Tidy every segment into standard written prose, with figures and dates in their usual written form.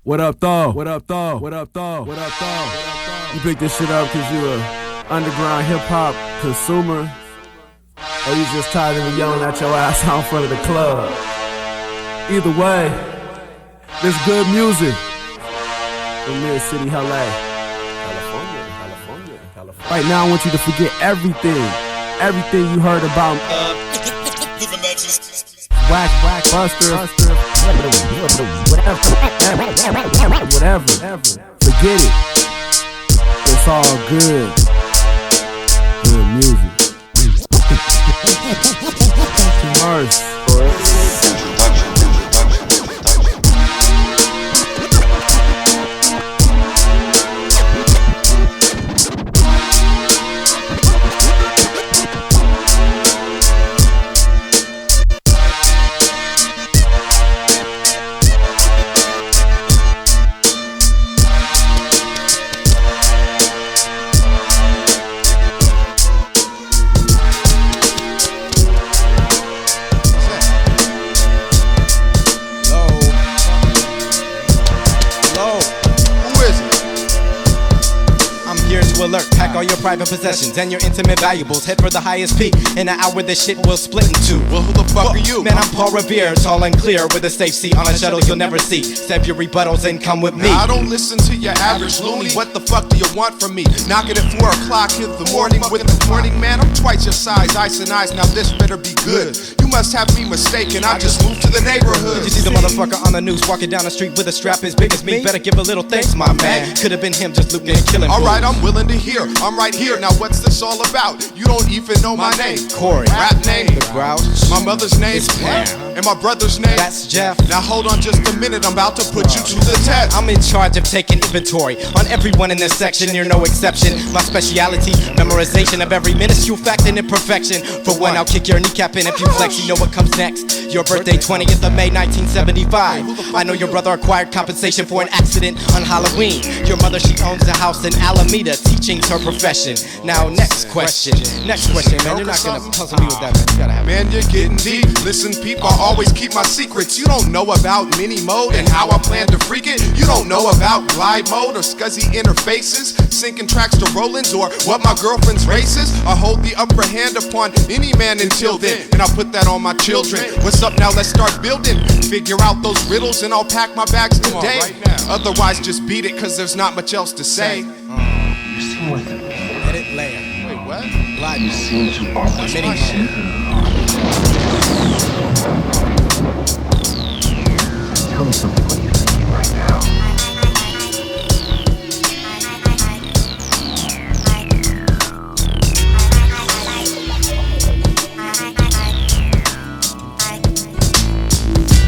What up, though? What up, though? What up, though? What up, though? You picked this shit up because you a underground hip-hop consumer? Or you just tired of me yelling at your ass out in front of the club? Either way, this good music from Mid-City, LA. California. Right now, I want you to forget everything you heard about whack, buster, whatever. Forget it. It's all good. Good music. Verse. Alert, pack all your private possessions and your intimate valuables. Head for the highest peak. In an hour, this shit will split in two. Well, who the fuck are you? Man, I'm Paul Revere, tall and clear with a safe seat on a shuttle you'll never see. Step your rebuttals and come with me. Now, I don't listen to your average loony. What the fuck do you want from me? Knock it at 4 o'clock in the morning with the morning, man. I'm twice your size, ice and eyes. Now this better be good. You must have me mistaken. I just moved to the neighborhood. Did you see the motherfucker on the news walking down the street with a strap as big as me? Better give a little thanks, my man. Could have been him just looting and killing. Alright, I'm willing to hear. I'm right here. Now what's this all about? You don't even know my name. Corey. Rap name. The Grouch. My mother's name is Pam. And my brother's name. That's Jeff. Now hold on just a minute. I'm about to put you to the test. I'm in charge of taking inventory on everyone in this section. You're no exception. My speciality, memorization of every minuscule fact and imperfection. For one, I'll kick your kneecap in if you flex. You know what comes next. Your birthday, 20th of May, 1975. I know your brother acquired compensation for an accident on Halloween. Your mother, she owns a house in Alameda. Teaching's her profession. Now, next question, man. You're not gonna puzzle me with that, man. You gotta have Man, you're getting deep. Listen, people, I always keep my secrets. You don't know about mini mode and how I plan to freak it. You don't know about glide mode or scuzzy interfaces, syncing tracks to Rollins or what my girlfriend's race is. I hold the upper hand upon any man until then, and I'll put that on my children. What's up now? Let's start building. Figure out those riddles and I'll pack my bags today. Otherwise, just beat it, cause there's not much else to say. You seem like a edit layer. Wait, what? Glide You seem to always be shit. Tell me something. What are you thinking right now?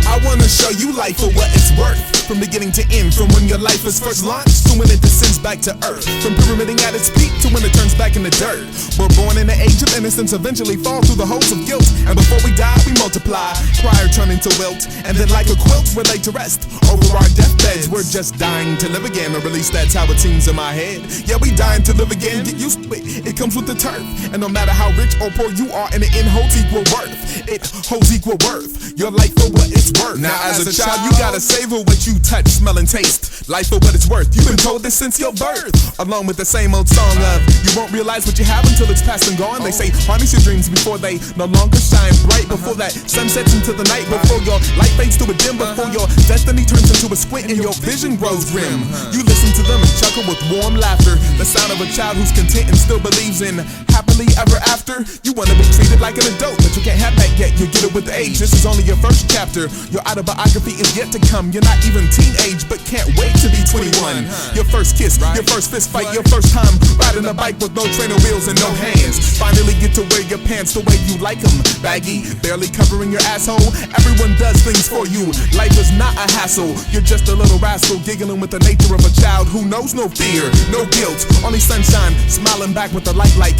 I wanna show you life for what it's worth. From beginning to end, from when your life is first launched to when it descends back to earth. From pyramiding at its peak to when it turns back in the dirt. We're born in the age of innocence, eventually fall through the holes of guilt. And before we die, we multiply, prior turning to wilt. And then like a quilt, we're laid to rest. Over our deathbeds, we're just dying to live again. Or at least that's how it seems in my head. Yeah, we dying to live again, get used to it. It comes with the turf. And no matter how rich or poor you are, in the end holds equal worth. It holds equal worth. Your life for what it's worth. Now as a child, you gotta savor what you touch, smell, and taste. Life for what it's worth. You've been told this since your birth. Along with the same old song of you won't realize what you have until it's past and gone. They say harness your dreams before they no longer shine bright. Before that sun sets into the night. Before your light fades to a dim. Before your destiny turns into a squint and your vision grows grim. You listen to them and chuckle with warm laughter. The sound of a child who's content and still believes in happily ever after. You wanna be treated like an adult, but you can't have that yet. You get it with age. This is only your first chapter. Your autobiography is yet to come. You're not even teenage, but can't wait to be 21. Your first kiss, your first fist fight, your first time riding a bike with no trainer wheels and no hands. Finally get to wear your pants the way you like them. Baggy, barely covering your asshole. Everyone does things for you. Life is not a hassle. You're just a little rascal giggling with the nature of a child who knows no fear, no guilt, only sunshine, smiling back with the light like,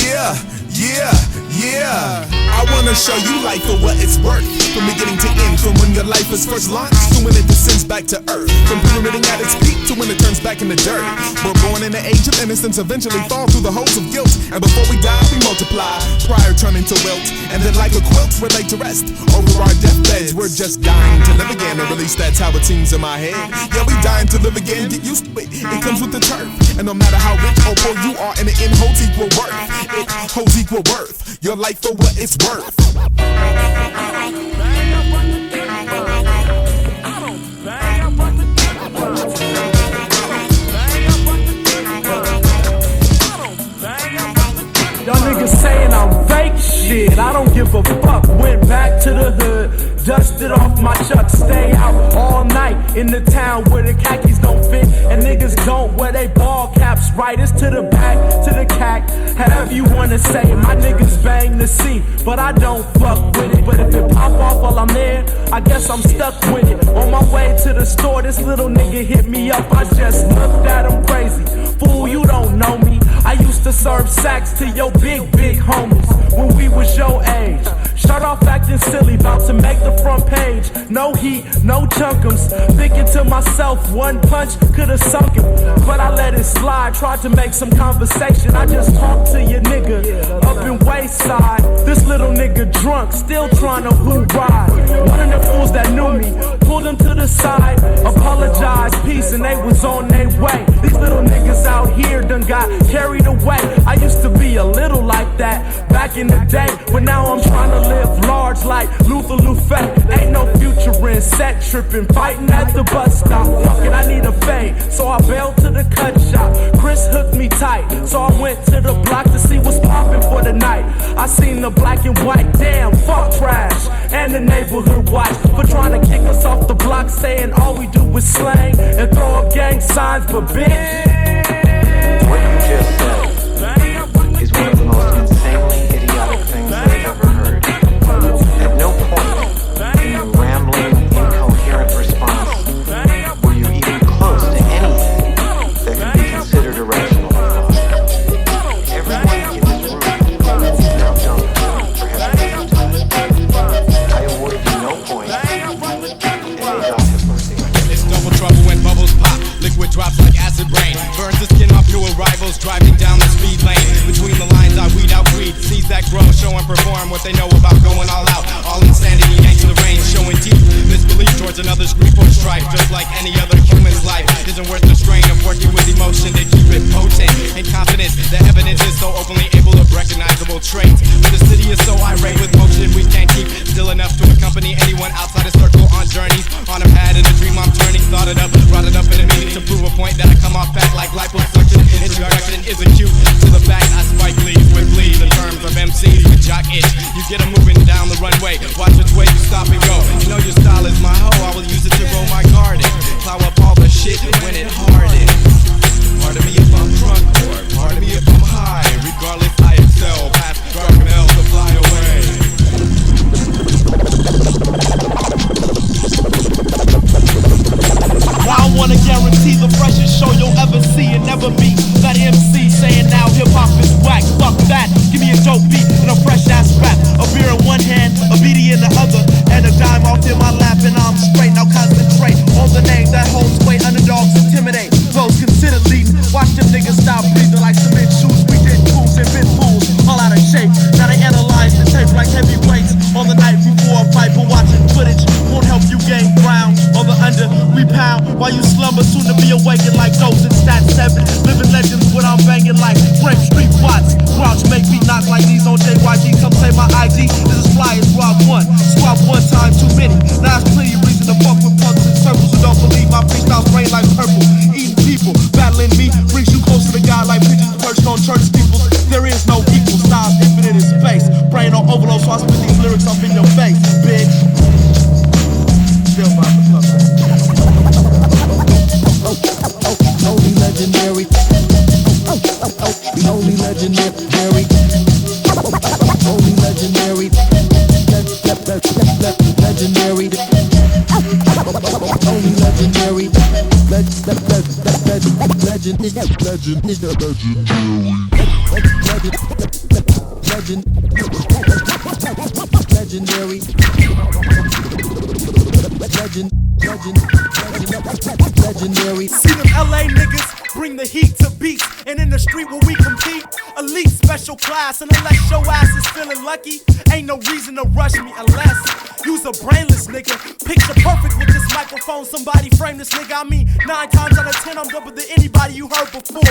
yeah. Yeah. I wanna show you life for what it's worth. From beginning to end, from when your life is first launched to when it descends back to earth. From pyramiding at its peak to when it turns back into dirt. We're born in the age of innocence, eventually fall through the holes of guilt. And before we die, we multiply. Prior turning to wilt, and then like a quilt, we're laid to rest. Over our deathbeds, we're just dying to live again. Or at least that's how it seems in my head. Yeah, we dying to live again, get used to it. It comes with the turf. And no matter how rich or poor you are, and the end holds equal worth. It holds equal worth. Your life for what it's worth. Y'all niggas saying I'm fake shit, I don't give a fuck. Went back to the hood, dusted off my chucks. Stay out all night in the town where the khakis don't fit and niggas don't wear they ball caps. Right, it's to the back, to the cack, however you wanna say it. My niggas bang the scene, but I don't fuck with it. But if it pop off while I'm there, I guess I'm stuck with it. On my way to the store, this little nigga hit me up. I just looked at him crazy. Fool, you don't know me. I used to serve sacks to your big homies when we was your age. Start off acting silly, about to make the front page. No heat, no chunkums. Thinking to myself, one punch could've sunk him, but I let it slide. Tried to make some conversation. I just talked to your nigga up in Wayside. This little nigga drunk, still trying to ride. One of the fools that knew me pulled him to the side, apologized, peace, and they was on their way. These little niggas out here done got carried away. I used to be a little like that back in the day, but now I'm trying to live large like Luther Lufay. Ain't no future in set tripping, fighting at the bus stop. Fuck it, I need a fade, so I bailed to the cut shop. Chris hooked me tight, so I went to the block to see what's poppin' for the night. I seen the black and white, damn, fuck trash, and the neighborhood watch for trying to kick us off the block, saying all we do is slang and throw up gang signs, but bitch. What you just said is one of the most insanely idiotic things I've ever heard. At no point in your rambling, incoherent response were you even close to anything that can be considered a rational thought. Everyone in this room is now dumb for having hypnotized. I awarded you no points, and may God have mercy on you. It's double trouble when bubbles pop. Liquid drops like acid rain. Burns the skin off new arrivals driving down the speed lane. Between the lines I weed out greed. Seeds that grow, show and perform what they know about going all out. All insanity yanks the range, showing deep misbelief towards another's grief or strife. Just like any other human's life isn't worth the strain of working with emotion to keep it potent. And confidence, the evidence is so openly able of recognizable traits. But the city is so irate with motion we can't keep still enough to accompany anyone outside a circle on journeys. On a pad in a dream I'm turning, thought it up, brought it up in a meeting to prove a point that I come off back like liposuction. Introduction is acute to the fact I spike leads with bleed. The terms of MC, you jock itch. You get 'em moving down the runway. Watch which way you stop and go. You know your style is my hoe. I will use it to grow my garden. Plow up all the shit when it hardens. Pardon me if I'm drunk or pardon me if I'm high. Regardless, I excel past dark and hell to fly away. I wanna guarantee the freshest show you'll ever see and never be that MC saying now hip-hop is whack. Fuck that, give me a dope beat and a fresh ass rap. A beer in one hand, a beanie in the other, and a dime off in my lap and I'm straight. Now concentrate on the name that holds weight. Underdogs intimidate, those considered leading. Watch them niggas stop breathing like cement shoes. We did fools and been fools, all out of shape. Now they analyze the tape like heavyweights on the night before a fight. But watching footage won't help you gain ground. On the under, we pound while you slumber, soon to be awakened like those in Stat 7. Living legends when I'm banging like Frank Street Watts. Grouch make me knock like these on JYG. Some say my ID is as fly as Squad 1. Squad 1 time too many. Now it's plenty reason to fuck with punks in circles who don't believe my freestyles rain like purple. Eating people, battling me brings you closer to God like pigeons perched on church steeples. There is no equal, styles infinite in space. Brain on overload, so I spit these lyrics up in your face, bitch. Still by the puzzle. Only legendary. Only legendary. Only legendary. Legendary. Only legendary. Legend. Legendary. Legendary. See them LA niggas bring the heat to beats, and in the street where we compete, elite special class. And unless your ass is feeling lucky, ain't no reason to rush me unless you's a brainless nigga. Picture perfect with this microphone. Somebody frame this nigga. I mean, 9 times out of 10 I'm dumber than anybody you heard before.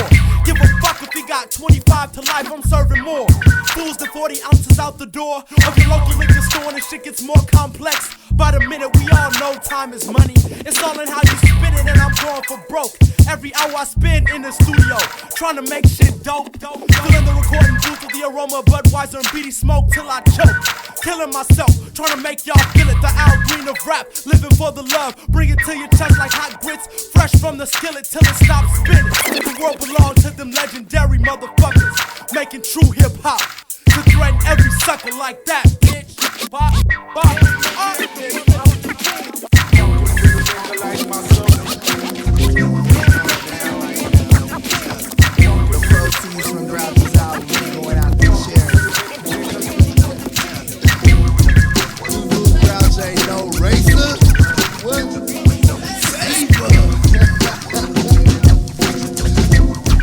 Give a fuck if he got 25 to life. I'm serving more fools than 40 ounces out the door of your local liquor store, and the shit gets more complex. By the minute, we all know time is money. It's all in how you spit it, and I'm going for broke. Every hour I spend in the studio, trying to make shit dope. Filling the recording booth with the aroma of Budweiser and beady smoke till I choke. Killing myself, trying to make y'all feel it. The Al Green of rap, living for the love. Bring it to your chest like hot grits, fresh from the skillet till it stops spinning. The world belongs to them legendary motherfuckers, making true hip hop. To threaten every sucker like that, bitch. Bop, bop, The proceeds from Grouch's album going out to charity. Grouch ain't no racist. What? Saver.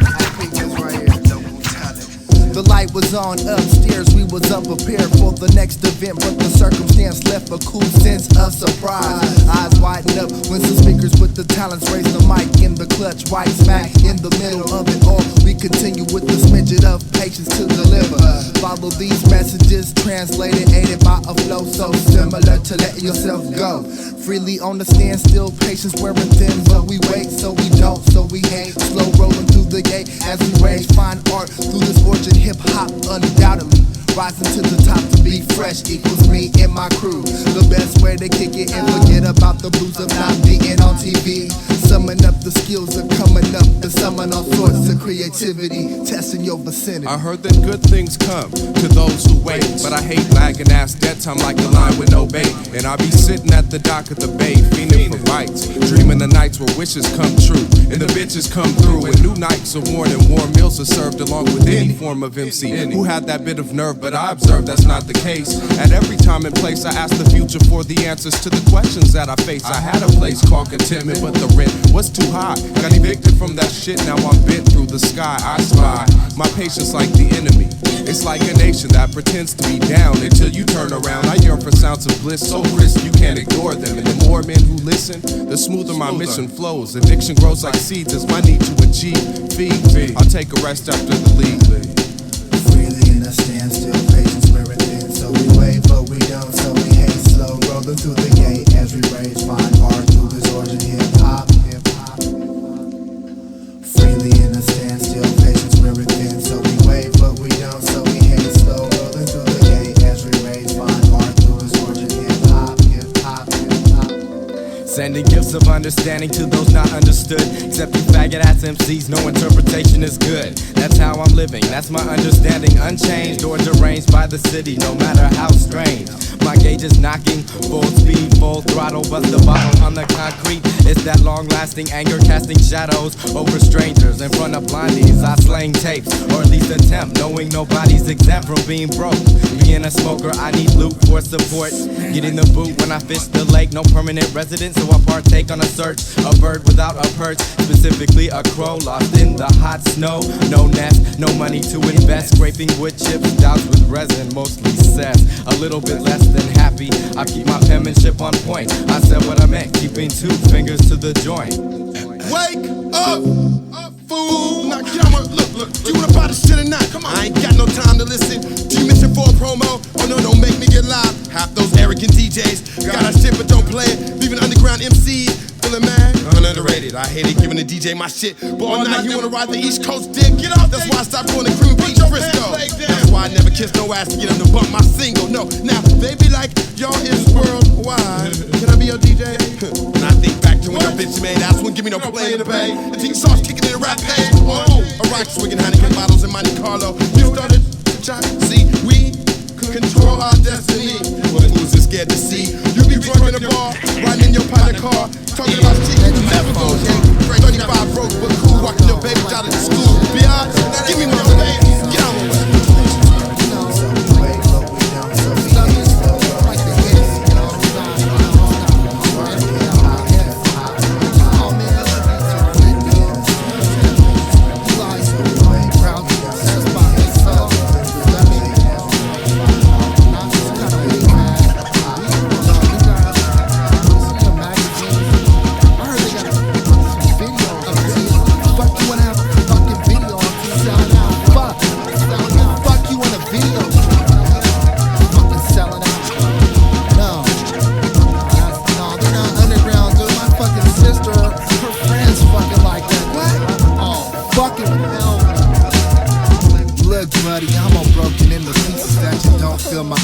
I think this right here. The light was on upstairs, we was unprepared for the next event, but the circumstance left a cool sense of surprise. Eyes widen up when some speakers with the talents raise the mic in the clutch, right smack in the middle of it all. We continue with the smidget of patience to deliver. Follow these messages, translated, aided by a flow so similar to let yourself go. Freely on the stand, still patience wearing thin, but we wait so we don't, so we hate. Slow rolling through the gate as we rage, find art through this orchard. Hip hop undoubtedly rising to the top. To be fresh equals me and my crew. The best way to kick it and forget about the blues of not being on TV. Summing up the skills of coming up and summon all sorts of creativity, testing your vicinity. I heard that good things come to those who wait, but I hate lagging ass dead time like a line with no bait. And I be sitting at the dock of the bay, fiending for bites, dreaming the nights where wishes come true and the bitches come through, and new nights are worn and warm meals are served along with any form of MC who had that bit of nerve. But I observe that's not the case. At every time and place I ask the future for the answers to the questions that I face. I had a place called contentment, but the rent was too high. Got evicted from that shit, now I'm bent through the sky. I spy my patience like the enemy. It's like a nation that pretends to be down until you turn around. I yearn for sounds of bliss so crisp you can't ignore them. And the more men who listen, the smoother my mission flows. Addiction grows like seeds as my need to achieve. Feed. I'll take a rest after the lead. Freely in a standstill, patience wearing thin, so we wait but we don't, so we hate. Slow rolling through the gate as we rage, find art through this origin hip hop. Freely in a standstill, patience wearing thin, so we wait but we don't, so we hate. Slow rolling through the gate as we rage, find art through this origin hip hop. Sending gifts of understanding to those not understood. Except you faggot ass MCs, no interpretation is good. That's how I'm living, that's my understanding. Unchanged or deranged by the city, no matter how strange. My gauge is knocking, full speed, full throttle. Bust the bottle on the concrete. It's that long-lasting anger casting shadows over strangers. In front of blindies, I slang tapes, or at least attempt, knowing nobody's exempt from being broke. Being a smoker, I need loot for support. Getting the boot when I fish the lake, no permanent residence, so I partake on a search. A bird without a perch, specifically a crow lost in the hot snow. No nest, no money to invest. Scraping wood chips, doused with resin, mostly cess. A little bit less than happy, I keep my penmanship on point. I said what I meant, keeping 2 fingers to the joint. Wake up, fool. Now camera, look, you wanna buy this shit or not? Come on. I ain't got no time to listen. Do you mention for a promo? Oh no, don't make me get loud. Half those arrogant DJs got our shit but don't play it. Leaving underground MCs feeling mad. Underrated, I hate it giving the DJ my shit. But all night you wanna ride the East Coast dick? Get off. That's why I stopped going to Cream Beach, Frisco. That's why I never kissed no ass to get them to bump my single. No, now they be like, y'all is worldwide. Can I be your DJ? And I think back to when your bitch made ass wouldn't give me no play in the bay. The team sauce kicking in the rap page. Oh, a rock swigging Heineken bottles in Monte Carlo. You started to try, see, we control our destiny. What fools are scared to see? You be drunk in the bar, riding in your pilot car, talking about shit you never go get. 35 broke but cool, walking your baby out of the school. Biatch, give me my baby, get on my way.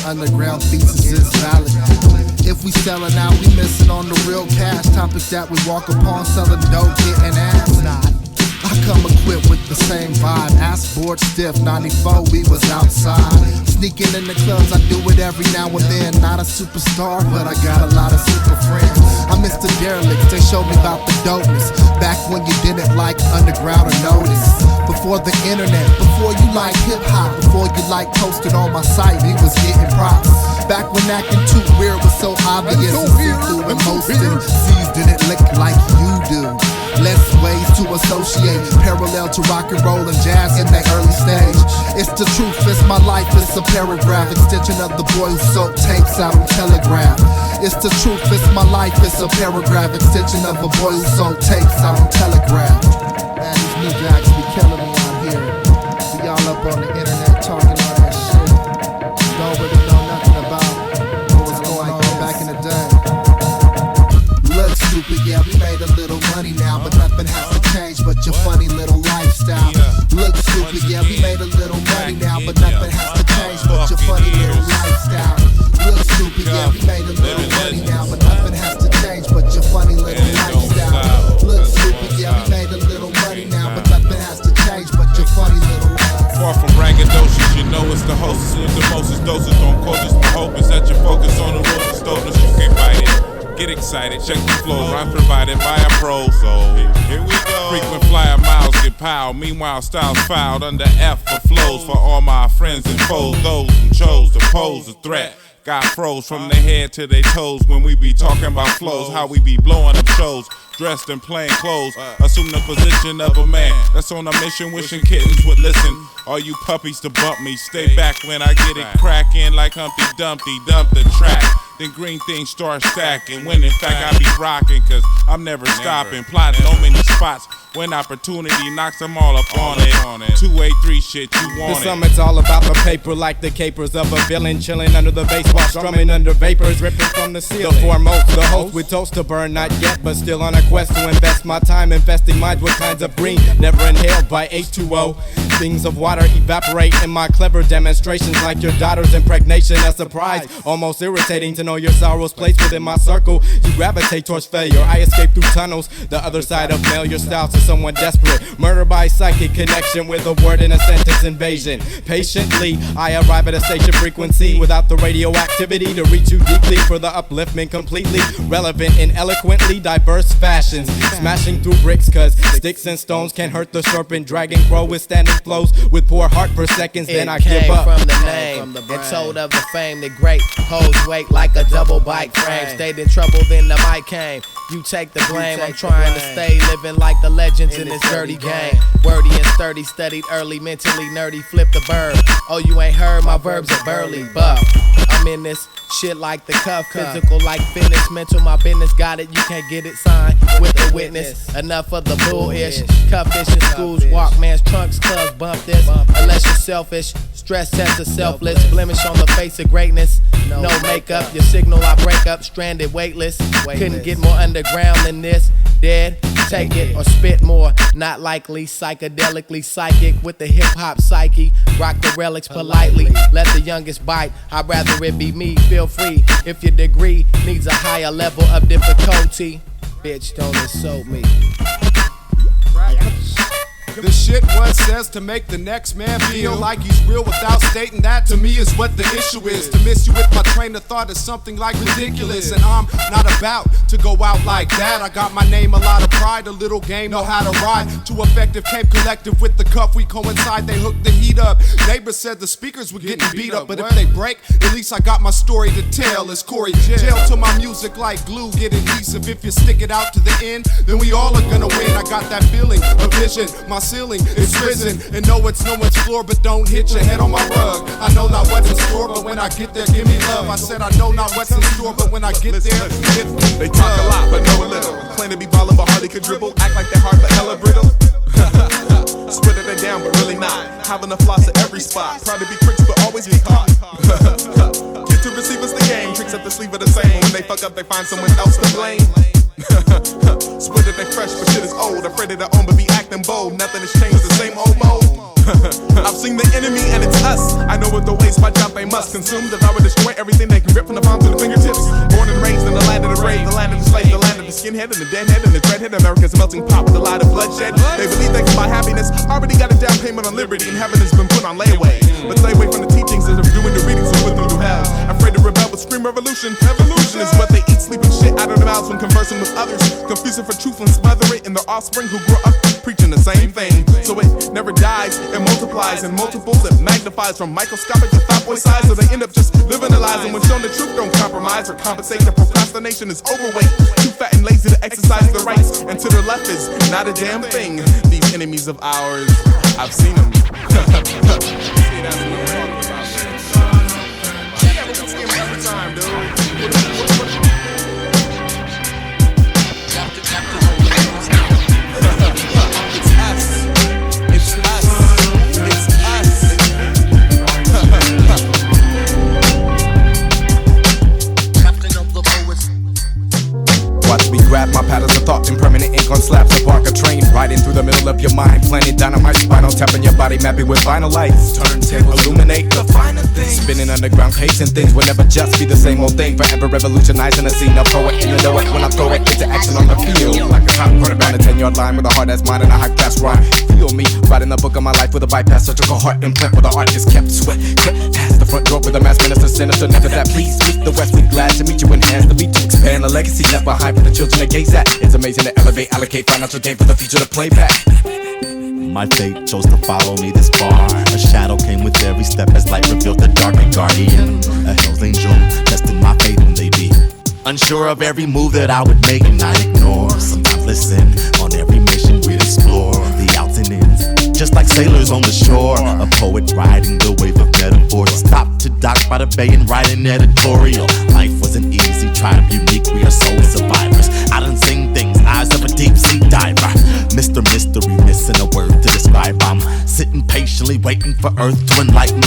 underground thesis is valid. If we sellin' out, we missin' on the real cash. Topics that we walk upon, sellin' dope, getting ass. I come equipped with the same vibe. Ass board stiff, 94, we was outside. Sneaking in the clubs, I do it every now and then. Not a superstar, but I got a lot of super friends. I miss the derelicts, they showed me about the dopeness. Back when you didn't like underground or notice. Before the internet, before you liked hip hop, before you liked posted on my site, we was getting props. Back when acting too weird was so obvious and see-through and most MCs didn't look like you do. Less ways to associate, parallel to rock and roll and jazz in the early stage. It's the truth, it's my life, it's a paragraph, extension of the boy who sold tapes out on Telegraph. It's the truth, it's my life, it's a paragraph, extension of a boy who sold tapes out on Telegraph. Man, these new jacks be killing me out here. Be all up on the internet talking all that shit. Don't really know nothing about what was going on back in the day. Look stupid, yeah, we made a little money now, but nothing has to change but your funny little lifestyle. Look stupid, yeah, we made a little money now, but nothing has to change but your funny little lifestyle. Look stupid, yeah, we made a little money now, but nothing has to change but your funny little lifestyle. Look stupid, yeah, we made a little money now, but nothing has to change but your funny little lifestyle. Far from braggadocious, you know it's the hostess with the mostest doses. Don't quote us, my hope is that you focus on the rules and stoveness. You can't fight it. Get excited, check the flow, rhyme provided by a pro. So here we go. Frequent flyer miles get piled. Meanwhile, styles filed under F for flows for all my friends and foes. Those who chose to pose a threat got froze from their head to their toes when we be talking about flows. How we be blowing up shows, dressed in plain clothes, assume the position of a man that's on a mission, wishing kittens would listen. All you puppies to bump me, stay back when I get it crackin' like Humpty Dumpty, dump the track. Then green things start stacking, when in fact I be rocking, cause I'm never stopping, plotting on many spots. When opportunity knocks them all up on it. 283 shit, you want The it. summit's all about the paper, like the capers of a villain, chilling under the baseball, strumming under vapors, ripping from the ceiling. The foremost, the host with toast to burn, not yet, but still on a quest to invest my time, infesting minds with kinds of green, never inhaled by H2O. Things of water evaporate in my clever demonstrations, like your daughter's impregnation. A surprise, almost irritating to know your sorrows placed within my circle. You gravitate towards failure, I escape through tunnels. The other side of failure styles to someone desperate. Murder by psychic connection with a word in a sentence invasion. Patiently, I arrive at a station frequency without the radioactivity to reach you deeply for the upliftment completely relevant in eloquently diverse fashions. Smashing through bricks, cause sticks and stones can hurt the serpent. Dragon crow withstanding flows with poor heart per seconds, then I give up. From the name, it told of the fame, the great holds weight like a double bike frame. Stayed in trouble, then the mic came. You take the blame. I'm trying to stay living like the legends in this dirty game. Wordy and sturdy, studied early, mentally nerdy, flip the bird. Oh, you ain't heard my verbs are burly, buff. I'm in this shit like the cuff, physical like fitness, mental my business, got it, you can't get it signed with a witness. Enough of the bullish, cupfish in schools, Walkman's trunks, clubs, bump this, unless you're selfish. Stress test is selfless, blemish on the face of greatness. No makeup, your signal I break up, stranded, weightless. Couldn't get more underground than this. Dead, take it or spit more. Not likely, psychedelically psychic with the hip hop psyche. Rock the relics politely, let the youngest bite. I'd rather it be me, feel free. If your degree needs a higher level of difficulty, bitch, don't insult me. The shit one says to make the next man feel like he's real without stating that to me is what the issue is. To miss you with my train of thought is something like ridiculous, and I'm not about to go out like that. I got my name, a lot of pride, a little game, know how to ride. Too effective, came collective with the cuff, we coincide, they hooked the heat up. Neighbors said the speakers were getting beat up, but if they break, at least I got my story to tell. It's Corey jail to my music like glue, get adhesive. If you stick it out to the end, then we all are gonna win. I got that feeling, a vision, my ceiling is risen, and no, it's no one's floor, but don't hit your head on my rug. I know not what's in store, but when I get there, give me love. I said I know not what's in store, but when I get there, they talk a lot, but know a little. Claim to be ballin', but hardly could dribble. Act like they're hard, but hella brittle. Spitting it down, but really not. Having a floss at every spot. Proud to be tricks, but always be caught. Get to receive us the game. Tricks up the sleeve of the same. When they fuck up, they find someone else to blame. Split it, they fresh, but shit is old. Afraid of their own, but be acting bold. Nothing has changed, the same old mode. I've crushing the enemy, and it's us. I know what the ways, watch out, they must consume, devour, destroy everything they can grip from the palm to the fingertips. Born and raised in the land of the brave, the land of the slave, the land of the skinhead and the deadhead and the dreadhead. America's a melting pot with a lot of bloodshed. They believe they can buy happiness, already got a down payment on liberty, and heaven has been put on layaway. But stay away from the teachings as of doing the readings and put them through hell. Afraid to rebel but scream revolution. Evolution is what they eat, sleeping shit out of their mouths when conversing with others. Confusing for truth and smother it in their offspring who grew up preaching the same thing. So it never dies, it multiplies in multiples, it magnifies from microscopic to thought boy size. So they end up just living their lives, and when shown the truth, don't compromise or compensate. The procrastination is overweight, too fat and lazy to exercise their rights, and to their left is not a damn thing. These enemies of ours, I've seen them. See, that's what I'm talking about. Yeah, but we see them every time, dude. Watch me grab my patterns of thought, impermanent ink on slabs of bark, a train riding through the middle of your mind, planting dynamite spinal, tapping your body, mapping with vinyl lights. Turntable, illuminate the finer things. Spinning underground caves and things will never just be the same old thing. Forever revolutionizing the scene. I throw it and you know it when I throw it into action on the field. Like a top quarterback, a 10-yard line with a hard ass mind and a high class rhyme. Feel me, writing the book of my life with a bypass, surgical heart implant where the art is kept. Sweat, cut past the front door with a mass minister, sinister. Never that please meet the West. We glad to meet you, enhance the beat to expand the legacy left behind for the children to gaze at. It's amazing to elevate, allocate financial gain for the future to play back. My fate chose to follow me this far. A shadow came with every step as light revealed the dark. A guardian, a hell's angel, testing my faith and they be unsure of every move that I would make and I ignore. Sometimes listen, on every mission we'd explore the outs and ins, just like sailors on the shore. A poet riding the wave of metaphors, stopped to dock by the bay and write an editorial. Life wasn't easy, tried to be unique, we are soul survivors. I done seen things, eyes of a deep sea diver. Mr. Mystery, missing a word to describe. I'm sitting patiently waiting for earth to enlighten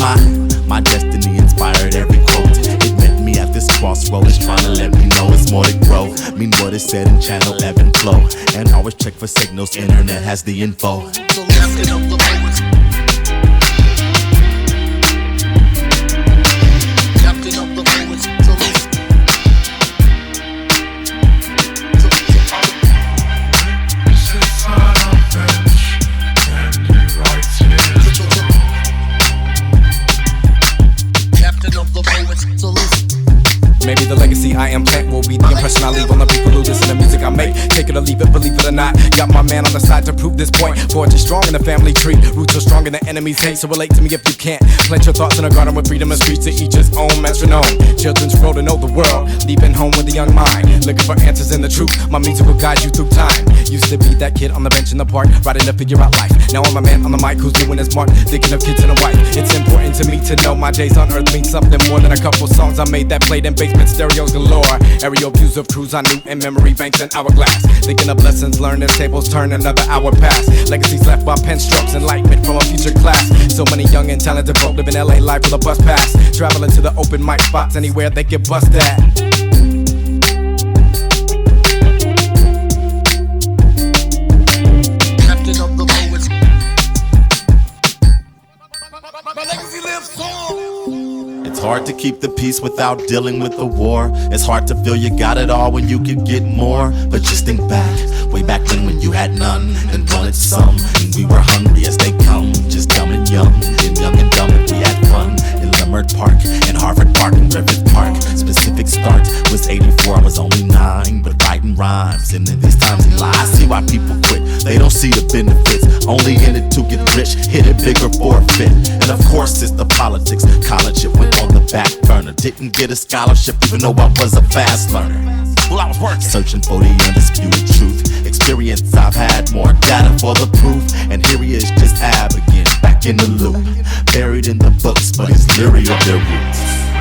my destiny inspired every quote. It met me at this crossroads, trying to let me know it's more to grow. Mean what is said in channel ebb and flow, and always check for signals, internet has the info. Maybe the legacy I implant will be the impression I leave on the people who listen to music I make. Take it or leave it, believe it or not. Got my man on the side to prove this point. Forge is strong in the family tree. Roots are strong in the enemy's hate. So relate to me if you can't. Plant your thoughts in a garden with freedom and streets to each his own metronome. Children's grow to know the world. Leaving home with a young mind. Looking for answers in the truth. My music will guide you through time. Used to be that kid on the bench in the park, writing to figure out life. Now I'm a man on the mic who's doing his mark. Thinking of kids and a wife. It's important to me to know my days on earth mean something more than a couple songs I made that played in basement stereos galore. Aerial views of crews I knew in memory banks and hourglass. Thinking of lessons learned as tables turn, another hour pass. Legacies left by pen strokes, enlightenment from a future class. So many young and talented folk live in LA life with a bus pass. Traveling to the open mic spots anywhere they get bust at. It's hard to keep the peace without dealing with the war. It's hard to feel you got it all when you could get more. But just think back, way back when you had none and wanted some, and we were hungry as they come. Just dumb and young, and young and dumb, and we had fun in Leimert Park, in Harvard Park, and Griffith Park. Specific start was 84, I was only 9, but writing rhymes. And in these times in life, I see why people quit. They don't see the benefits, only in it to get rich, hit it bigger for a fit. And of course it's the politics, college it went on the back burner. Didn't get a scholarship even though I was a fast learner. Well, I was working, searching for the undisputed truth. Experience I've had, more data for the proof. And here he is, just Ab again, back in the loop. Buried in the books, but he's leery of their roots.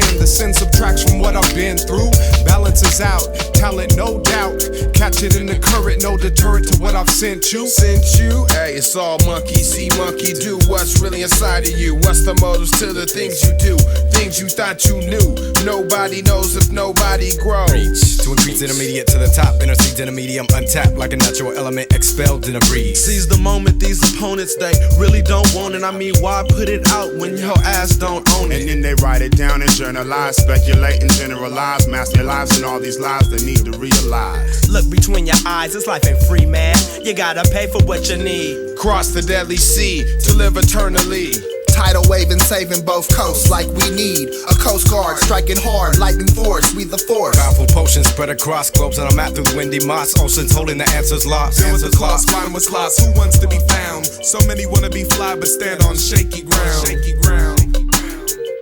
sin. The sin subtracts from what I've been through. Balances out, talent no doubt. Catch it in the current, no deterrent to what I've sent you. Sent you? Hey, it's all monkey see, monkey do. What's really inside of you? What's the motives to the things you do? Things you thought you knew. Nobody knows if nobody grows. Reach to increase intermediate to the top. Intercedes in a medium, untapped like a natural element expelled in a breeze. Seize the moment, these opponents, they really don't want it. I mean, why put it out when your ass don't own it? And then they write it down and journalize, speculate and generalize, mask their lives and all these lies they need to realize. Look between your eyes, this life ain't free, man. You gotta pay for what you need. Cross the deadly sea to live eternally. Tidal waving, saving both coasts like we need. A coast guard striking hard, lightning force, we the force. Powerful potions spread across globes on a map through the windy moss. Oceans holding the answers lost. There was a lost, mine was lost. Who wants to be found? So many wanna be fly but stand on shaky ground. Shaky ground.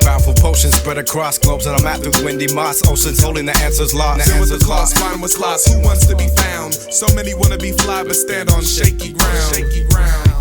Powerful potions spread across globes on a map through the windy moss. Oceans holding the answers lost. There was a lost, mine was lost. Who wants to be found? So many wanna be fly but stand on shaky ground. Shaky ground.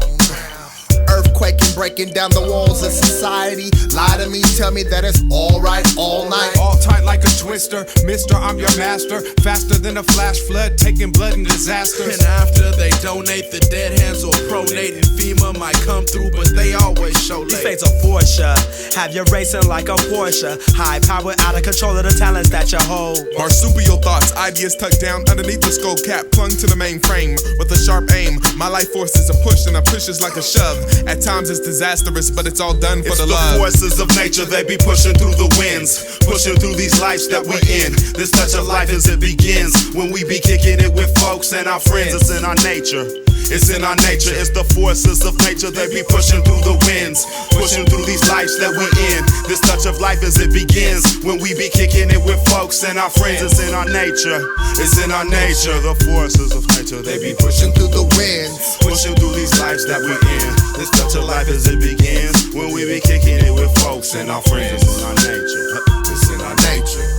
Earthquaking, breaking down the walls of society. Lie to me, tell me that it's alright all night. All tight like a twister. Mister, I'm your master. Faster than a flash flood, taking blood and disasters. And after they donate, the dead hands will pronate. And FEMA might come through, but they always show late. These fates are for sure. Have you racing like a Porsche. High power, out of control of the talents that you hold. Marsupial thoughts, ideas tucked down underneath the skull cap, clung to the mainframe with a sharp aim. My life force is a push and a push is like a shove. At times it's disastrous, but it's all done for the love. It's the forces of nature, they be pushing through the winds, pushing through these lives that we in. This touch of life as it begins, when we be kicking it with folks and our friends. It's in our nature. It's in our nature, it's the forces of nature. They be pushing through the winds, pushing through these lives that we in. This touch of life as it begins, when we be kicking it with folks and our friends. It's in our nature, it's in our nature. The forces of nature, they be pushing through the winds, pushing through these lives that we in. This touch of life as it begins, when we be kicking it with folks and our friends. It's in our nature, it's in our nature.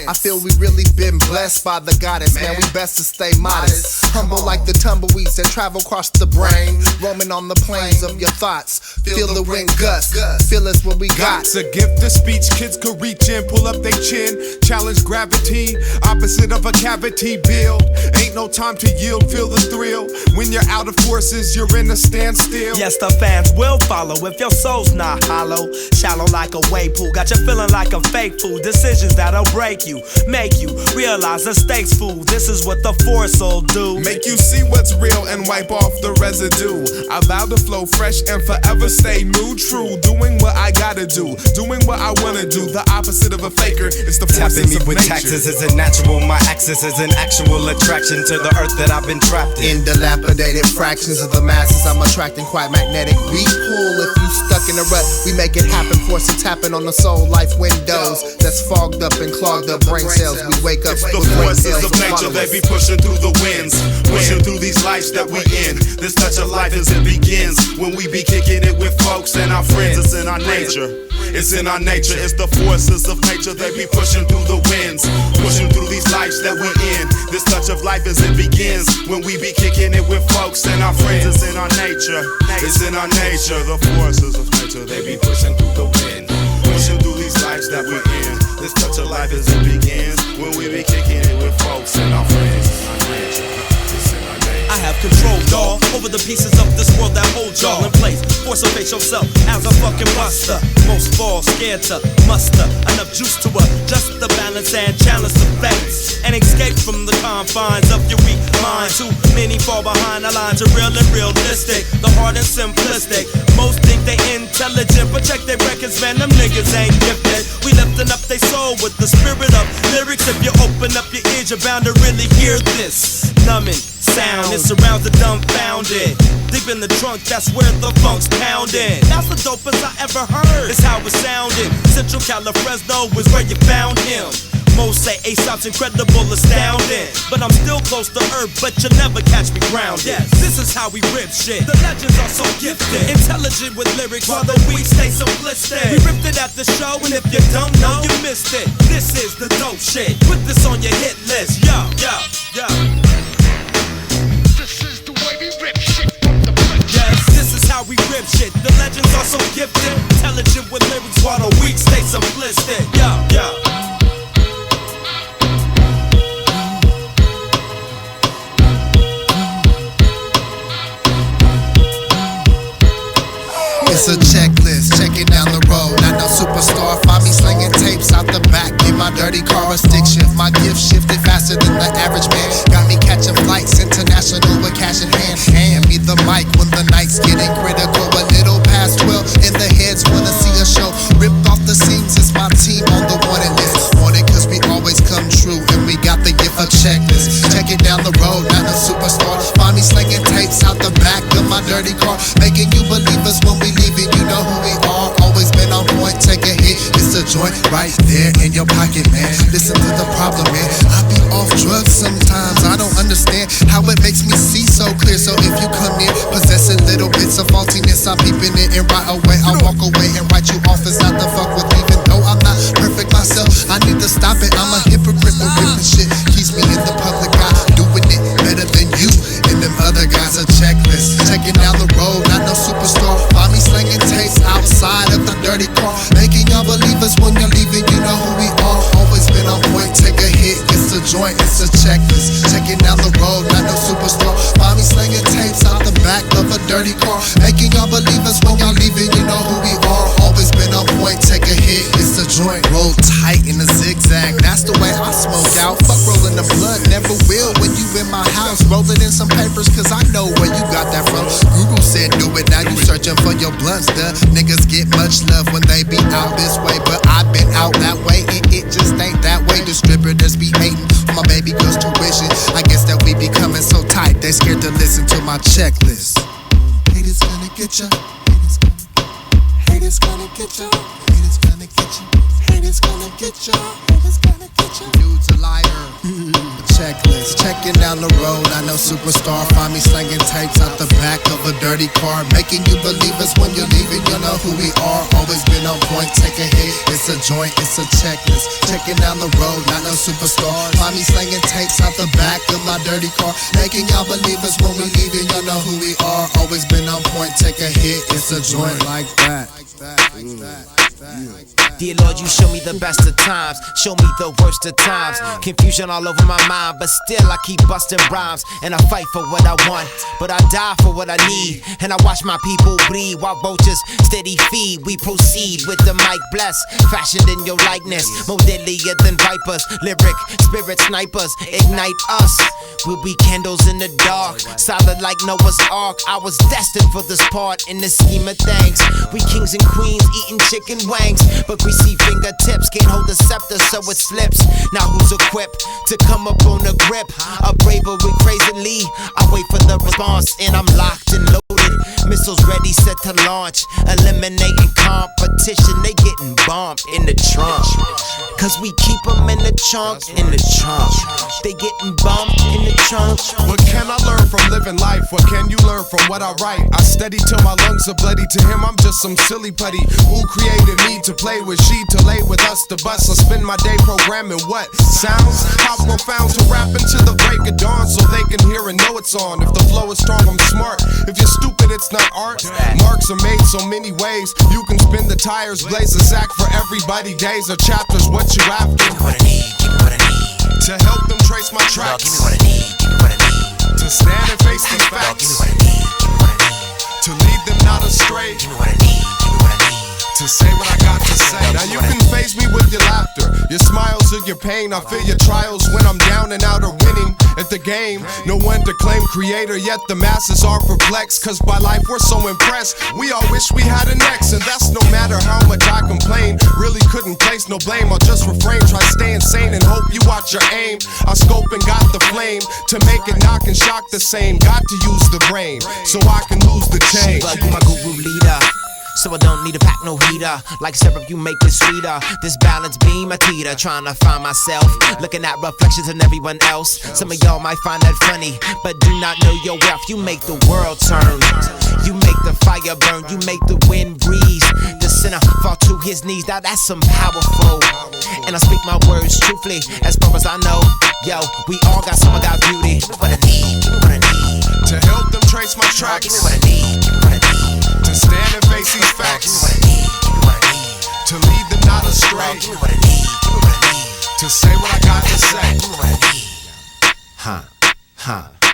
I feel we really been blessed by the goddess. Man, we best to stay modest. Humble like the tumbleweeds that travel across the brain. Roaming on the plains of your thoughts. Feel the wind gust. Feel us what we got. It's a gift of speech. Kids could reach in, pull up their chin. Challenge gravity, opposite of a cavity build. Ain't no time to yield, feel the thrill. When you're out of forces, you're in a standstill. Yes, the fans will follow if your soul's not hollow. Shallow like a wave pool, got you feeling like a fake fool. Decisions that'll break you, make you realize the stakes, fool. This is what the force will do. Make you see what's real and wipe off the residue. I vow to flow fresh and forever stay new, true. Doing what I gotta do, doing what I wanna do. The opposite of a faker, it's the forces tapping me of with nature. taxes isn't natural. My axis is an actual attraction to the earth that I've been trapped in. In dilapidated fractions of the masses, I'm attracting quite magnetic. We pull if you stuck in a rut. We make it happen, force it tapping on the soul life windows that's fogged up and clogged up brain cells. We wake up It's the with forces of nature, they be pushing through the winds, pushing through these lives that we in. This touch of life as it begins, when we be kicking it with folks and our friends. It's in our nature, it's in our nature. It's the forces of nature, they be pushing through the winds, pushing through these lives that we in. This touch of life as it begins, when we be kicking it with folks and our friends. It's in our nature, it's in our nature. The forces of nature, they be pushing through the wind, pushing through these lives that we in. This touch of life as it begins, when we be kicking it with folks and our friends. It's our nature, it's in our nature. I have control, y'all, over the pieces of this world that hold y'all in place. Force of face yourself as a fucking buster. Most fall scared to muster enough juice to adjust the balance and challenge the fates and escape from the confines of your weak mind. Too many fall behind the lines of real and realistic. The hard and simplistic. Most think they intelligent, but check their records, man. Them niggas ain't gifted. We lifting up their soul with the spirit of lyrics. If you open up your ears, you're bound to really hear this numbing sound. It surrounds the dumbfounded. Deep in the trunk, that's where the funk's pounding. That's the dopest I ever heard. It's how it sounded. Central Califresno is where you found him. Most say ASAP's incredible, astounding. But I'm still close to earth, but you'll never catch me grounded. Yes, this is how we rip shit. The legends are so gifted, intelligent with lyrics, while the weak stay simplistic. We ripped it at the show, and if you don't know, you missed it. This is the dope shit. Put this on your hit list. Yo, yo, yo. This is the way we rip shit from the how we rip shit. The legends are so gifted, intelligent with lyrics while the weak stay simplistic. Yeah, yeah. It's a checklist, checking down the road. Not no superstar, find me slinging tapes out the back in my dirty car or stick shift. My gift shifted faster than the average man. Got me catching flights international with cash in hand. Hand me the mic when the night's getting critical. A little past 12 in the heads wanna see a show. Ripped off the seams, it's my team on the wanted list. Wanted cause we always come true and we got the gift of checklist. Check it down the road, not no superstar. Find me slinging tapes out the back of my dirty car. Making you believers when we leaving, you know who we are. Always been on point, take a hit. It's a joint right there in your pocket, man. Listen to the problem, man. I be off drugs sometimes. I don't understand how it makes me see so clear. So if you come near possessing little bits of faultiness, I'm peeping it and right away I'll walk away and write you off. It's not the fuck with me, even though I'm not perfect myself. I need to stop it. I'm a hypocrite for ripping shit. Keeps me in the public eye, doing it better than you and them other guys. A checklist, checking down the road, not no superstar. Find me slinging tapes outside of the dirty car, making y'all believers when you're leaving. You know who we are. Always been on point. Take a hit. It's a joint. It's a checklist. Checking down the road, not no superstar. Find me slinging tapes out the back of a dirty car, making y'all believers when y'all leaving. You know who we are. Always been on point. Take a hit. It's a joint. Roll tight in a zigzag. That's the way I smoke out. Fuck rolling the blunt. Never will when you in my house. Rolling in some papers cause I know where you got that from. Guru said do it. Now you searching for your blunts. The niggas get much love when they be out this way, but I've been out that way and it just ain't that way. Distributors be hating on my baby girl's tuition. I guess that we be coming so tight they scared to listen to my checklist. Haters gonna get ya. Haters gonna get ya. Haters gonna get ya. Haters gonna get ya. Haters gonna get ya. Dude's a liar. Checklist, checking down the road. I know superstar. Find me slinging tapes out the back of a dirty car, making you believers when you're leaving. You know who we are. Always been on point. Take a hit. It's a joint. It's a checklist. Checking down the road. Not no superstar. Find me slinging tapes out the back of my dirty car, making y'all believers when we leaving. You know who we are. Always been on point. Take a hit. It's a joint like that. Dear Lord, you show me the best of times, show me the worst of times. Confusion all over my mind, but still I keep busting rhymes. And I fight for what I want, but I die for what I need. And I watch my people bleed while vultures steady feed. We proceed with the mic blessed, fashioned in your likeness. More deadlier than vipers, lyric spirit snipers. Ignite us, we'll be candles in the dark, solid like Noah's Ark. I was destined for this part in the scheme of things. We kings and queens eating chicken wings, but greasy fingertips can't hold the scepter so it slips. Now who's equipped to come up on the grip of bravery crazily? I wait for the response and I'm locked and loaded. Missiles ready, set to launch. Eliminating competition, they getting bumped in the trunk. Cause we keep them in the trunk, in the trunk. They getting bumped in the trunk. What can I learn from living life? What can you learn from what I write? I study till my lungs are bloody. To him I'm just some silly putty. Who created me to play with? She to lay with us to bust. I spend my day programming what sounds. How profound to rap into the break of dawn so they can hear and know it's on. If the flow is strong, I'm smart. If you're stupid, it's not art. Marks are made so many ways. You can spin the tires, blaze a sack for everybody. Days or chapters, what you after? Give me what I need, give me what I need. To help them trace my tracks. Give me what I need, give me what I need. To stand and face these facts. Give me what I need, give me what I need. To lead them not astray. Give me what I need, give me what I need. To say what I got to say. Now you can faze me with your laughter, your smiles or your pain. I feel your trials when I'm down and out or winning at the game. No one to claim creator, yet the masses are perplexed. Cause by life we're so impressed, we all wish we had an X. And that's no matter how much I complain. Really couldn't place no blame, I'll just refrain. Try stay insane and hope you watch your aim. I scope and got the flame to make it knock and shock the same. Got to use the brain so I can lose the chain. My guru leader, so I don't need to pack no heater. Like syrup, you make it sweeter. This balance beam a teeter. Trying to find myself, looking at reflections in everyone else. Some of y'all might find that funny, but do not know your wealth. You make the world turn. You make the fire burn. You make the wind breeze. The sinner fall to his knees. Now that's some powerful. And I speak my words truthfully, as far as I know. Yo, we all got some of God's beauty. Give me what I need. Give me what I need. To help them trace my tracks. Give me what I need. Give me what I need. To stand and face these facts. To lead them not astray. To say what I got to say.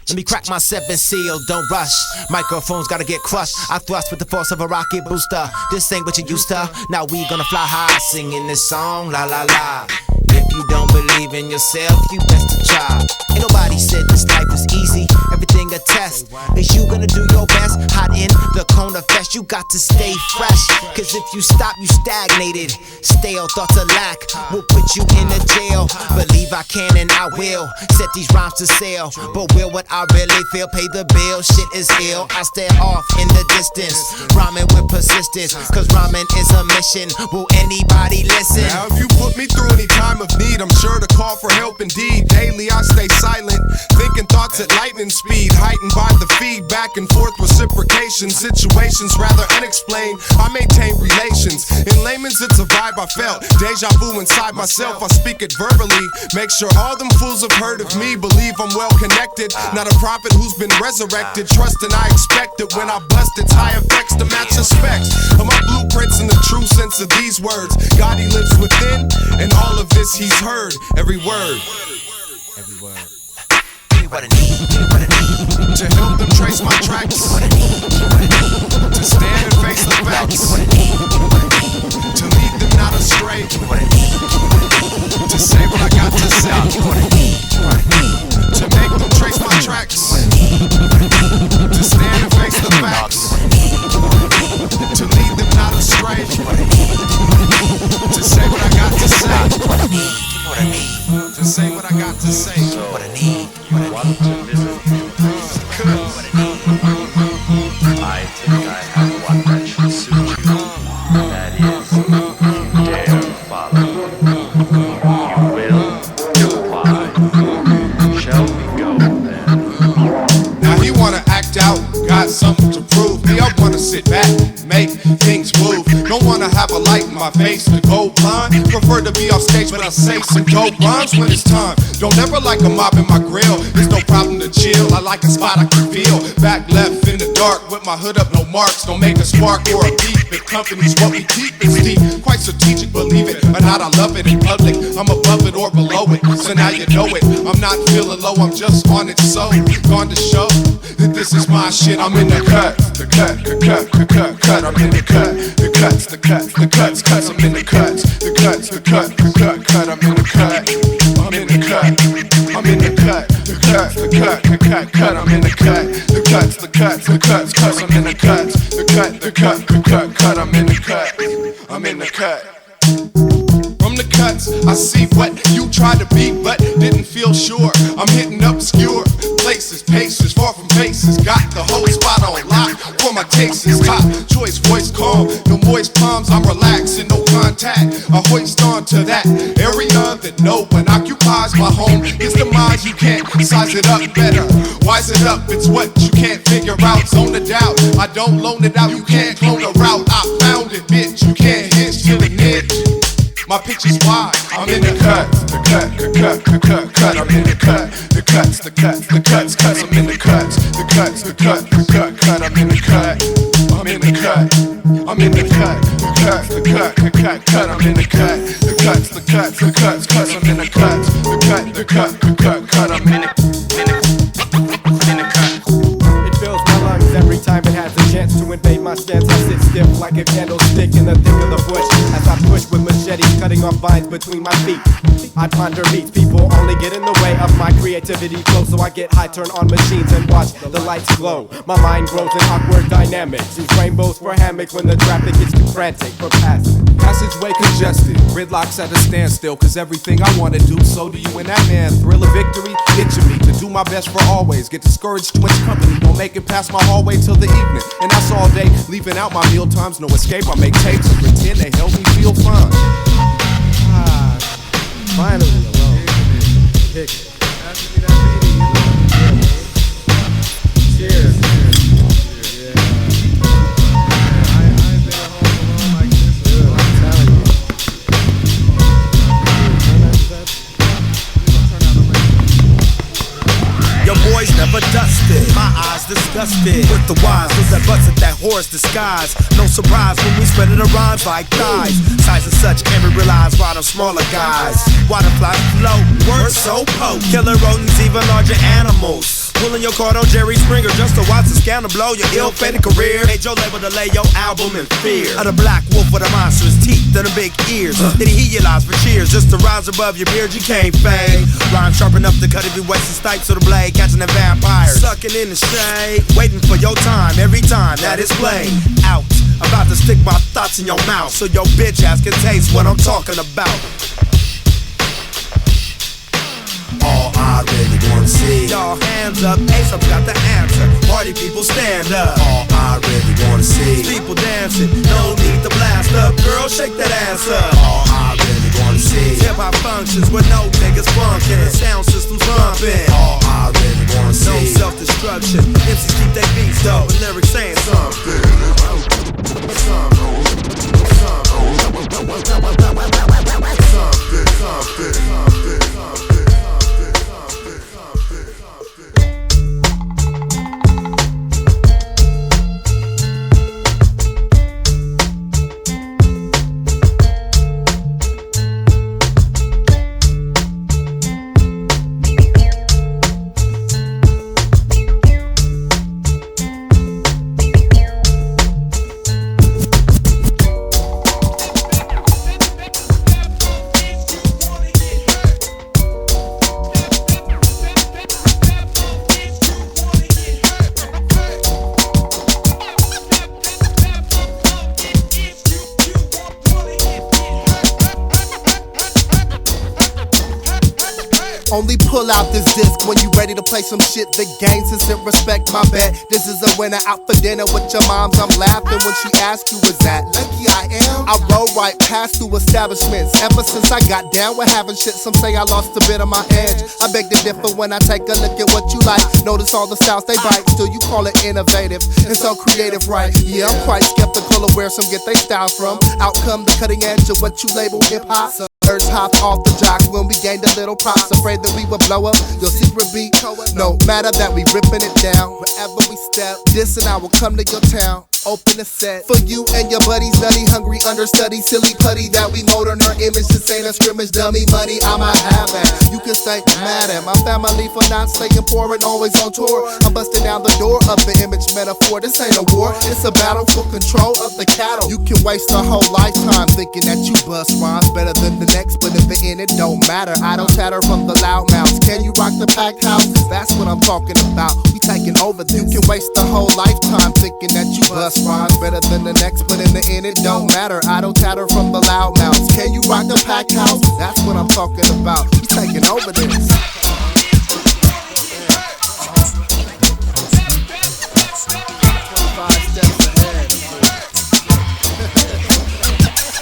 Let me crack my 7 seal, don't rush. Microphones gotta get crushed. I thrust with the force of a rocket booster. This ain't what you used to. Now we gonna fly high, singing this song, la la la. If you don't believe in yourself, you best to try. Ain't nobody said this life is easy, everything a test. Is you gonna do your best? Hot in the corner fest, you got to stay fresh. Cause if you stop, you stagnated. Stale thoughts of lack will put you in a jail. Believe I can and I will set these rhymes to sale. But will what I really feel pay the bill? Shit is ill, I stare off in the distance, rhyming with persistence. Cause rhyming is a mission, will anybody listen? Now if you put me through any time of need, I'm sure to call for help indeed. Daily I stay silent, thinking thoughts at lightning speed, heightened by the feed, back and forth reciprocation. Situations rather unexplained, I maintain relations. In layman's it's a vibe I felt, deja vu inside myself. I speak it verbally, make sure all them fools have heard of me. Believe I'm well connected, not a prophet who's been resurrected. Trust and I expect it when I bust its high effects to match the specs of my blueprints in the true sense of these words. God he lives within, and all of this he's heard, every word. Every word. To help them trace my tracks, to stand and face the facts, to lead them not astray, to say what I got to say, to make them trace my tracks, to stand and face the facts, to lead them not astray, to say what I got to say, to say what I got to say. What I need. Want to visit I think I have one that should suit you. That is, if you dare follow, you will comply. Shall we go then? Now he wanna act out, got something to prove. Me, I wanna sit back, make things move. Don't wanna have a light in my face to go blind. Prefer to be off stage, but I say some dope rhymes when it's time. Don't ever like a mob in my grill. It's no problem to chill. I like a spot I can feel. Back left in the dark with my hood up, no marks. Don't make a spark or a beat. Big companies, what we keep is deep. Quite strategic, believe it or not. I love it in public. I'm above it or below it. So now you know it. I'm not feeling low. I'm just on it. So gone to show that this is my shit. I'm in the cut. The cut. I'm in the cut. The cuts. I'm in the cuts. The cuts. I'm in the cut. I'm in the cut. I'm in the cut. The cut. I'm in the cut. The cuts. I'm in the cuts. The cut. I'm in the cut. I'm in the cut. From the cuts, I see what you tried to be, but didn't feel sure. I'm hitting obscure places, paces, far from faces. Got the whole spot on lock for my tastes. Top choice, voice calm, no moist palms. I'm relaxing, no contact. I hoist on to that area that no one occupies. My home is the mind you can't size it up better. Wise it up, it's what you can't figure out. Zone it out, I don't loan it out. You can't clone a route. I found it, bitch. You can't hitch to the niche. My pitch is wide, I'm in the cut. The cut. I'm in the cut. The cuts. I'm in the cuts. The cut. I'm in the cut. I'm in the cut. I'm in the cut. The cut. I'm in the cut. The cuts. I'm in the cuts. The cut. I'm in the cut. It fills my lungs every time it has a chance to invade my stance. I sit stiff like a candlestick in the thick of the bush as I push with machetes, cutting off vines between my feet. I ponder beats, people only get in the way of my creativity flow. So I get high, turn on machines and watch the lights glow. My mind grows in awkward dynamics, use rainbows for hammocks when the traffic gets too frantic for passing. Passageway congested, gridlocks at a standstill. Cause everything I wanna do, so do you and that man. Thrill of victory, itching me to do my best for always. Get discouraged too much company, don't make it past my hallway till the evening. And that's all day, leaving out my meal times, no escape. I make tapes and pretend they help me feel fun. Finally alone. Kick it. Cheers. Your boys never dusted. My eyes disgusted. busted. With the wise, those that busted that horse disguise. No surprise when we spreading the rhymes like thighs. Size and such, can't we realize why them smaller guys. Waterfly float, work so potent. Killer rodents, even larger animals. Pulling your card on Jerry Springer just to watch the scandal blow your ill-fated career. Made your label to lay your album in fear of the black wolf with the monstrous teeth and the big ears. Then he hear you lies for cheers just to rise above your beard. You can't fade. Rhyme sharp enough to cut every waste and stipes of the blade, catching the vampires, sucking in the shade, waiting for your time every time that it's played out. About to stick my thoughts in your mouth so your bitch ass can taste what I'm talking about. All I really wanna see. Y'all hands up, Ace up got the answer. Party people stand up. All I really wanna see. People dancing, no need to blast up. Girl, shake that ass up. All I really wanna see. Hip hop functions with no niggas funkin'. Sound systems bumping. All I really wanna see. No self-destruction. MCs keep their beats though, and lyrics saying something. Only pull out this disc when you ready to play some shit that gains instant respect. My bet this is a winner out for dinner with your moms. I'm laughing when she asks you, is that lucky I am? I roll right past through establishments. Ever since I got down with having shit, some say I lost a bit of my edge. I beg to differ when I take a look at what you like. Notice all the styles they bite, still you call it innovative and so creative, right? Yeah, I'm quite skeptical of where some get their styles from. Out come the cutting edge of what you label hip-hop. Birds hop off the jocks when we gained a little props. Afraid that we would blow up your secret beat. No matter that we ripping it down. Wherever we step, this and I will come to your town. Open the set for you and your buddies. Nutty, hungry, understudy, silly putty that we mold on her image. This ain't a scrimmage, dummy money. I might have that. You can say mad at my family for not staying poor and always on tour. I'm busting down the door of the image metaphor. This ain't a war, it's a battle for control of the cattle. You can waste a whole lifetime thinking that you bust rhymes better than the next, but in the end it don't matter. I don't chatter from the loud mouths. Can you rock the packed house? That's what I'm talking about. We taking over this. You can waste a whole lifetime thinking that you bust rhymes better than the next, but in the end it don't matter. I don't chatter from the loud mouths. Can you rock the packed house? That's what I'm talking about. We taking over this.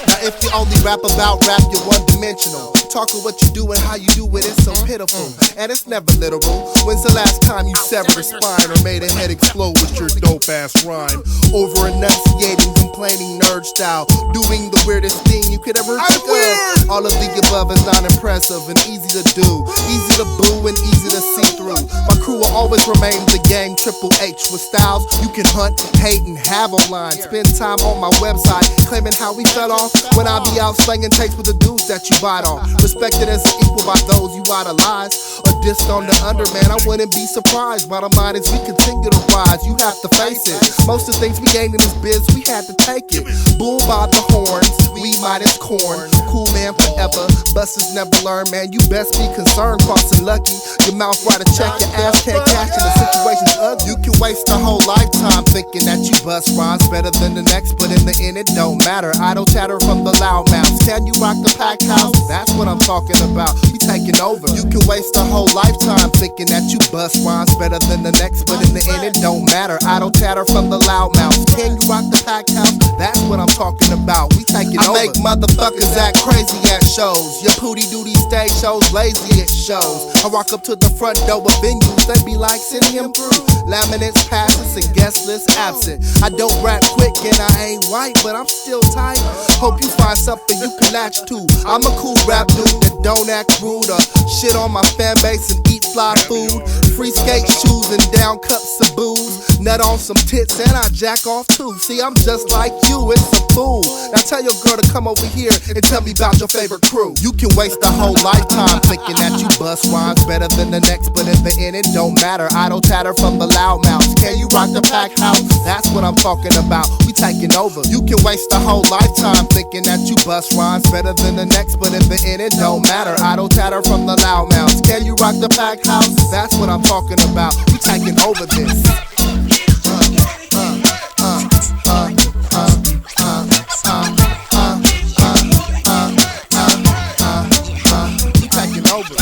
Now if you only rap about rap, you're one-dimensional. Talking what you do and how you do it is so pitiful. And it's never literal. When's the last time you severed a spine or made a head explode with your dope-ass rhyme? Over enunciating, complaining, nerd style. Doing the weirdest thing you could ever think of. All of the above is not impressive and easy to do. Easy to boo and easy to see through. My crew will always remain the game Triple H with styles you can hunt, hate, and have online. Spend time on my website claiming how we fell off when I be out slanging tapes with the dudes that you bite off. Respected as an equal by those you idolize or dissed on the underman, I wouldn't be surprised. Bottom line is we continue to rise, you have to face it. Most of the things we gained in this biz, we had to take it. Bull by the horns, we minus corn. Cool man forever, busters never learn, man. You best be concerned, crossing lucky. Your mouth write a check, your ass can't cash it. The situation's ugly. You can waste a whole lifetime thinking that you bust rhymes better than the next, but in the end it don't matter. I don't chatter from the loud mouths. Can you rock the packed house? That's what I'm talking about. We taking over. You can waste a whole lifetime thinking that you bust rhymes better than the next, but in the end it don't matter. I don't chatter from the loud mouths. Can you rock the packed house? That's what I'm talking about. We taking over. I make motherfuckers act crazy at shows. Your pooty duty stage shows, lazy at shows. I walk up to the front door of venues, they be like, send him through. Laminates, passes, and guest lists absent. I don't rap quick and I ain't white, but I'm still tight. Hope you find something you can latch to. I'm a cool rap dude that don't act rude or shit on my fan base and eat fly food. Free skate shoes and down cups of booze. Nut on some tits and I jack off too. See, I'm just like you, it's a fool. Now tell your girl to come over here and tell me about your favorite crew. You can waste a whole lifetime thinking that you bust rhymes better than the next, but in the end it don't matter. Idle tatter from the loud mouths. Can you rock the pack house? That's what I'm talking about. We taking over. You can waste a whole lifetime thinking that you bust rhymes better than the next, but in the end it don't matter. Idle tatter from the loud mouths. Can you rock the pack house? That's what I'm talking about. We taking over this. We taking over.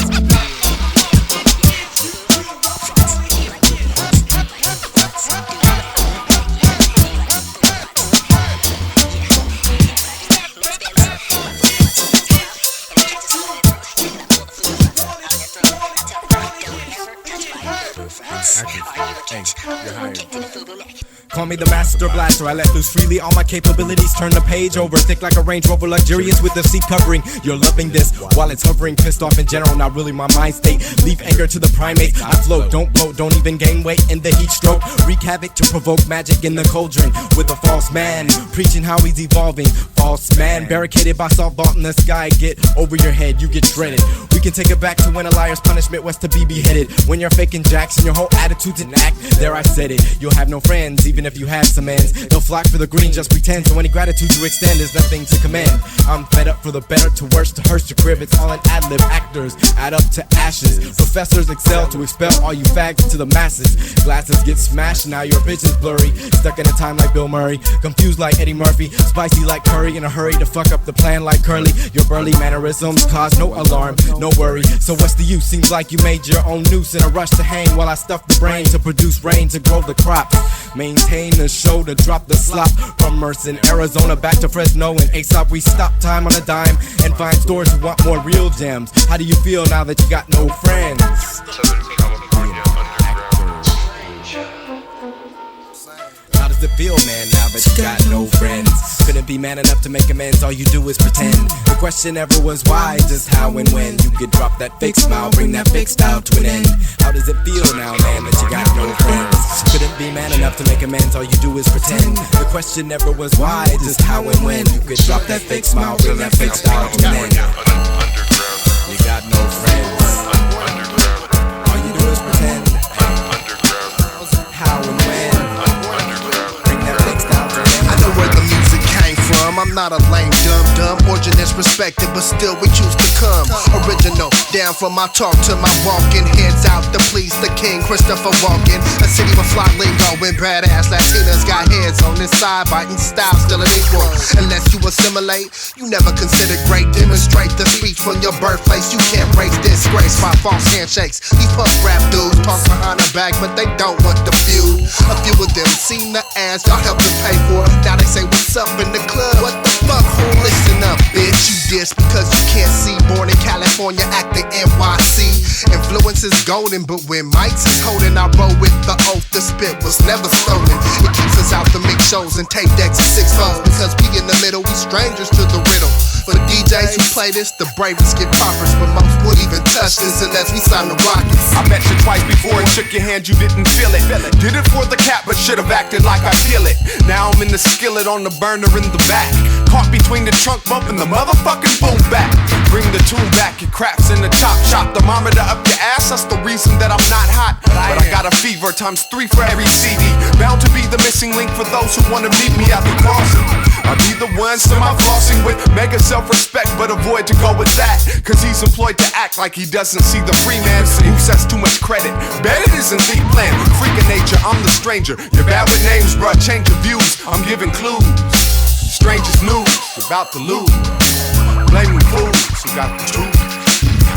Call me the master blaster, I let loose freely. All my capabilities turn the page over. Thick like a Range Rover, luxurious with the seat covering. You're loving this while it's hovering. Pissed off in general, not really my mind state. Leave anger to the primates. I float, don't bloat, don't even gain weight in the heat stroke. Wreak havoc to provoke magic in the cauldron. With a false man, preaching how he's evolving. False man, barricaded by salt vault in the sky. Get over your head, you get shredded. We can take it back to when a liar's punishment was to be beheaded. When you're faking jacks and your whole attitude's an act. There I said it, you'll have no friends, even if you have some ends. They'll flock for the green, just pretend. So any gratitude you extend is nothing to commend. I'm fed up for the better, to worse, to hearse, to crib. It's all an ad-lib. Actors add up to ashes. Professors excel to expel all you fags to the masses. Glasses get smashed, now your vision's blurry. Stuck in a time like Bill Murray, confused like Eddie Murphy, spicy like curry, in a hurry to fuck up the plan like Curly. Your burly mannerisms cause no alarm, no worry. So what's the use? Seems like you made your own noose in a rush to hang, while I stuff the brain to produce rain to grow the crops. Maintain the show to drop the slop. From Merced, Arizona back to Fresno and Aesop, we stop time on a dime and find stores who want more real gems. How do you feel now that you got no friends? How does it feel, man, now that you got no friends? Couldn't be man enough to make amends, all you do is pretend. The question ever was why, just how and when. You could drop that fake smile, bring that fake style to an end. How does it feel now, man, that you got no friends? Couldn't be man enough to make amends, all you do is pretend. The question never was why, just how and when. You could drop that fake smile, bring that fake style to an end. You got no friends. All you do is pretend. How and when. Bring that fake style to an end. I know where the music came from. I'm not a lame dumb. Origin is respected, but still we choose to come. Original, down from my talk to my walking. Hands out to please the king, Christopher Walken. A city with fly lingo and badass Latinas got heads on this side, biting style still an equal. Unless you assimilate, you never consider great. Demonstrate the speech from your birthplace. You can't raise disgrace by false handshakes. These punk rap dudes talk behind our back, but they don't want the feud. A few of them seen the ads, y'all help them pay for it. Now they say what's up in the club. What the fuck? Listen up, bitch. You diss because you can't see. Born in California, acting NYC. Influence is golden, but when Mike's is holding, I roll with the oath. The spit was never stolen. It keeps us out to mix shows and tape decks and 6-4s. Because we in the middle, we strangers to the riddle. For the DJs who play this, the bravest get poppers, but most won't even touch this unless we sign the Rockets. I met you twice before and shook your hand, you didn't feel it. Did it for the cat, but should've acted like I feel it. Now I'm in the skillet on the burner in the back. Caught between the trunk bump and the motherfucking boom back. Bring the tune back, your craps in the chop. Thermometer up your ass, that's the reason that I'm not hot. But I got a fever times 3 for every CD. Bound to be the missing link for those who wanna meet me at the crossing. I'll be the ones to my flossing with mega self-respect, but avoid to go with that. Cause he's employed to act like he doesn't see the free man who says too much credit. Bet it isn't the plan. Freak of nature, I'm the stranger. You're bad with names, bruh, change your views. I'm giving clues. Strangest news, about to lose. Blaming fools who got the truth.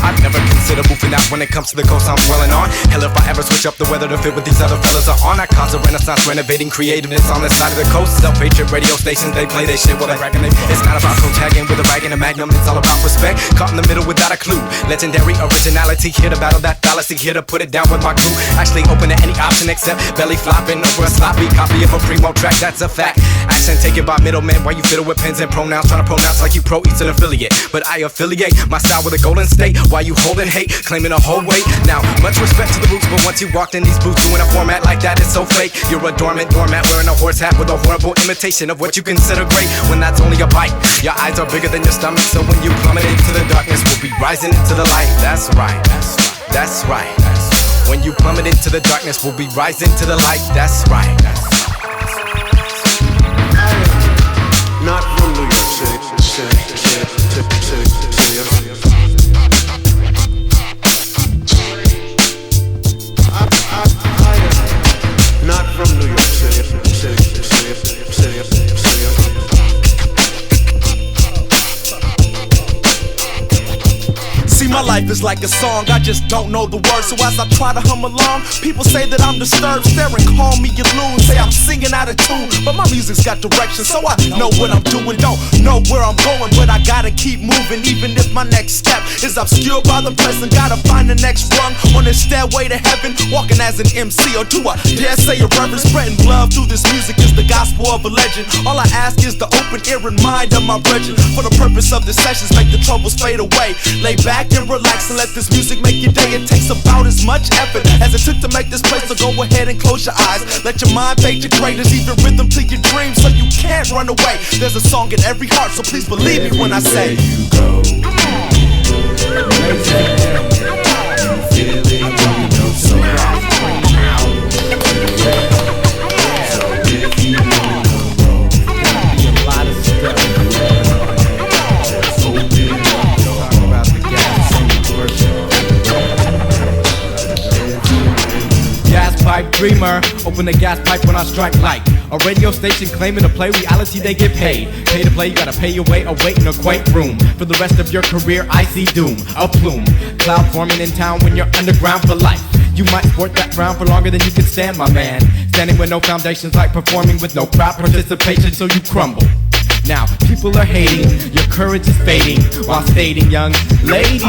I'd never consider moving out when it comes to the coast I'm dwelling on. Hell, if I ever switch up the weather to fit what these other fellas are on, I cause a renaissance, renovating creativeness on this side of the coast. Self-hatred radio stations, they play their shit while they reckon it. It's not about co-tagging with a rag and a magnum, it's all about respect. Caught in the middle without a clue. Legendary originality, here to battle that fallacy, here to put it down with my crew. Actually open to any option except belly flopping over a sloppy copy of a primo track, that's a fact. Action taken by middlemen while you fiddle with pens and pronouns, trying to pronounce like you pro Eastern affiliate. But I affiliate my style with a golden state while you holding hate, claiming a whole weight. Now, much respect to the roots, but once you walked in these boots, doing a format like that is so fake. You're a dormant doormat wearing a horse hat with a horrible imitation of what you consider great, when that's only a bite. Your eyes are bigger than your stomach, so when you plummet into the darkness, we'll be rising into the light. That's right, that's right. When you plummet into the darkness, we'll be rising to the light. That's right. Not from New York City. Not from New York City. See, my life is like a song, I just don't know the words. So as I try to hum along, people say that I'm disturbed. Stare and call me a loon, say I'm singing out of tune. But my music's got direction, so I know what I'm doing. Don't know where I'm going, but I gotta keep moving. Even if my next step is obscured by the present, gotta find the next rung on the stairway to heaven. Walking as an MC, or do I dare say a reverend? Spreading love through this music is the gospel of a legend. All I ask is the open ear and mind of my brethren. For the purpose of the sessions, make the troubles fade away. Lay back and relax and let this music make your day. It takes about as much effort as it took to make this place, so go ahead and close your eyes. Let your mind fade to gray. There's even rhythm to your dreams, so you can't run away. There's a song in every heart, so please believe me when I say you go. Pipe dreamer, open the gas pipe when I strike light. A radio station claiming to play reality, they get paid. Pay to play, you gotta pay your way or wait in a quaint room. For the rest of your career, I see doom. A plume, cloud forming in town when you're underground for life. You might sport that ground for longer than you can stand, my man. Standing with no foundations, like performing with no crowd participation, so you crumble. Now, people are hating, your courage is fading, while stating, young ladies,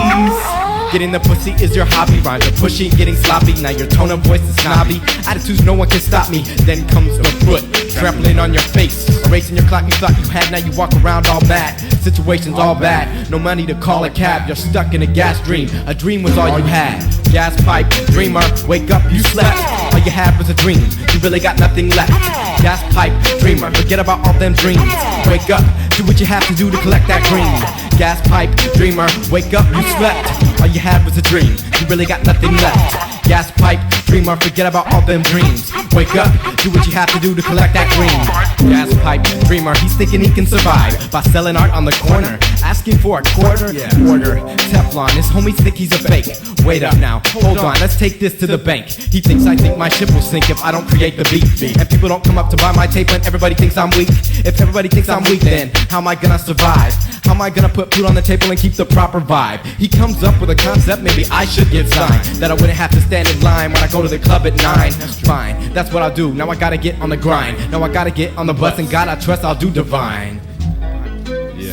getting the pussy is your hobby. Rhymes are pushy, getting sloppy. Now your tone of voice is snobby. Attitudes, no one can stop me. Then comes the foot, trampling on your face, erasing your clock you thought you had. Now you walk around all bad. Situation's all bad. No money to call a cab. You're stuck in a gas dream. A dream was all you had. Gas pipe dreamer, wake up, you slept. All you had was a dream. You really got nothing left. Gas pipe dreamer, forget about all them dreams. Wake up, do what you have to do to collect that green. Gas pipe dreamer, wake up, you slept. All you had was a dream, you really got nothing left. Gas pipe dreamer, forget about all them dreams. Wake up, do what you have to do to collect that green. Gas pipe dreamer, he's thinking he can survive by selling art on the corner, asking for a quarter. Order Teflon, his homies think he's a fake. Wait up now, hold on, let's take this to the bank. He thinks I think my ship will sink if I don't create the beat. And people don't come up to buy my tape when everybody thinks I'm weak. If everybody thinks I'm weak, then how am I gonna survive? How am I gonna put food on the table and keep the proper vibe? He comes up with a concept, maybe I should get signed, that I wouldn't have to stand in line when I go to the club at 9. Fine, that's what I'll do. Now I gotta get on the grind. Now I gotta get on the bus, and God I trust I'll do divine.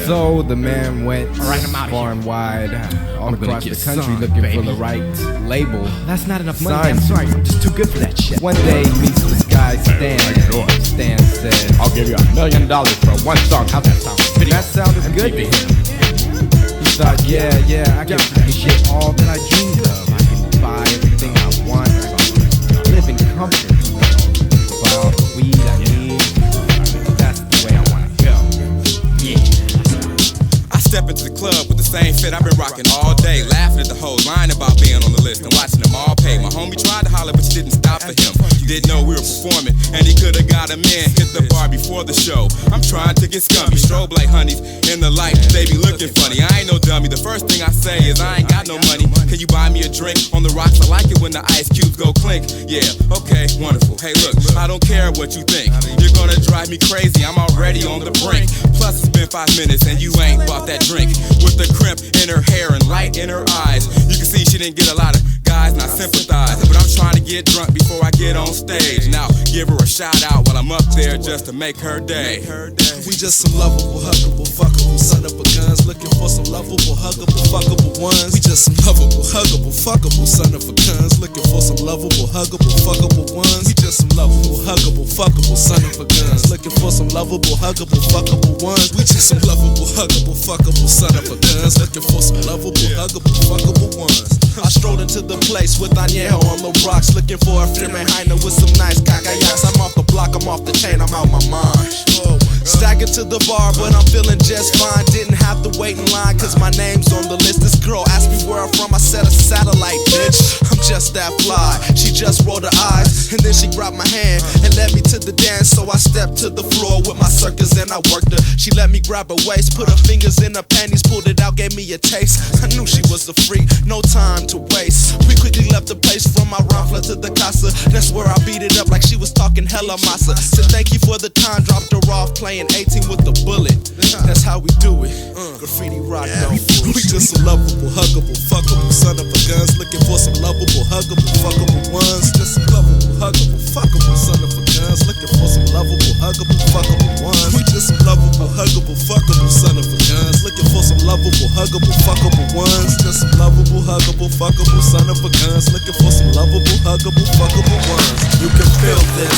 So the man went far and wide, all across the country looking for the right label. That's not enough money, I'm sorry, I'm just too good for that shit. One day he meets this guy Stan. Stan said, I'll give you $1 million for one song. How'd that sound? That sounded good to him. He thought, yeah, I can get all that I dreamed of. I can buy everything I want. I live in comfort. Buy all the weed I need. That's the way I wanna go. Step into the club with the same fit I've been rocking all day, laughing at the whole line about being on the list and watching them all pay. My homie tried to holler, but you didn't stop for him. Didn't know we were performing, and he could've got him in. Hit the bar before the show. I'm trying to get scummy. Strobe like honeys in the light, they be looking funny. I ain't no dummy. The first thing I say is I ain't got no money. Can you buy me a drink on the rocks? I like it when the ice cubes go clink. Yeah, okay, wonderful. Hey, look, I don't care what you think. You're gonna drive me crazy. I'm already on the brink. Plus, it's been 5 minutes and you ain't bought that drink. With the crimp in her hair and light in her eyes, you can see she didn't get a lot of guys, and I sympathize. But I'm trying to get drunk before I get on stage. Now, give her a shout out while I'm up there just to make her day. We just some lovable, huggable, fuckable son of a guns looking for some lovable, huggable, fuckable ones. We just some lovable, huggable, fuckable son of a guns looking for some lovable, huggable, fuckable ones. We just some lovable, huggable, fuckable son of a guns looking for some lovable, huggable, fuckable ones. We just some lovable, huggable, fuckable son of a guns looking for some lovable, huggable, fuckable ones. I strolled into the place with Añejo on the rocks looking for a Firmenheiner with some nice cacayas. I'm off the block, I'm off the chain, I'm out my mind. Staggered to the bar, but I'm feeling just fine. Didn't have to wait in line, cause my name's on the list. This girl asked me where I'm from, I said a satellite, bitch. I'm just that fly. She just rolled her eyes, and then she grabbed my hand and led me to the dance. So I stepped to the floor with my circus and I worked her. She let me grab her waist, put her fingers in her panties, pulled it out, gave me a taste. I knew she was a freak, no time to waste. We quickly left the place from my Ronfla to the casa. That's where I beat it up like she was talking hella massa. Said thank you for the time, dropped her off, playing 18 with the bullet. That's how we do it. Graffiti rock, no bullshit. We just some lovable, huggable, fuckable son of a guns looking for some lovable, huggable, fuckable ones. Just some lovable, huggable, fuckable son of a guns looking for some lovable, huggable, fuckable ones. We just some lovable, huggable, fuckable son of a guns looking for some lovable, huggable, fuckable ones. Just some lovable, huggable, fuckable son of a guns looking for some lovable, huggable, fuckable ones. You can feel this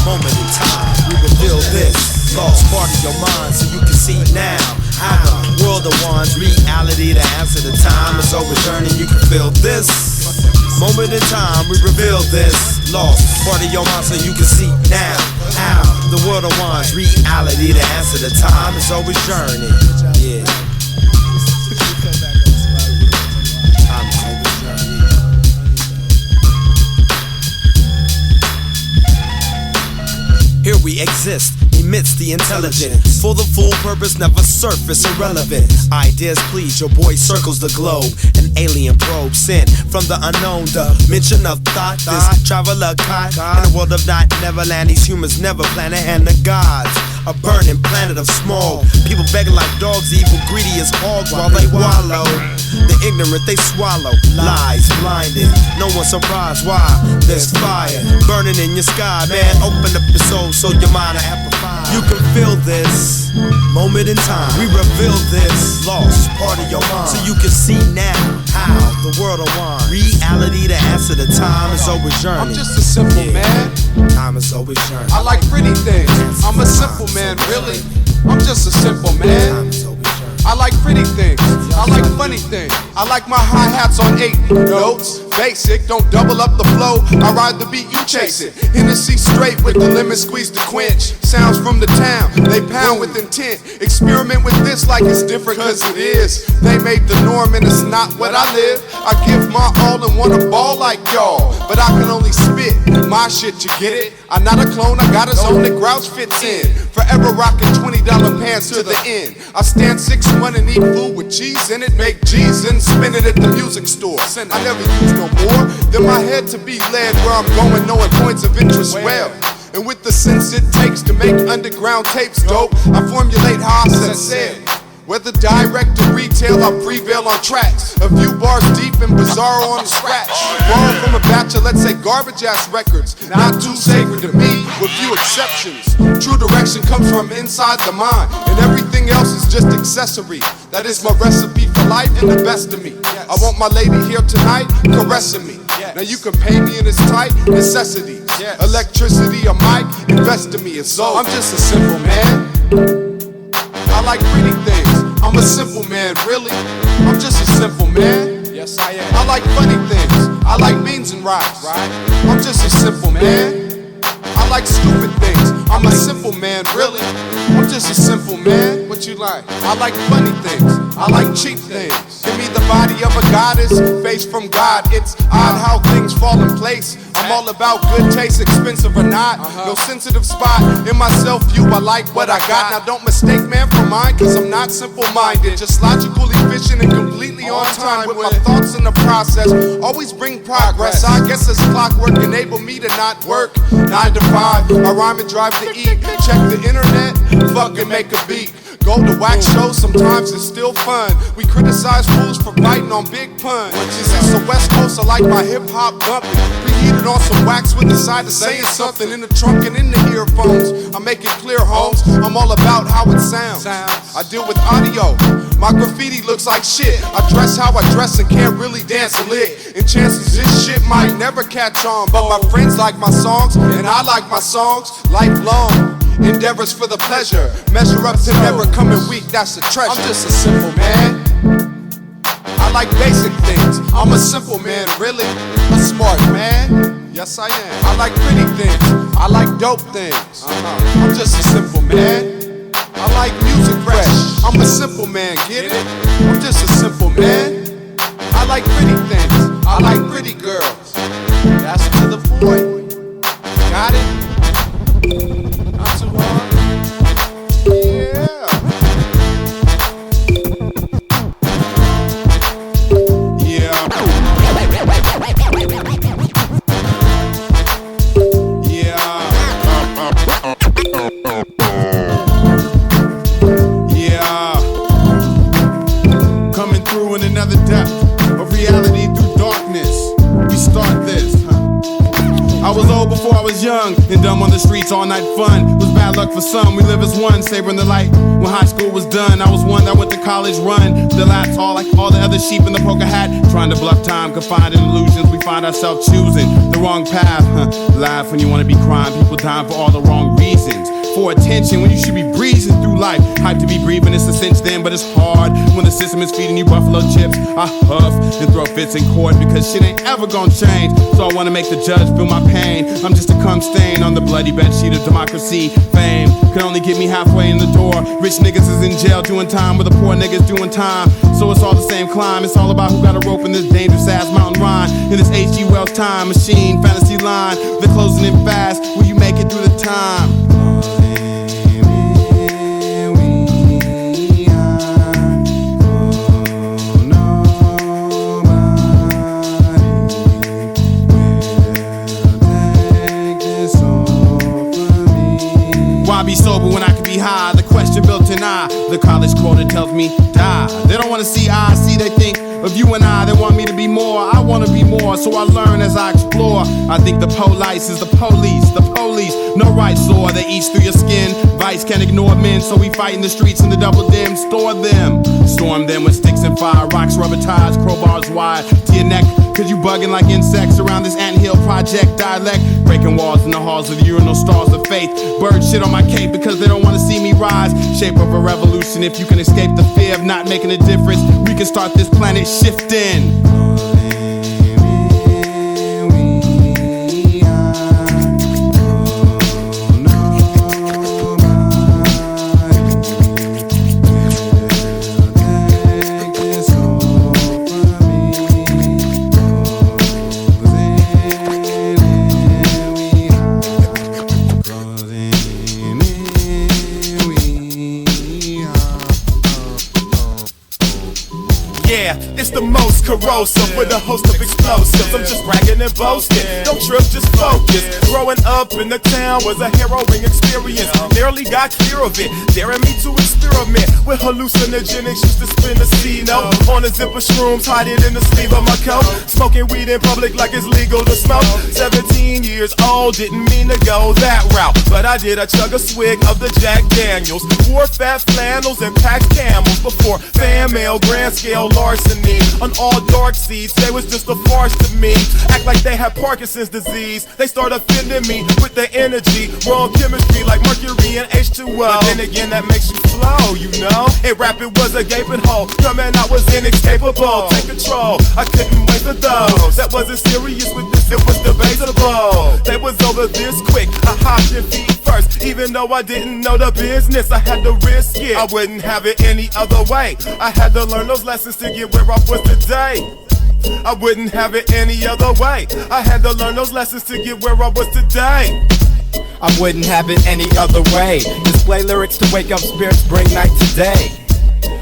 moment in time. We reveal this lost part of your mind so you can see now how the world of one's reality to answer the time is always turning. You can feel this moment in time. We reveal this lost part of your mind so you can see now how the world of one's reality to answer the time is always journey. Yeah. Here we exist, amidst the intelligent. For the full purpose, never surface irrelevant. Ideas please, your boy circles the globe. An alien probe sent from the unknown. The mention of thought, this traveler caught in a world of not Neverland. These humans never plan to hand the gods a burning planet of small people begging like dogs, evil, greedy as hogs while they wallow. The ignorant they swallow lies, blinded. No one surprised why there's fire burning in your sky. Man, open up your soul so your mind will amplify. You can feel this moment in time. We reveal this lost part of your mind so you can see now how the world will wind. Reality to answer the time is always journey. I'm just a simple man. Time is always journey. I like pretty things. I'm a simple man, really. I'm just a simple man. I like pretty things. I like funny things. I like my hi-hats on 8 notes. Basic, don't double up the flow. I ride the beat, you chase it. Hennessy straight with the lemon squeeze to quench. Sounds from the town, they pound with intent. Experiment with this like it's different, cause it is. They made the norm and it's not what I live. I give my all and wanna ball like y'all, but I can only spit my shit, you get it? I'm not a clone, I got a zone that Grouch fits in. Forever rocking $20 pants to the end. I stand 6'1" and eat food with cheese in it. Make G's and spin it at the music store. I never use no more than my head to be led where I'm going, knowing points of interest well. And with the sense it takes to make underground tapes dope, I formulate how I said. Whether direct or retail, I prevail on tracks. A few bars deep and bizarre on the scratch. Borrow from a batch of, let's say, garbage ass records. Not too sacred to me, with few exceptions. True direction comes from inside the mind, and everything else is just accessory. That is my recipe for life and the best of me. I want my lady here tonight, caressing me. Now you can pay me in its tight necessities. Electricity, a mic, invest in me. It's all. I'm just a simple man. I like pretty things. I'm a simple man, really. I'm just a simple man. Yes, I am. I like funny things. I like beans and rice. Right? I'm just a simple man. I like stupid things. I'm a simple man, really. I'm just a simple man. What you like? I like funny things. I like cheap things. Give me the body of a goddess, face from God. It's odd how things fall in place. I'm all about good taste, expensive or not. No sensitive spot in my self-view. I like what I got. Now don't mistake man for mine, cause I'm not simple-minded. Just logical, efficient, and completely on time with my thoughts in the process. Always bring progress. I guess this clockwork enable me to not work 9 to 5. I rhyme and drive to eat. Check the internet, fucking make a beat. Go to wax shows, sometimes it's still fun. We criticize fools for biting on big puns. Since the West Coast, I like my hip hop bumping. Preheated on some wax with the side of saying something in the trunk and in the earphones. I make it clear, homes, I'm all about how it sounds. I deal with audio. My graffiti looks like shit. I dress how I dress and can't really dance a lick. And chances this shit might never catch on. But my friends like my songs, and I like my songs. Lifelong endeavors for the pleasure. Measure up to never coming weak, that's a treasure. I'm just a simple man. I like basic things. I'm a simple man, really. A smart man. Yes, I am. I like pretty things. I like dope things. I'm just a simple man. I like music fresh. I'm a simple man, get it? I'm just a simple man. I like pretty things. I like pretty girls. That's to the point. Got it? Not too hard. Coming through in another depth of reality through darkness. We start this. I was old before I was young and dumb on the streets, all night fun. It was bad luck for some, we live as one, savoring the light. When high school was done, I was one that went to college run. The laps all like all the other sheep in the poker hat. Trying to bluff time, confined in illusions. We find ourselves choosing the wrong path. Laugh when you want to be crying, people dying for all the wrong reasons. For attention when you should be breezing through life. Hype to be breathing, it's a cinch then, but it's hard when the system is feeding you buffalo chips. I huff and throw fits in court because shit ain't ever gonna change. So I wanna make the judge feel my pain. I'm just a cum stain on the bloody bed sheet of democracy. Fame can only get me halfway in the door. Rich niggas is in jail doing time with the poor niggas doing time. So it's all the same climb. It's all about who got a rope in this dangerous ass mountain rhyme. In this H.G. Wells time machine, fantasy line. They're closing in fast. Will you make it through the time? Why be sober when I can be high? The question built in I. The college quota tells me die. They don't want to see I see, they think of you and I. They want me to be more, I want to be more. So I learn as I explore. I think the police is the police. No rights law, they eat through your skin. Vice can't ignore men, so we fight in the streets in the double dim. Store them, storm them with sticks and fire. Rocks, rubber ties, crowbars wide to your neck. Cause you bugging like insects around this anthill project dialect. Breaking walls in the halls of the urinal stalls of faith. Birds shit on my cape because they don't want to see me rise. Shape of a revolution, if you can escape the fear of not making a difference, we can start this planet shifting. It's the most corrosive with a host of explosives. I'm just bragging and boasting. Don't trip, just focus. Growing up in the town was a harrowing experience. Nearly got clear of it, daring me to experiment with hallucinogenics. Used to spin a C-note on a zipper shrooms, hide it in the sleeve of my coat. Smoking weed in public like it's legal to smoke. 17 years old, didn't mean to go that route, but I did. I chug a swig of the Jack Daniels. Wore fat flannels and packed camels before fan mail, grand scale larceny. On all dark seeds, they was just a farce to me. Act like they had Parkinson's disease. They start offending me with their energy. Wrong chemistry like mercury and H2O. But then again, that makes you flow, you know. And rap, it was a gaping hole. Coming out was inescapable. Take control, I couldn't wait for those that wasn't serious with this, it was debatable. They was over this quick, I hopped in feet first. Even though I didn't know the business, I had to risk it. I wouldn't have it any other way. I had to learn those lessons to get where I was today. I wouldn't have it any other way. I had to learn those lessons to get where I was today. I wouldn't have it any other way. Display lyrics to wake up spirits, bring night to day.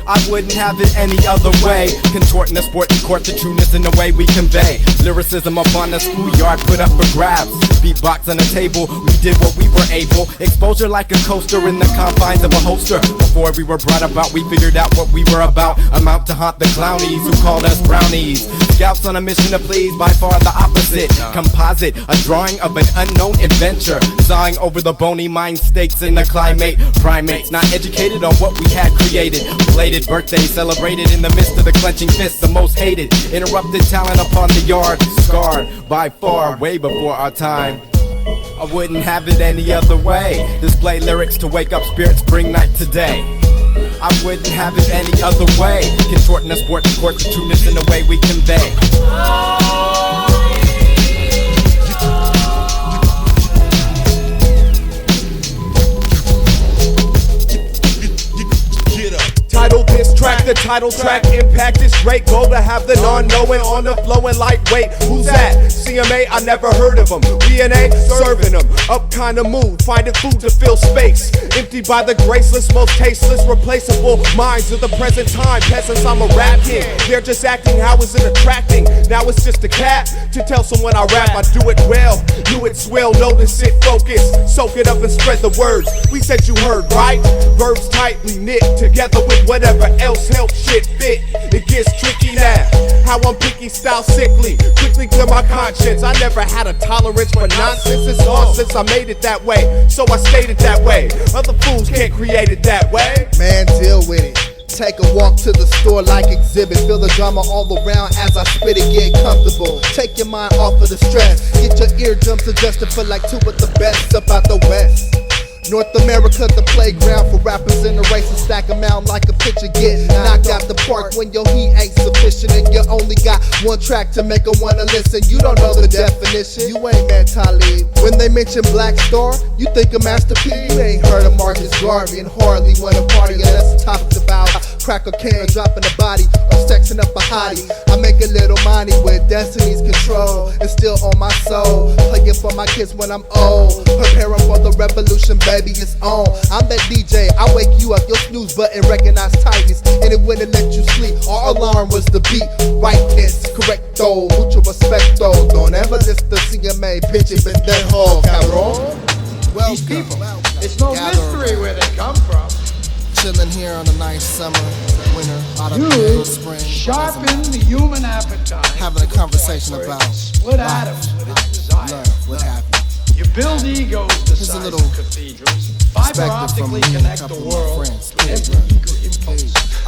I wouldn't have it any other way. Contorting the sport and court the trueness in the way we convey. Lyricism upon the schoolyard, put up for grabs. Beatbox on the table, we did what we were able. Exposure like a coaster in the confines of a holster. Before we were brought about, we figured out what we were about. Amount to haunt the clownies who called us brownies. Scouts on a mission to please, by far the opposite. Composite, a drawing of an unknown adventure. Sawing over the bony mind stakes in the climate. Primates not educated on what we had created. Belated birthday celebrated in the midst of the clenching fist, the most hated. Interrupted talent upon the yard. Scarred by far, way before our time. I wouldn't have it any other way. Display lyrics to wake up spirits, bring night today. I wouldn't have it any other way. Contorting the sport to court the trueness in the way we convey. Title this track, the title track impact is great. Goal to have the non-knowing on the flow and lightweight. Who's that? CMA, I never heard of them. DNA, serving them. Up kind of mood, finding food to fill space. Emptied by the graceless, most tasteless, replaceable minds of the present time. Peasants, I'm a rap king. They're just acting, how is it attracting? Now it's just a cap to tell someone I rap. I do it well, do it swell, notice it, focus. Soak it up and spread the words. We said you heard, right? Verbs tightly knit together with whatever else helps shit fit. It gets tricky now. How I'm picky, style sickly. Quickly clear my conscience. I never had a tolerance for nonsense. It's all since I made it that way. So I stayed it that way. Other fools can't create it that way. Man, deal with it. Take a walk to the store like exhibit. Feel the drama all around as I spit it, get comfortable. Take your mind off of the stress. Get your eardrums adjusted for like two of the best about the West. North America, the playground for rappers in the race and stack them out like a pitcher get knocked out the park when your heat ain't sufficient and you only got one track to make them wanna listen. You don't know the definition, you ain't met Talib. When they mention Black Star, you think of Master P. You ain't heard of Marcus Garvey and hardly wanna party unless it's talked about crack a can or dropping a body or sexing up a hottie. I make a little money with destiny's control and still on my soul. Playing for my kids when I'm old, preparing for the revolution, baby, it's on. I'm that DJ, I wake you up, your snooze button recognize tightness, and it wouldn't let you sleep. Our alarm was the beat, rightness, correcto, mucho respecto. Don't ever listen to CMA, bitch, it's been that hole, cabrón. Well, people, it's no mystery where they come from. Chilling here on a nice summer, winter, autumn, spring. Sharpen the human appetite. Having a conversation about split atoms with its desire. Love, what have you. You build egos the size of cathedrals. Fiber optically connect the world.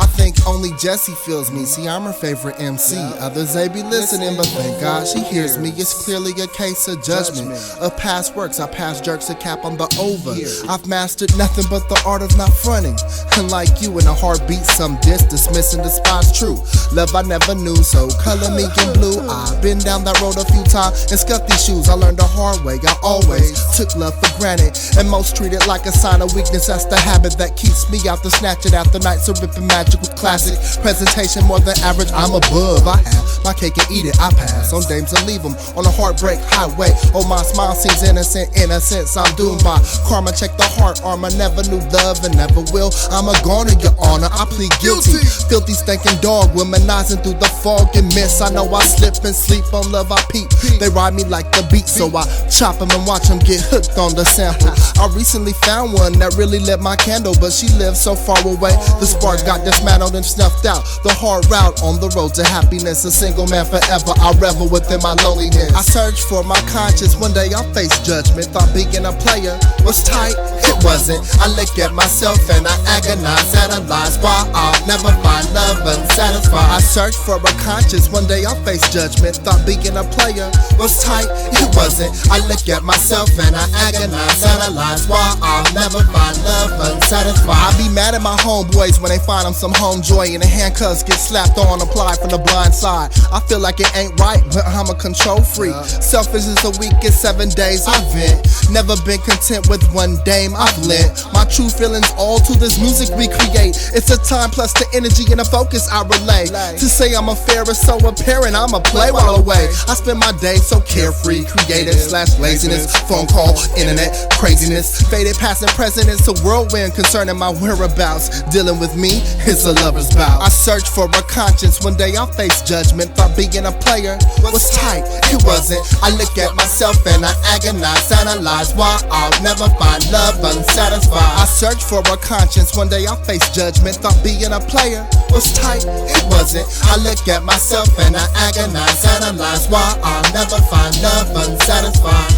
I think only Jessie feels me. See, I'm her favorite MC. Others they be listening, but thank God she hears me. It's clearly a case of judgment of past works. I pass jerks a cap on the over. I've mastered nothing but the art of not fronting. Unlike you in a heartbeat, some diss dismissing the spot's true. Love I never knew, so color me in blue. I've been down that road a few times and scuffed these shoes. I learned the hard way. I always took love for granted, and most treat it like a sign of weakness. That's the habit that keeps me out to snatch it after nights of ripping magic with classic presentation more than average. I'm above. I have my cake and eat it. I pass on dames and leave them on a heartbreak highway. Oh, my smile seems innocent. Innocence I'm doomed by karma. Check the heart armor. Never knew love and never will. I'm a goner, your honor. I plead guilty. Filthy stinking dog, womanizing through the fog and mist. I know I slip and sleep on love. I peep. They ride me like the beat, so I chop them and watch them get hooked on the sample. I recently found one that really lit my candle, but she lives so far away. The spark got dismantled and snuffed out. The hard route on the road to happiness. A single man forever. I revel within my loneliness. I search for my conscience. One day I'll face judgment. Thought being a player was tight. It wasn't. I look at myself and I agonize, analyze why I'll never find love unsatisfied. I search for a conscience. One day I'll face judgment. Thought being a player was tight. It wasn't. I look at myself and I agonize, analyze why I'll never find love unsatisfied. I be mad at my homeboys when they find them some home joy and the handcuffs get slapped on, applied from the blind side. I feel like it ain't right, but I'm a control freak. Selfish is a week in 7 days. I vent. Never been content with one dame. I I've lent my true feelings all to this music we create. It's a time plus the energy and the focus I relay. To say I'm a fair is so apparent, I'm a play while away. I spend my day so carefree, creative / laziness, phone call, internet, craziness, faded past and present. It's a whirlwind concerning my whereabouts. Dealing with me, it's a lover's bout. I search for a conscience, one day I'll face judgment. Thought being a player was tight, it wasn't. I look at myself and I agonize, analyze why I'll never find love unsatisfied. I search for a conscience, one day I'll face judgment. Thought being a player was tight, it wasn't. I look at myself and I agonize, analyze why I'll never find love unsatisfied.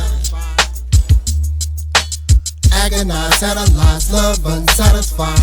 Agonize, analyze, love unsatisfied.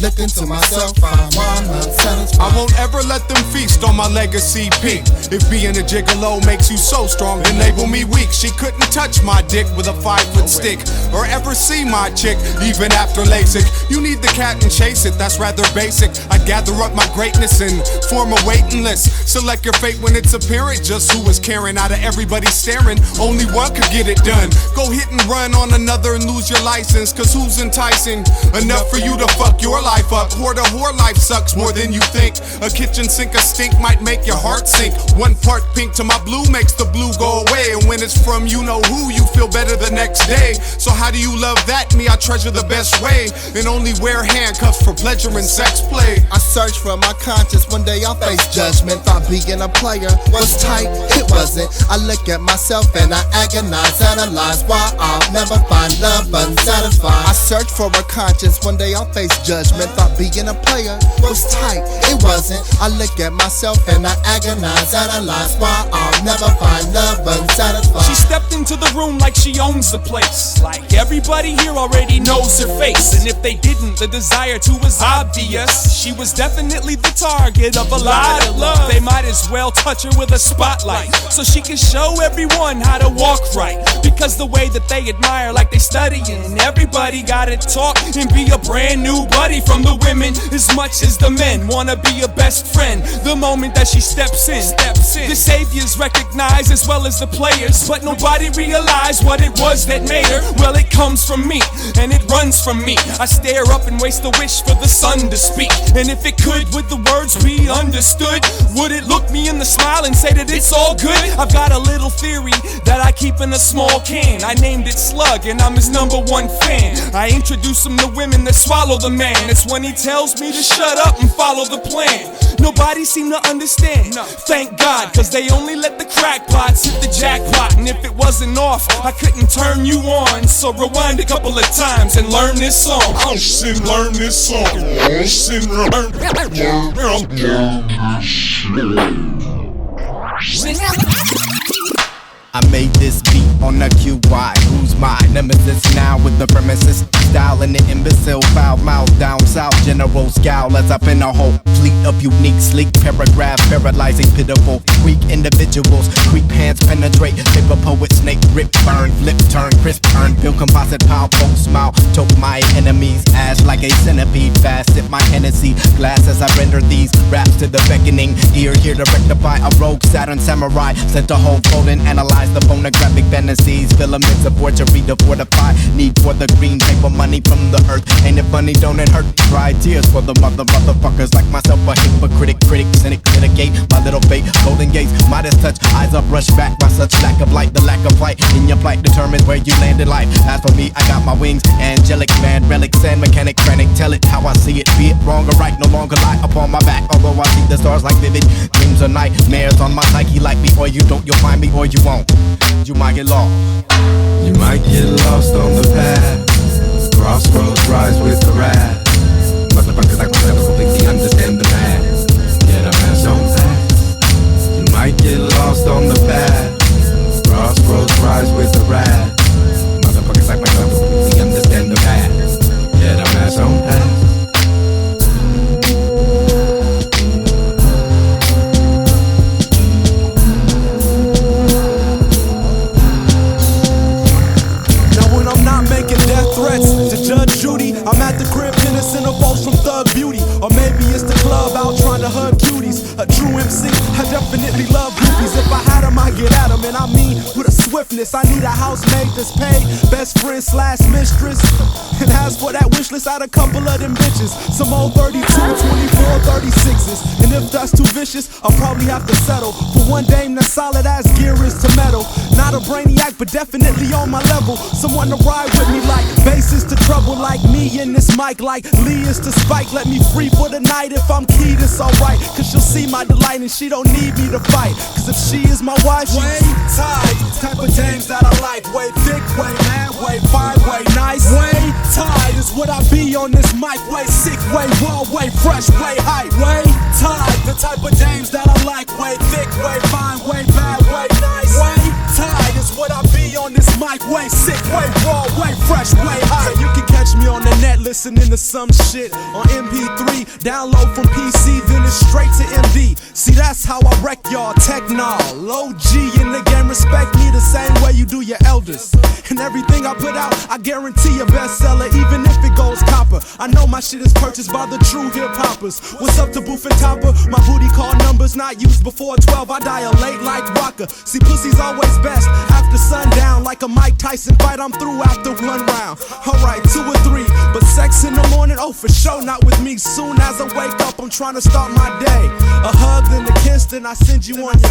Look into myself, I'm unsatisfied. I won't ever let them feast on my legacy peak. If being a gigolo makes you so strong, then label me weak. She couldn't touch my dick with a 5-foot stick, or ever see my chick, even after LASIK. You need the cat and chase it, that's rather basic. I gather up my greatness and form a waiting list. Select your fate when it's apparent, just who is caring. Out of everybody staring, only one could get it done. Go hit and run on another and lose your license, cause who's enticing enough for you to fuck your life up? Whore to whore life sucks more than you think. A kitchen sink, a stink might make your heart sink. One part pink to my blue makes the blue go away. And when it's from you know who, you feel better the next day. So how do you love that? Me, I treasure the best way, and only wear handcuffs for pleasure and sex play. I search for my conscience, one day I'll face judgment. Thought being a player was tight, it wasn't. I look at myself and I agonize, analyze why I'll never find love unsatisfied. I search for a conscience, one day I'll face judgment. Thought being a player was tight, it wasn't. I look at myself and I agonize, analyze why I'll never find love unsatisfied. She stepped into the room like she owns the place, like everybody here already knows her face. And if they didn't, the desire to was obvious. She was definitely the target of a lot of love. They might as well touch her with a spotlight, so she can show everyone how to walk right. Because the way that they admire, like they studying, everybody gotta talk and be a brand new buddy from the women as much as the men wanna be a best friend. The moment that she steps in, the saviors recognize as well as the players, but nobody realized what it was that made her. Well, it comes from me and it runs from me. I stare up and waste a wish for the sun to speak. And if it could, would the words be understood? Would it look me in the smile and say that it's all good? I've got a little theory that I keep in a small can. I named it Slug and I'm his #1 fan. I introduce him to women that swallow the man. It's when he tells me to shut up and follow the plan. Nobody seemed to understand, thank God, cause they only let the crackpots hit the jackpot. And if it wasn't off, I couldn't turn you on. So rewind a couple of times and learn this song. Oh shit, learn this song. Oh shit, learn I made this beat on the QY, who's my nemesis now with the premises style and the imbecile foul mouth down south. General scowl as I pin a whole fleet of unique, sleek paragraph, paralyzing, pitiful, weak individuals. Creep hands penetrate, paper poet, snake rip, burn, flip, turn, crisp, turn, build composite, powerful smile, choke my enemies, ash like a centipede, fast sip my Hennessy glass as I render these raps to the beckoning ear, here to rectify a rogue Saturn samurai, sent to hold, fold and analyze the phonographic fantasies, filaments of forgery to fortify, need for the green paper money from the earth. Ain't it funny, don't it hurt? Cry tears for the motherfuckers like myself, a hypocritic, critic, cynic, litigate my little fate, golden gates, Midas touch, eyes up, rush back by such lack of light, the lack of light in your plight determines where you land in life. As for me, I got my wings, angelic, man, relic, sand mechanic, frantic, tell it how I see it, be it wrong or right, no longer lie upon my back, although I see the stars like vivid dreams or nightmares on my psyche, like me or you don't, you'll find me or you won't. You might get lost. You might get lost on the path. Crossroads rise with the wrath. Motherfuckers like myself completely understand the math. Get a man's own path. You might get lost on the path. Crossroads rise with the wrath. Motherfuckers like myself completely understand the math. Get a man's own path. Threats to Judge Judy. I'm at the crib, innocent of balls from Thug Beauty. Or maybe it's the club out trying to hug cuties. A true MC, I definitely love groupies. If I had them, I'd get at them, and I mean with a swiftness. I need a housemaid that's paid, best friend / mistress. And as for that wish list, I had a couple of them bitches. Some old 32, 24, 36s. And if that's too vicious, I'll probably have to settle for one dame that's solid as gear is to metal. Not a brainiac, but definitely on my level. Someone to ride with me like bass is to trouble, like me in this mic, like Lee is to Spike. Let me free for the night. If I'm keyed, it's alright, cause she'll see my delight and she don't need me to fight. Cause if she is my wife, she's way tight. Type of dames that I like, way thick, way mad, way fine, way nice. Way tight is what I be on this mic. Way sick, way raw, way fresh, way hype. Way tight, the type of dames that I like, way thick, way fine, way bad, way nice. Way tight is what I be on this mic. Way sick, way raw, way fresh, way hype. You can catch me on the net listening to some shit on MP3, download from PC, then it's straight to MD. See, that's how I wreck y'all, techno, OG in the game, respect me the same way you do your elders. And everything I put out, I guarantee a bestseller, even if it goes copper. I know my shit is purchased by the true hip-hoppers. What's up to Booth and Topper? My booty call numbers not used before 12, I dilate like rocker. See, pussy's always best after sundown, like a Mike Tyson fight, I'm through after one round. Alright, 2 or 3, but sex in the morning, oh for sure, not with me. Soon as I wake up, I'm trying to start my day. A hug, then a kiss, then I send you on your.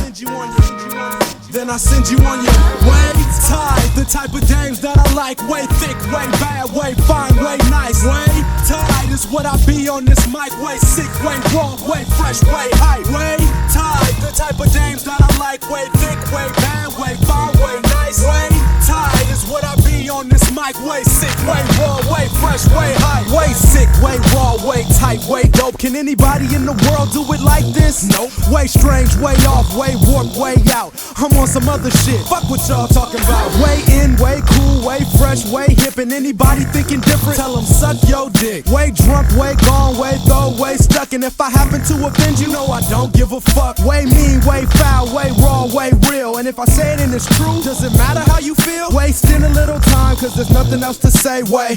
Then I send you on your way tight. The type of dames that I like, way thick, way bad, way fine, way nice. Way tight is what I be on this mic. Way sick, way raw, way fresh, way hype. Way tight, the type of dames that I like, way thick, way bad, way fine, way nice. Way tight is what I be on this mic. Way sick, way raw, way fresh, way hype. Way sick, way raw, way tight, way dope. Can anybody in the world do it like this? Nope. Way strange, way off, way warped, way out. I'm on some other shit. Fuck what y'all talking about. Way in, way cool, way fresh, way hip. And anybody thinking different, tell them suck your dick. Way drunk, way gone, way throw, way stuck. And if I happen to offend you, know I don't give a fuck. Way mean, way foul, way raw, way real. And if I say it and it's true, does it matter how you feel? Wasting a little time, cause there's nothing else to say. Way,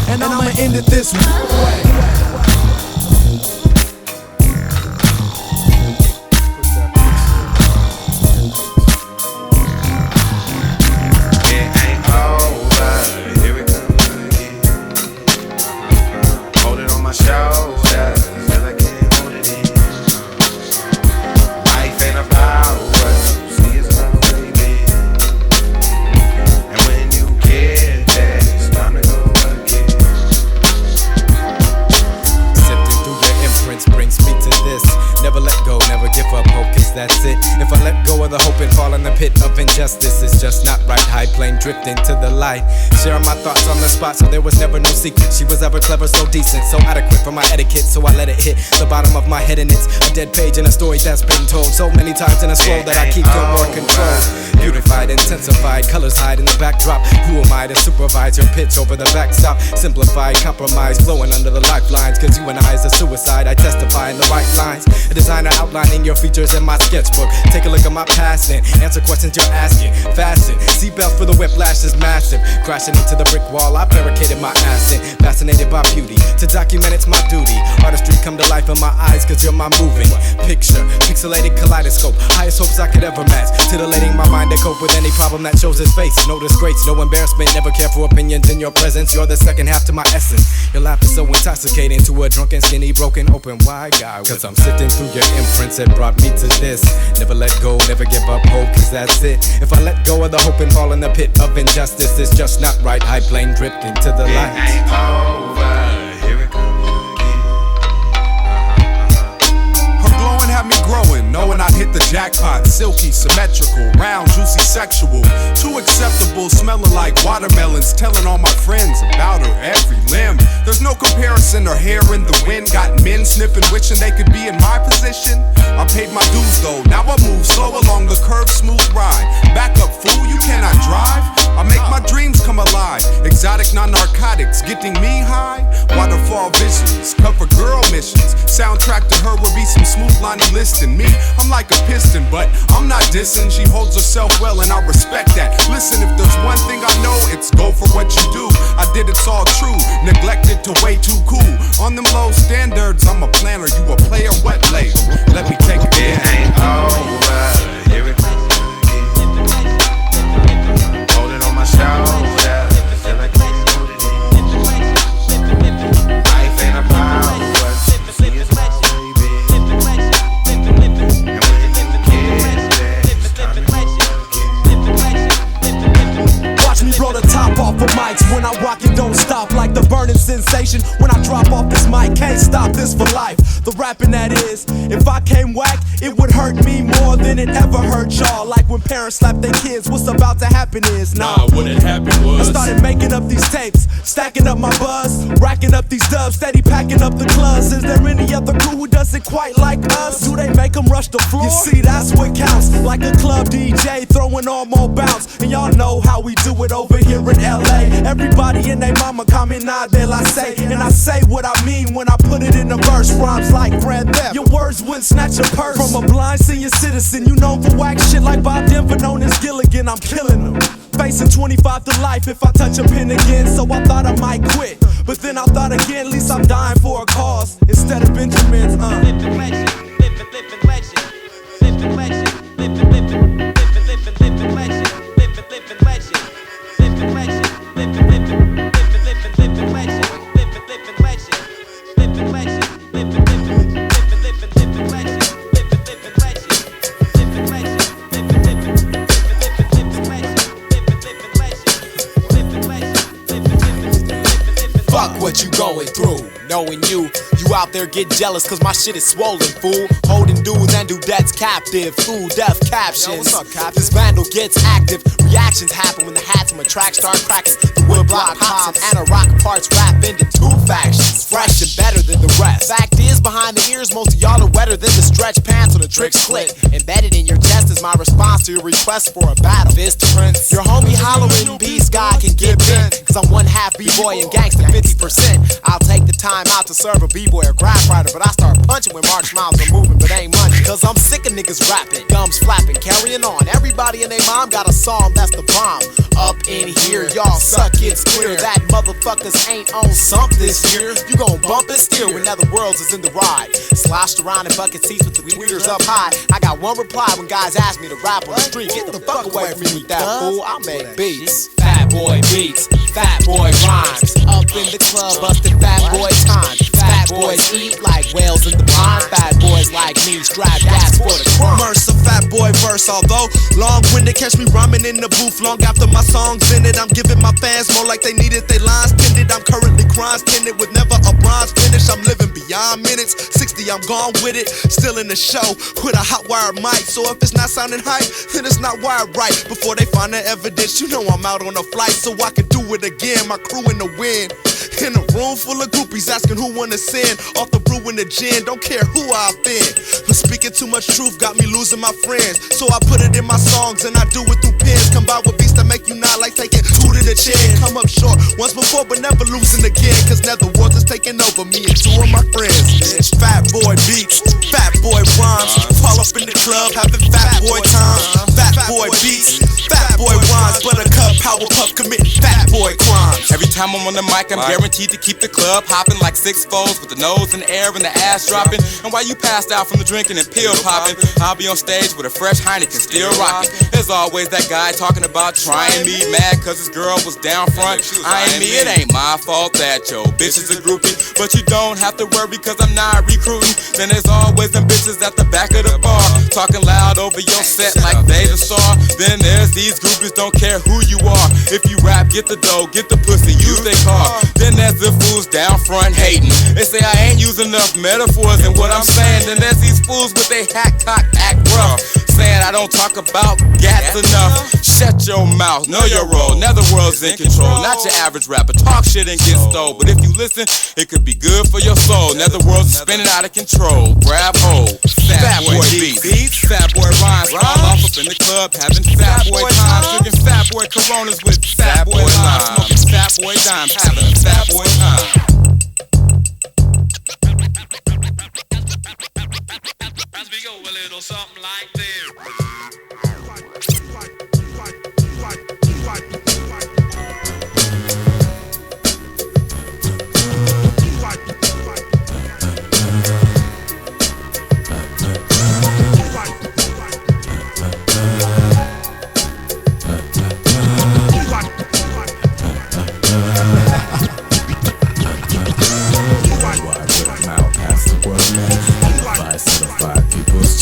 and I'ma end it this way. That's it. If I let go of the hope and fall in the pit of injustice, it's just not right. High plane drifting to the light, sharing my thoughts on the spot, so there was never no secret. She was ever clever, so decent, so adequate for my etiquette. So I let it hit the bottom of my head, and it's a dead page in a story that's been told so many times in a scroll that I keep no more control. Beautified, intensified, colors hide in the backdrop. Who am I to supervise your pitch over the backstop? Simplified, compromise, flowing under the lifelines. Cause you and I is a suicide, I testify in the right lines. A designer outlining your features in my sketchbook. Take a look at my past and answer questions you're asking. Fasten, seatbelt for the whiplash is massive. Crashing into the brick wall, I barricaded my ass in. Fascinated by beauty, to document it's my duty. Artistry come to life in my eyes cause you're my moving picture. Pixelated kaleidoscope, highest hopes I could ever match. Titillating my mind to cope with any problem that shows its face. No disgrace, no embarrassment, never care for opinions in your presence. You're the second half to my essence. Your laugh is so intoxicating to a drunken, skinny, broken, open, wide guy. Cause I'm sifting through your imprints that brought me to this. Never let go, never give up hope, cause that's it. If I let go of the hope and fall in the pit of injustice, it's just not right. High plane drifting to the light. It ain't over, here it comes again. Her glowing had me growing, knowing I'd hit the jackpot. Silky, symmetrical, round, juicy, sexual. Too acceptable, smelling like watermelons. Telling all my friends about her every limb. There's no comparison, her hair in the wind. Got men sniffing, wishing they could be in my position. I paid my dues though, now I move slow along the curved, smooth ride. Back up, fool, you cannot drive. I make my dreams come alive. Exotic, non-narcotics, getting me high. Waterfall visions, cover girl missions. Soundtrack to her would be some smooth line listing. Me, I'm like a piston, but I'm not dissing. She holds herself well and I respect that. Listen, if there's one thing I know, it's go for what you do. I did it's all true, neglected to way too cool. On them low standards, I'm a planner, you a player, what label? Let me take it. It ain't over, here it comes again. rapping, that is. If I came whack, it would hurt me more than it ever hurt y'all. Like when parents slap their kids, what's about to happen is Nah, what had happened was I started making up these tapes, stacking up my buzz, racking up these dubs, steady packing up the clubs. Is there any other crew who does it quite like us? Do they make them rush the floor? You see, that's what counts. Like a club DJ throwing on more bounce. And y'all know how we do it over here in LA. Everybody and they mama comment nada I say. And I say what I mean when I put it in a verse. Rhymes like Grand Theft. Your words wouldn't snatch a purse from a blind senior citizen. You known for whack shit like Bob Denver, known as Gilligan. I'm killing them. Facing 25 to life if I touch a pen again. So I thought I might quit, but then I thought again, at least I'm dying for a cause instead of Benjamin's. Living legend, living legend, living legend, living legend, living legend, living legend, living legend, living legend, living legend, living legend, living legend, living Fuck what you going through, knowing you out there get jealous cause my shit is swollen, fool. Holding dudes and dudettes captive, fool, death captions. Yo, what's up, Captain? This vandal gets active, reactions happen when the hats on my track start cracking. The wood block pops and rock parts rap into two factions, fresh and better than the rest. Fact is, behind the ears, most of y'all are wetter than the stretch pants on the trick slit. Embedded in your chest is my response to your request for a battle. Fist prints, your homie hollering beast guy can get bent, cause I'm one half b-boy and gangsta 50%. I'll take the time out to serve a b-boy or graph writer, but I start punching when March mouths are moving, but ain't much. Cause I'm sick of niggas rapping, gums flapping, carrying on. Everybody and their mom got a song that's the bomb. Up in here, y'all suck, it's clear that motherfuckers ain't on something this year. You gon' bump and steer when other worlds is in the ride. Sloshed around in bucket seats with the tweeters up high. I got one reply when guys ask me to rap on the street. Get the fuck away from me with that fool, I make beats. Fat boy beats, fat boy rhymes. Up in the club, busting fat boy time. Fat boys eat like whales in the pond. Fat boys like me strap gas for the crime. Mercer, fat boy verse, although long-winded, catch me rhyming in the booth long after my song's ended. I'm giving my fans more like they needed, they lines pinned. I'm currently crimes pinned with never a bronze finish. I'm living beyond minutes, 60 I'm gone with it. Still in the show with a hot wire mic, so if it's not sounding hype, then it's not wired right. Before they find the evidence, you know I'm out on a flight, so I can do it again. My crew in the wind, in a room full of groupies asking who wanna sin. Off the brew in the gin, don't care who I've been. But speaking too much truth got me losing my friends, so I put it in my songs and I do it through pens. Come by with beats that make you nod like taking two to the chin. Come up short once before but never losing again, cause Netherworld is taking over me and two of my friends. It's fat boy beats, fat boy rhymes. Fall up in the club having fat boy time. Fat boy beats, fat boy rhymes. Buttercup, Powerpuff committing fat boy crimes. Every time I'm on the mic, I'm guaranteed to keep the club hopping like six foes with the nose in the air and the ass dropping. And while you passed out from the drinking and pill popping, I'll be on stage with a fresh Heineken still rocking. There's always that guy talking about trying me, mad cause his girl was down front. I ain't me, it ain't my fault that your bitch is a groupie. But you don't have to worry cause I'm not recruiting. Then there's always them bitches at the back of the bar talking loud over your set like they the star. Then there's these groupies, don't care who you are. If you rap, get the dough, get the pussy, use their car. Then there's the fools down front hating. They say I ain't using enough metaphors in what I'm saying. Then there's these fools with they hat cock act rough, saying I don't talk about gats enough. Shut your mouth, know your role. Netherworld's in control, not your average rapper. Talk shit and get stole, but if you listen, it could be good for your soul. Netherworld's spinning out of control. Grab hold, fat boy beats, fat boy rhymes. All off up in the club, having fat boy times, drinking fat boy Coronas with fat boy limes, smoking fat boy dimes, having a fat boy time. As we go a little something like this.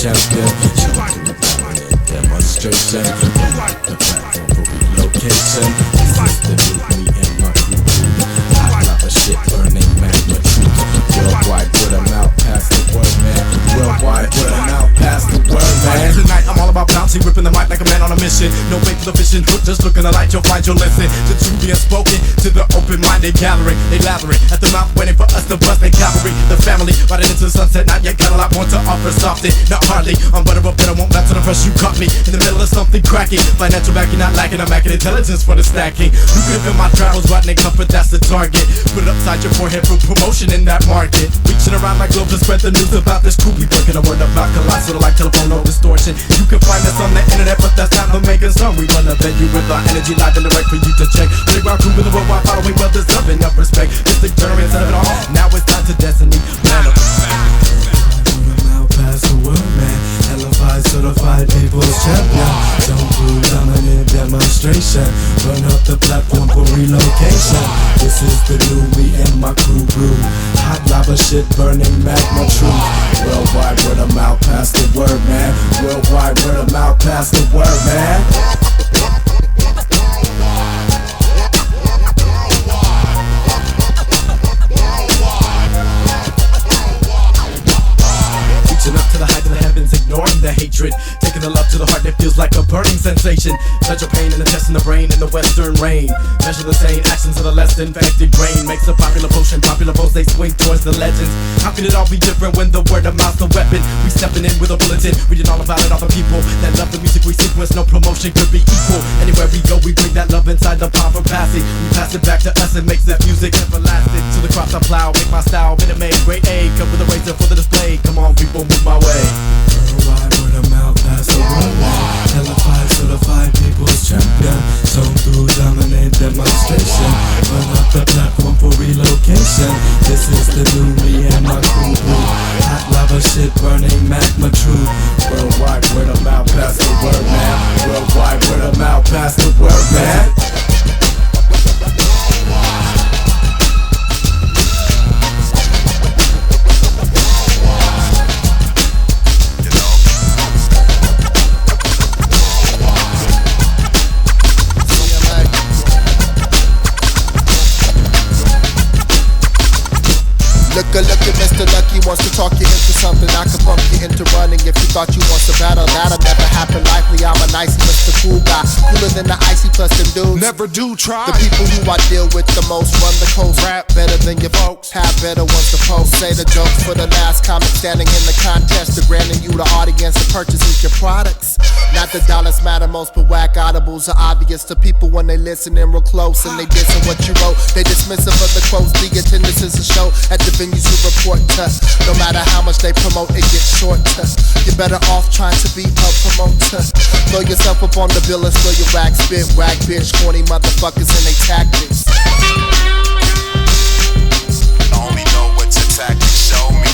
Champion, demonstration, the platform for relocation. This is the group, me and my crew. I drop a shit burning magma truth. Worldwide, put 'em out past the word, man. like a man on a mission. No wait for the vision, just look in the light, you'll find you'll listen to true being spoken to the open-minded gathering. They lathering at the mouth, waiting for us to bust their cavalry. The family riding into the sunset, not yet got a lot more to offer. Soften, not hardly. I'm butter up, but I won't back to the first. You caught me in the middle of something cracking. Financial backing not lacking, I'm lacking intelligence for the stacking. You could feel my travels, rotten and comfort, that's the target. Put it upside your forehead for promotion in that market. Reaching around like globe to spread the news about this crew. We working a word about colossal like telephone, no distortion. You can find us on the internet, but that's not the main concern. We run a venue with our energy live and direct for you to check. Underground crew with the worldwide following, well deserving of respect. Mystic tournaments of it all. Now it's time to destiny. Man up. Pass the word, man. Hellified, certified people's champion. Don't do dominant demonstration. Burn up the platform for relocation. This is the new me and my crew brew. Hot lava shit burning magma truth. Worldwide word of mouth, pass the word, man. Worldwide word of mouth, pass the word, man. Reaching up to the height of the heavens, ignoring the hatred. Taking the love to the heart that feels like a burning sensation. Pleasure pain in the chest and the brain in the western rain. Measure the sane actions of the less infected grain. Makes a popular potion, popular votes, they swing towards the legends. How could it all be different when the word of mouth's the weapon? We stepping in with a bulletin, reading all about it, all the people that love the music we sequence. No promotion could be equal. Anywhere we go, we bring that love inside the palm for passing. We pass it back to us and makes that music everlasting. To the crops I plow, make my style, been it made, great A. Come with a razor for the display. Come on, people, move my way. Worldwide word of mouth, pass the word, man. Hellified, certified people's champion. So through dominant demonstration. Burn up the platform for relocation. This is the new me and my crew brew. Hot lava shit burning magma truth. Worldwide word of mouth, pass the word, man. Worldwide word of mouth, pass the word, man. Look at Mr. Lucky wants to talk you into something. I can pump you into running if you thought you want to battle. That'll never happen. Likely I'm a nice Mr. Cool guy, cooler than the icy plus them dudes. Never do try. The people who I deal with the most run the coast. Rap better than your folks. Have better ones to post. Say the jokes for the last comic standing in the contest. To granting you the audience that purchases your products. Not the dollars matter most, but whack audibles are obvious to people when they listening real close and they dissing what you wrote. They dismissive of the quotes. The attendance is a show at the venues you report to. No matter how much they promote, it gets short to. You're better off trying to be a promoter. Throw yourself up on the bill and spill your whack spit. Whack bitch, corny motherfuckers and they tactics. Only know what your tactics show me.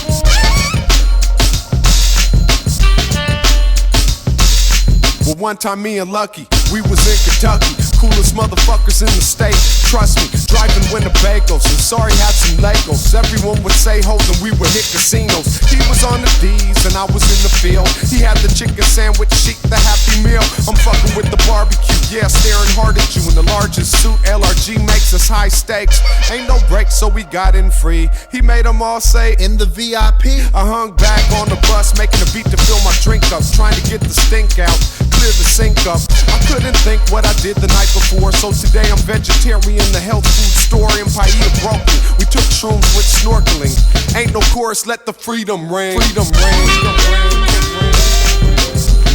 Well, one time me and Lucky, we was in Kentucky. Coolest motherfuckers in the state, trust me. Driving Winnebagos, and sorry had some Legos. Everyone would say hoes and we would hit casinos. He was on the D's and I was in the field. He had the chicken sandwich, chic, the Happy Meal. I'm fucking with the barbecue, yeah, staring hard at you in the largest suit. LRG makes us high stakes. Ain't no break, so we got in free. He made them all say, in the VIP. I hung back on the bus, making a beat to fill my drink up. Trying to get the stink out, clear the sink up. I couldn't think what I did the night before, so today I'm vegetarian. The health food store in Paia broke me. We took shrooms, went snorkeling. Ain't no chorus, let the freedom ring. Freedom ring.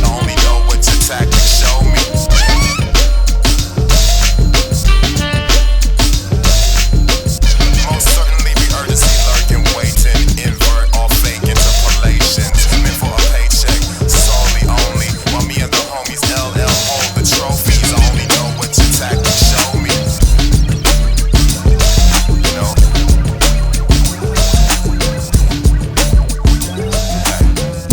Only know what your tactics show me. Most certainly be urgency lurking, waiting, invert all fake interpolations. Meant for a paycheck, solely only. While me and the homies LL hold the trophies. I only know what your tactics show me. You know.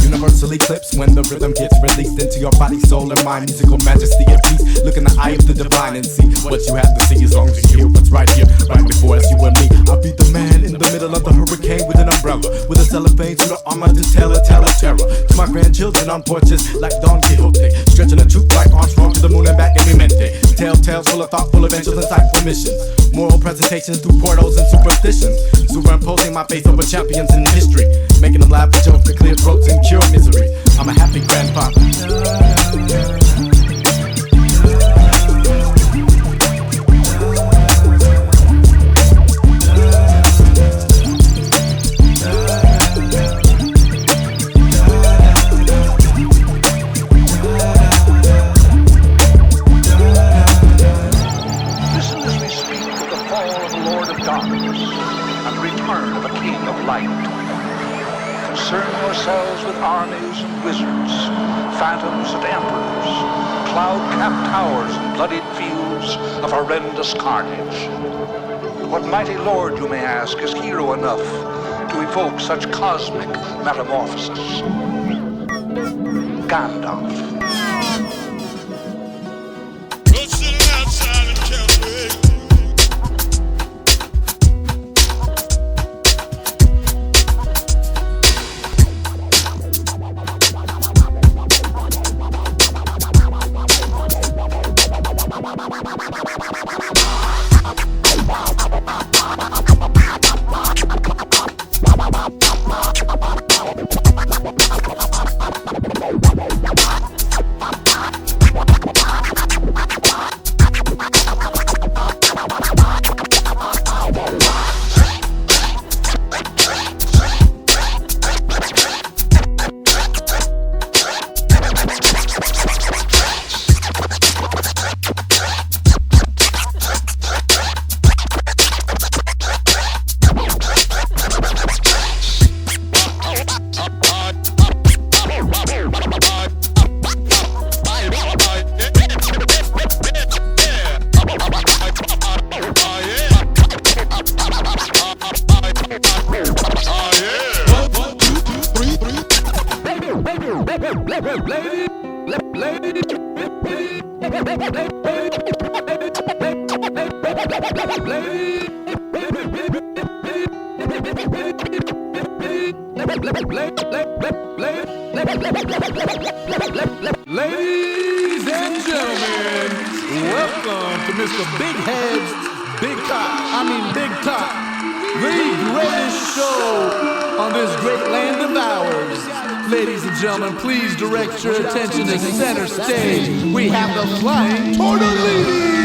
Universal eclipse when the rhythm gets released into your body, soul, and mind. Musical majesty and peace. Look in the eye of the divine and see what you have to see. As long as you hear what's right here, right before us, you and me. I'll be the man in the middle of the hurricane with an umbrella, with a cellophane to the arm of the terror. To my grandchildren on porches like Don Quixote, stretching the truth like Armstrong to the moon and back in mi mente. Telltales full of thoughtful adventures and insightful missions. Moral presentations through portals and superstitions. Superimposing my faith over champions in history, making them laugh with jokes to clear throats and cure misery. I'm a happy grandfather. wizards, phantoms and emperors, cloud-capped towers and bloodied fields of horrendous carnage. What mighty lord, you may ask, is hero enough to evoke such cosmic metamorphosis? Gandalf. Ladies and gentlemen, welcome to Mr. Big Head's Big Top, the greatest show on this great land of ours. Ladies and gentlemen, please direct your attention to center stage. We have the Flying Tortellini.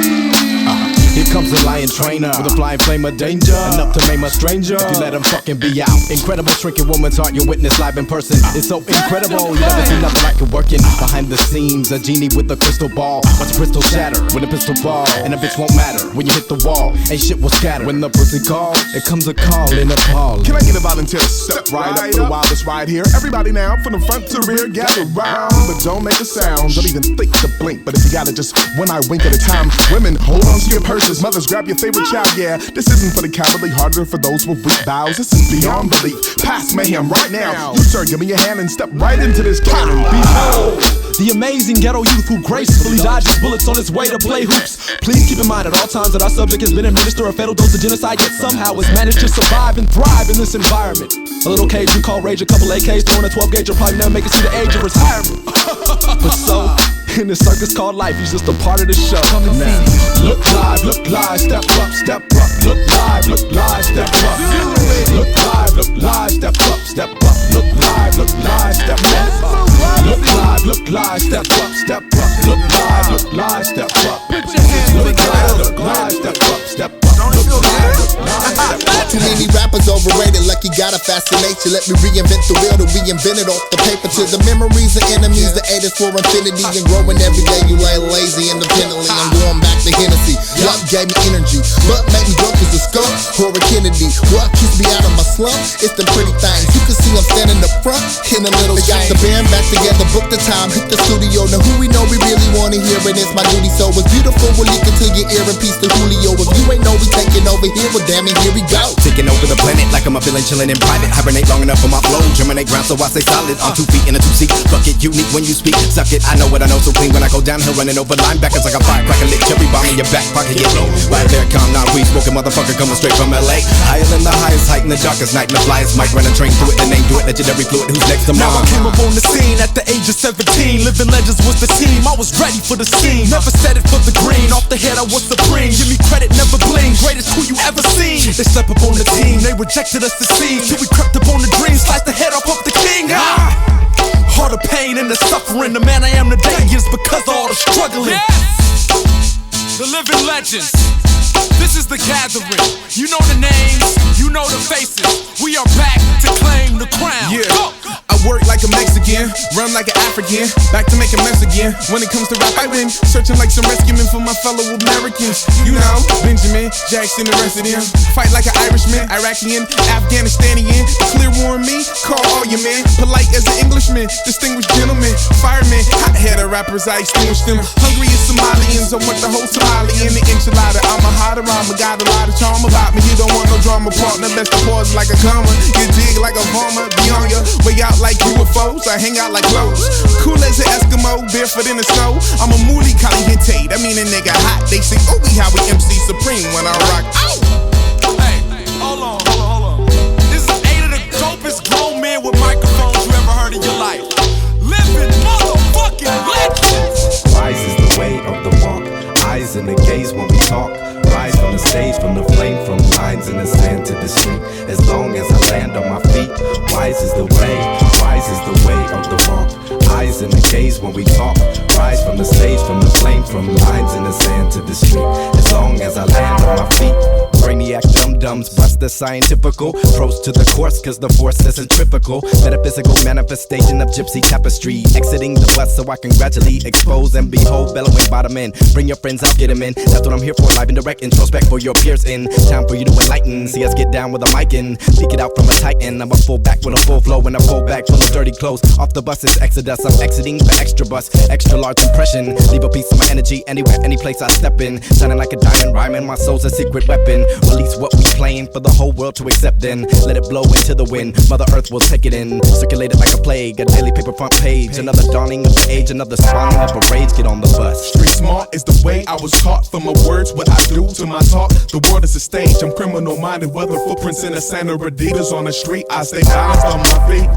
Here comes the lion trainer with a flying flame of danger, enough to maim a stranger if you let him fucking be out. Incredible shrinking woman's heart, you witness live in person. It's so incredible, you never see nothing like it working. Behind the scenes, a genie with a crystal ball. Watch a crystal shatter with a pistol ball, and a bitch won't matter when you hit the wall. Ain't shit will scatter. When the pussy calls, it comes a call in a Paul. Can I get a volunteer to step right up for the wildest ride here? Everybody now, from the front to rear, gather round, but don't make a sound. Don't even think to blink, but if you got it, just one eye wink at a time. Women, hold on to your purses. Mothers, grab your favorite child. Yeah, this isn't for the cowardly, harder for those with weak bowels. This is beyond belief. Pass mayhem right now. You sir, give me your hand and step right into this cannon. Behold the amazing ghetto youth who gracefully dodges bullets on his way to play hoops. Please keep in mind at all times that our subject has been administered a fatal dose of genocide, yet somehow has managed to survive and thrive in this environment. A little cage we call rage, a couple AKs throwing a 12 gauge, you'll probably never make it to the age of retirement. But so, in this circus called life, he's just a part of the show. Now, look live, step up, step up. Look live, step up. Look live, step up, step up. Look live, step up. Look live, step up, step up. Look live, step up. Put your hands together. Look live, step up, step up. Too many rappers overrated, like you got a fascination. Let me reinvent the wheel to reinvent it off the paper. To the memories of enemies, the aid is for infinity. And growing every day, you ain't lazy independently. I'm going back to Hennessy. Luck gave me energy, but made me drunk as a skunk or a Kennedy. What keeps me out of my slump? It's the pretty things. You can see I'm standing up front in a little got the band back together, book the time, hit the studio. Now who we know we really wanna hear, and it's my duty. So it's beautiful, we'll leak it to your ear and peace to Julio. If you ain't know we taking over here, well damn it, here we go. Taking over the planet like I'm a villain chilling in private. Hibernate long enough for my flow, germinate ground so I stay solid. On 2 feet in a 2-seat bucket, unique when you speak. Suck it, I know what I know, so clean when I go downhill, running over linebackers like a firecracker lit. Cherry bomb in your back pocket, get low. Right there, calm, not weed smoking motherfucker coming straight from LA. Higher than the highest height in the darkest night. And the flyest mic, run a train through it, the name do it, legendary fluid. Who's next to mine? Now I came up on the scene at the age of 17. Living Legends was the team, I was ready for the scene. Never said it for the green, off the head I was supreme. Give me credit, never bling, greatest crew you ever seen. They slept up on the team, they rejected us to see. Till we crept up on the dream, sliced the head off of the king. All the pain and the suffering, the man I am today is because of all the struggling. Yes! The living legends. This is the gathering. You know the names, you know the faces. We are back to claim the crown. Yeah. Go. I work like a Mexican, run like an African, back to make a mess again. When it comes to rap, I win, searching like some rescue men for my fellow Americans. You know, Benjamin, Jackson, the rest of them. Fight like an Irishman, Iraqian, Afghanistanian. Clear warn me, call all your men. Polite as an Englishman, distinguished gentleman. Fireman, hot-headed rappers, I extinguish them. Hungry as Somalians, I want the whole Somali in the enchilada. I'm a hot rhymer, got a lot of charm about me. You don't want no drama partner, best to pause like a comma. You dig like a farmer, be on your way out like UFOs. I hang out like clothes. Cool as an Eskimo, barefoot in the snow. I'm a moody caliente, that mean a nigga hot. They say, oh, we how we MC Supreme when I rock. Ow! Hey, hold on. This is 8 of the dopest grown men with microphones you ever heard in your life. Living motherfucking legends. Rise is the way of the walk. Eyes in the gaze when we talk. Rise from the stage, from the flame, from lines in the sand to the street. As long as I land on my feet, wise is the way. Wise is the way of the walk. Eyes in the gaze when we talk. Rise from the stage, from the flame, from lines in the sand to the street. As long as I land on my feet. Brainiac dum-dums bust the scientifical approach to the course, cause the force is centrifugal. Metaphysical manifestation of gypsy tapestry. Exiting the bus so I can gradually expose and behold bellowing bottom end. Bring your friends out, get them in. That's what I'm here for, live and direct. Introspect for your peers in. Time for you to enlighten. See us get down with a mic in. Peek it out from a titan. I'm a full back with a full flow and a full back full of dirty clothes. Off the bus is exodus. I'm exiting for extra bus. Extra large impression. Leave a piece of my energy anywhere, any place I step in. Shining like a diamond, rhyming. My soul's a secret weapon. Release what we playing for the whole world to accept. Then let it blow into the wind. Mother Earth will take it in. Circulate it like a plague. A daily paper front page. Another dawning of the age. Another spawning of a rage. Get on the bus. Street smart is the way I was taught. From my words, what I do to my talk. The world is a stage. I'm criminal minded. Whether footprints in the sand or Adidas on the street, I stay balanced on my feet.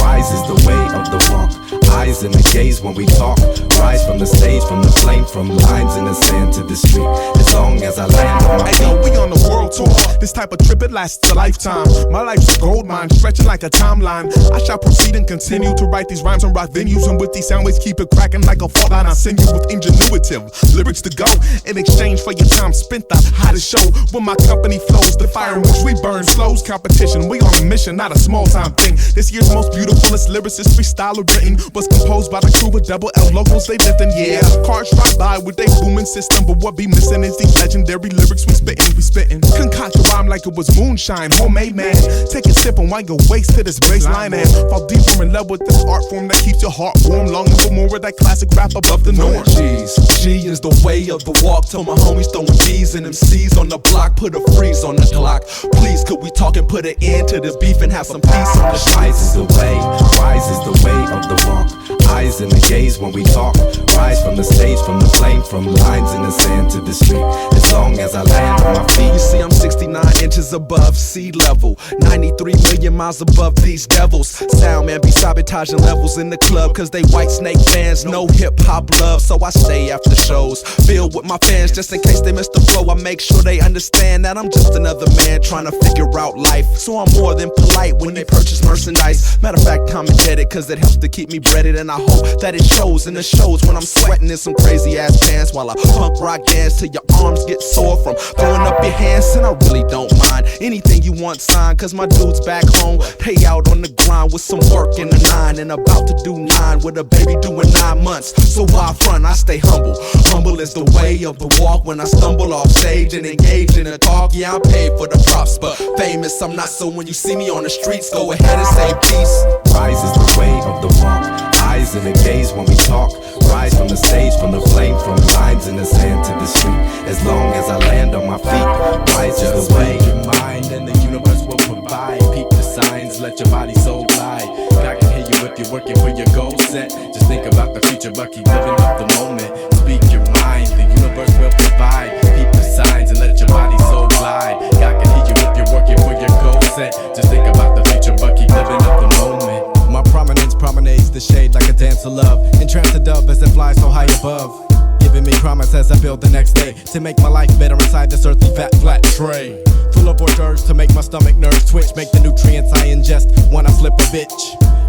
Rise is the way of the walk. Eyes in the gaze when we talk. Rise from the stage, from the flame, from lines in the sand to the street. As long as I land on my feet. Hey yo, we on the world tour. This type of trip, it lasts a lifetime. My life's a gold mine, stretching like a timeline. I shall proceed and continue to write these rhymes on rock venues. And with these sound waves, keep it cracking like a fault line. I send you with ingenuitive lyrics to go. In exchange for your time spent, the hottest show. When my company flows, the fire in which we burn slows competition. We on a mission, not a small time thing. This year's most beautifulest lyricist freestyler written was composed by the crew with double L logos they lifting. Yeah, cars drive by with their booming system, but what be missing is these legendary lyrics we spittin'. Concoct a rhyme like it was moonshine, homemade man. Take a sip and wind your waist to this baseline and fall deeper in love with this art form that keeps your heart warm, longing for more of that classic rap above the norm. G is the way of the walk. Tell my homies throwing G's and MC's on the block. Put a freeze on the clock. Please, could we talk and put an end to this beef and have some peace on the streets? Rise is the way. Rise is the way of the walk. Eyes in the gaze when we talk. Rise from the stage, from the flame, from lines in the sand to the street. As long as I land on my feet. You see, I'm 69 inches above sea level, 93 million miles above these devils. Sound man be sabotaging levels in the club, cause they white snake fans, no hip hop love. So I stay after shows, filled with my fans, just in case they miss the flow. I make sure they understand that I'm just another man trying to figure out life. So I'm more than polite when they purchase merchandise. Matter of fact, I'm indebted, cause it helps to keep me breaded. And I hope that it shows in the shows when I'm sweating in some crazy ass pants while I punk rock dance till your arms get sore from throwing up your hands. And I really don't mind anything you want signed, cause my dudes back home, they out on the grind with some work in the 9 and about to do 9 with a baby doing 9 months. So why front? I stay humble. Humble is the way of the walk. When I stumble off stage and engage in a talk, yeah, I'm paid for the props, but famous I'm not. So when you see me on the streets, go ahead and say peace. Rise is the way of the walk. Eyes in the gaze when we talk. Rise from the stage, from the flame, from lines in the sand to the street. As long as I land on my feet, rise is the way. Your mind and the universe will provide. Peep the signs, let your body soul glide. God can hear you if you're working for your goal set. Just think about the future, but keep living up the moment. Speak your mind, the universe will provide. Peep the signs and let your body soul glide. God can hear you if you're working for your goal set. Just think about the future, but keep living up the moment. My prominence promenades the shade like a dance of love. Entrance a dove as it flies so high above. Giving me promise as I build the next day to make my life better inside this earthy fat flat tray. Full of hors d'oeuvres to make my stomach nerves twitch. Make the nutrients I ingest when I flip a bitch.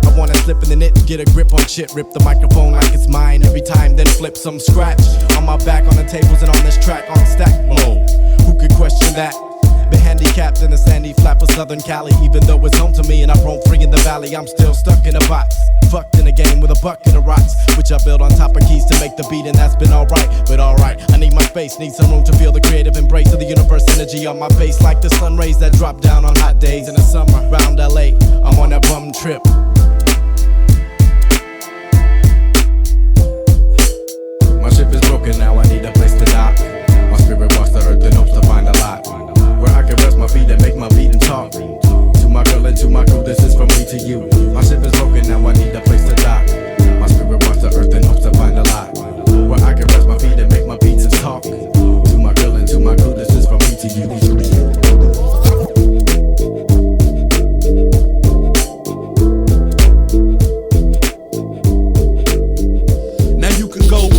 I wanna slip in the knit, get a grip on shit. Rip the microphone like it's mine every time, then flip some scratch. On my back, on the tables and on this track, on stack mode. Who could question that? Been handicapped in the sandy flat of Southern Cali. Even though it's home to me and I roam free in the valley, I'm still stuck in a box. Fucked in a game with a bucket of rocks, which I built on top of keys to make the beat, and that's been alright. But alright, I need my space, need some room to feel the creative embrace of the universe energy on my face, like the sun rays that drop down on hot days in the summer. Round LA, I'm on that bum trip. My ship is broken now, I need a place to dock. My spirit walks the earth and hopes to find a lot where I can rest my feet and make my beat and talk. To my girl and to my crew, this is from me to you. My ship is broken now, I need a place to dock. My spirit walks the earth and hopes to find a lot where I can rest my feet and make my beats and talk. To my girl and to my crew, this is from me to you.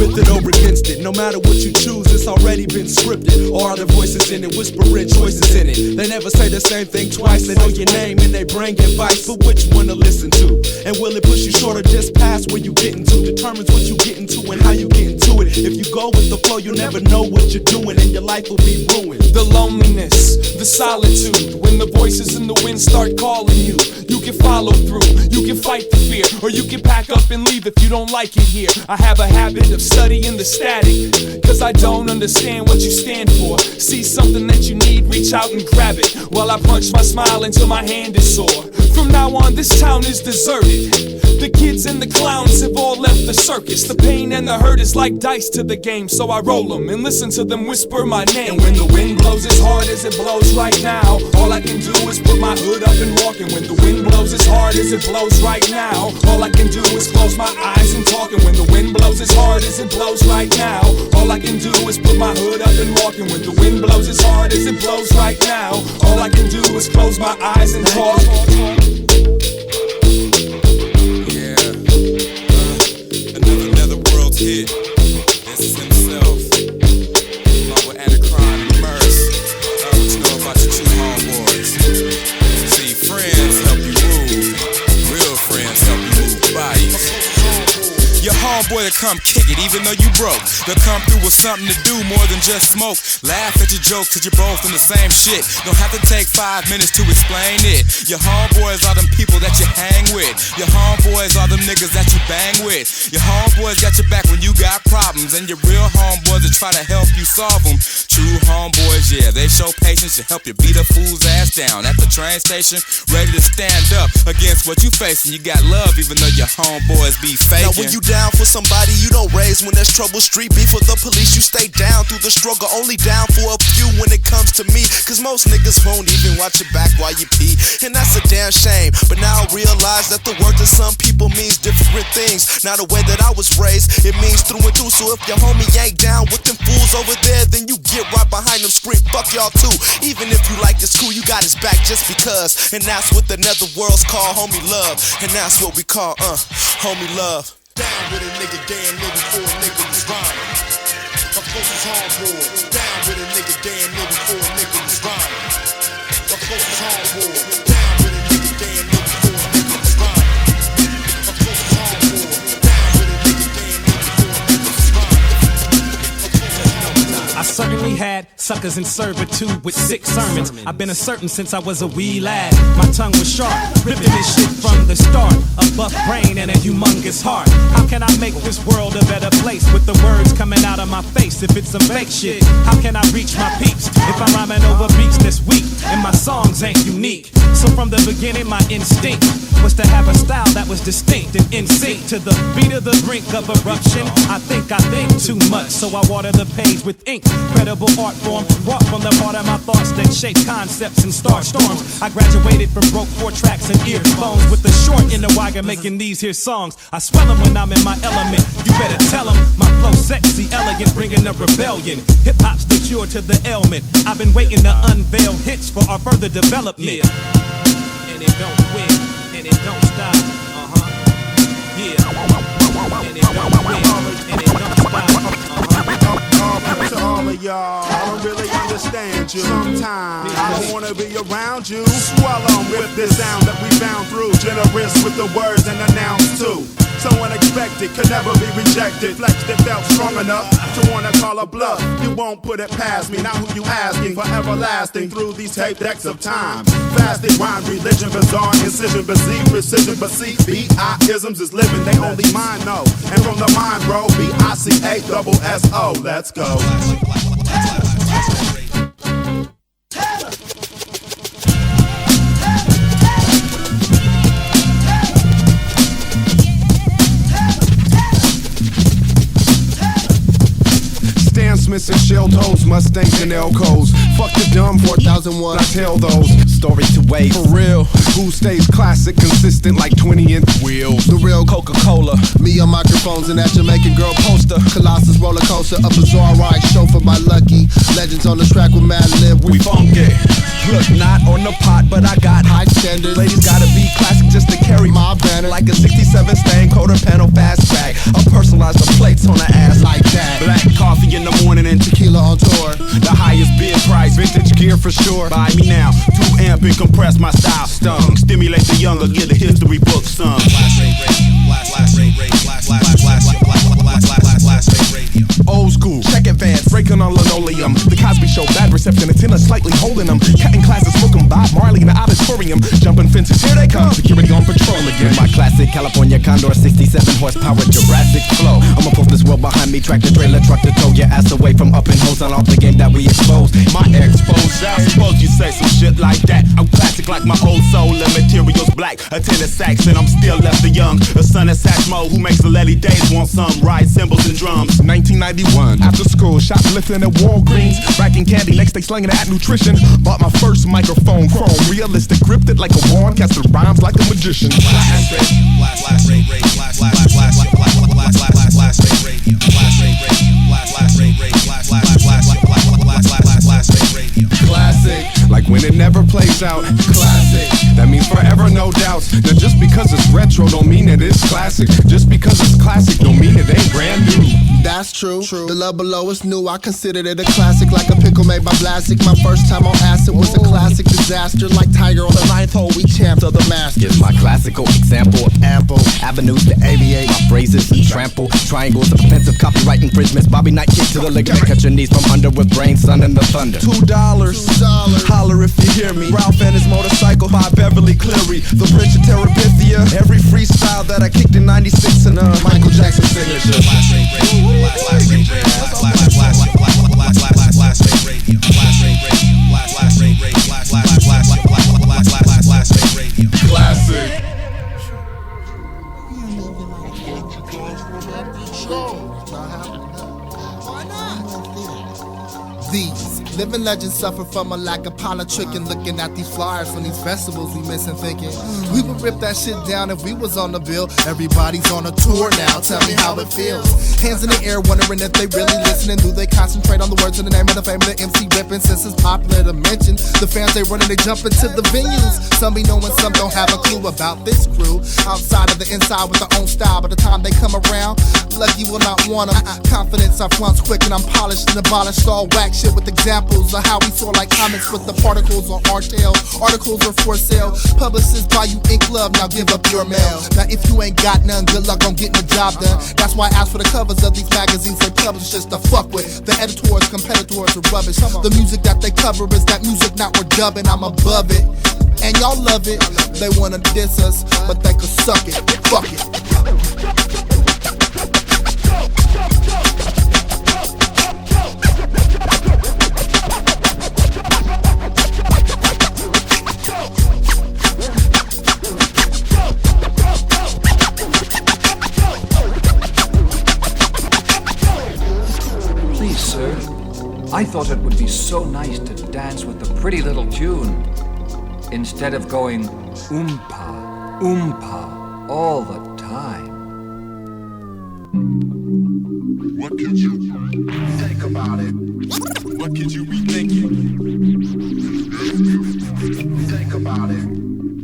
With it or against it, no matter what you choose, it's already been scripted. Or are the voices in it whispering choices in it? They never say the same thing twice. They know your name and they bring advice, but which one to listen to? And will it push you short or just past where you getting to? Determines what you get into and how you get into it. If you go with the flow, you'll never know what you're doing, and your life will be ruined. The loneliness, the solitude, when the voices in the wind start calling you. You can follow through, you can fight the fear, or you can pack up and leave if you don't like it here. I have a habit of studying the static, cause I don't understand what you stand for. See something that you need, reach out and grab it, while I punch my smile until my hand is sore. From now on, this town is deserted. The kids and the clowns have all left the circus. The pain and the hurt is like dice to the game, so I roll them and listen to them whisper my name. And when the wind blows as hard as it blows right now, all I can do is put my hood up and walk. And when the wind blows as hard as it blows right now, all I can do is close my eyes and talk. And when the wind blows as hard as it blows right now, all I can do is put my hood up and walk. And when the wind blows as hard as it blows right now, all I can do is close my eyes and talk. Another world hit. This is himself, along with Anacron and Merce. What you know about your two homeboys? See, friends help you move. Real friends help you move bodies. Your homeboy to come kick it even though you broke. They'll come through with something to do more than just smoke. Laugh at your jokes cause you're both in the same shit. Don't have to take 5 minutes to explain it. Your homeboys are them people that you hang with. Your homeboys are them niggas that you bang with. Your homeboys got your back when you got problems. And your real homeboys that try to help you solve them. True homeboys, yeah, they show patience to help you beat a fool's ass down at the train station, ready to stand up against what you facing. You got love even though your homeboys be faking. Now when you down for somebody, you don't raise when there's trouble. Street beef with the police, you stay down through the struggle. Only down for a few when it comes to me, cause most niggas won't even watch your back while you pee. And that's a damn shame, but now I realize that the word to some people means different things. Now the way that I was raised, it means through and through. So if your homie ain't down with them fools over there, then you get right behind them, scream fuck y'all too. Even if you like this cool, you got his back just because. And that's what the netherworlds call homie love. And that's what we call homie love. Down with a nigga, damn near before a nigga was rhyming. My closest homeboy. Down with a nigga, damn near before a nigga was rhyming. My closest homeboy. Down with a nigga, damn near before a nigga was rhyming. My closest homeboy. Down with a nigga, damn near before a nigga was rhyming. I certainly had suckers in servitude with 6 sermons. I've been asserting since I was a wee lad. My tongue was sharp, ripping this shit from the start. A buff brain and a humongous heart. How can I make this world a better place with the words coming out of my face? If it's some fake shit, how can I reach my peaks if I'm rhyming over beats that's weak and my songs ain't unique? So from the beginning, my instinct was to have a style that was distinct and in sync to the beat of the brink of eruption. I think too much, so I water the page with ink. Credible art form brought from the part of my thoughts that shape concepts and start storms. I graduated from broke 4 tracks and earphones with the short in the wire making these here songs. I swell them when I'm in my element. You better tell them my flow sexy, elegant, bringing a rebellion. Hip hop's the cure to the ailment. I've been waiting to unveil hits for our further development. And it don't quit, and it don't stop. Yeah. And it don't quit, and it don't stop. To all of y'all, I don't really understand you. Sometimes I don't wanna be around you. Swallow with this sound that we found through. Generous with the words and announce too. so unexpected, could never be rejected. Flex that felt strong enough to wanna call a bluff. You won't put it past me, now who you asking for everlasting through these tape decks of time. Fasted rhyme, religion, bizarre, incision, busy, precision, but see, B.I.isms is living, they only mine know. And from the mind, bro, B-I-C-A-S-S-O, let's go. Stan Smiths and shell toes, Mustangs and Elcos. Fuck the dumb 4001, I tell those stories to waste. For real, who stays classic, consistent like 20-inch wheels. The real Coca-Cola, me on microphones and that Jamaican girl poster. Colossus roller coaster, a bizarre ride, chauffeur by Lucky. Legends on the track with Mad Lib, we funky. Look, not on the pot, but I got high standards. Ladies gotta be classic just to carry my banner. Like a 67 stain, quarter panel fastback. I personalize the plates on the ass like that. Black coffee in the morning and tequila on tour. The highest bid price, vintage gear for sure. Buy me now, 2 amp and compress my style. Stung, stimulate the younger, get the history book sung. Old school, check advance, breaking on linoleum. The Cosby Show, bad reception, antenna slightly holding them. Cutting classes, smoking Bob Marley in the auditorium. Jumping fences, here they come, security on patrol again. My classic California Condor, 67 horsepower, Jurassic flow. I'ma post this world behind me, tractor trailer, truck to tow your ass away from up and hose on off the game that we expose. My expose, I suppose you say some shit like that. I'm classic like my old soul and materials black. A tenor sax and I'm still left the young. A son of Satchmo who makes the Letty Days want some. Ride cymbals and drums. 1991, after school, shoplifting at Walgreens. Racking candy, next day slinging at nutrition. Bought my first microphone, chrome, realistic, gripped it like a wand, casted rhymes like a magician. Classic, like when it never plays out. Classic, that means forever, no doubts. Now just because it's retro don't mean it is classic. Just because it's classic don't mean it ain't brand new. That's true. The Love Below is new. I considered it a classic, like a pickle made by Blastic. My first time on acid was a classic disaster. Like Tiger on the 9th hole, we champs of the masters. Here's my classical example of ample avenues to aviate. My phrases and trample triangles of offensive copyright infringements. Bobby Knight kick to the ligament, cut your knees from under with brain, sun, and the thunder. $2. Holler if you hear me. Ralph and his motorcycle by Beverly Cleary. The Bridge of Terabithia. Every freestyle that I kicked in 96 and Michael Jackson signature. Classic. These living legends suffer from a lack of politic and looking at these flyers from these festivals we missing thinking we would rip that shit down if we was on the bill. Everybody's on a tour now, tell me how it feels. Hands in the air wondering if they really listening. Do they concentrate on the words in the name of the fame of the MC ripping? Since it's popular to mention the fans, they running, they jump into the venues. Some be knowing, some don't have a clue about this crew. Outside of the inside with their own style, by the time they come around, lucky will not want them. Confidence I flaunt quick and I'm polished and abolished all whack shit with examples of how we soar like comets with the particles on our tail. Articles are for sale. Publicists buy you ink love, now give up your mail. Now if you ain't got none, good luck on getting the job done. That's why I ask for the covers of these magazines they publish just to fuck with. The editors, competitors are rubbish. The music that they cover is that music not we're dubbing. I'm above it, and y'all love it. They wanna diss us, but they could suck it. Fuck it. Please, sir, I thought it would be so nice to dance with the pretty little tune instead of going oompa, oompa all the time. What could you think about it? What could you be thinking? Think about it.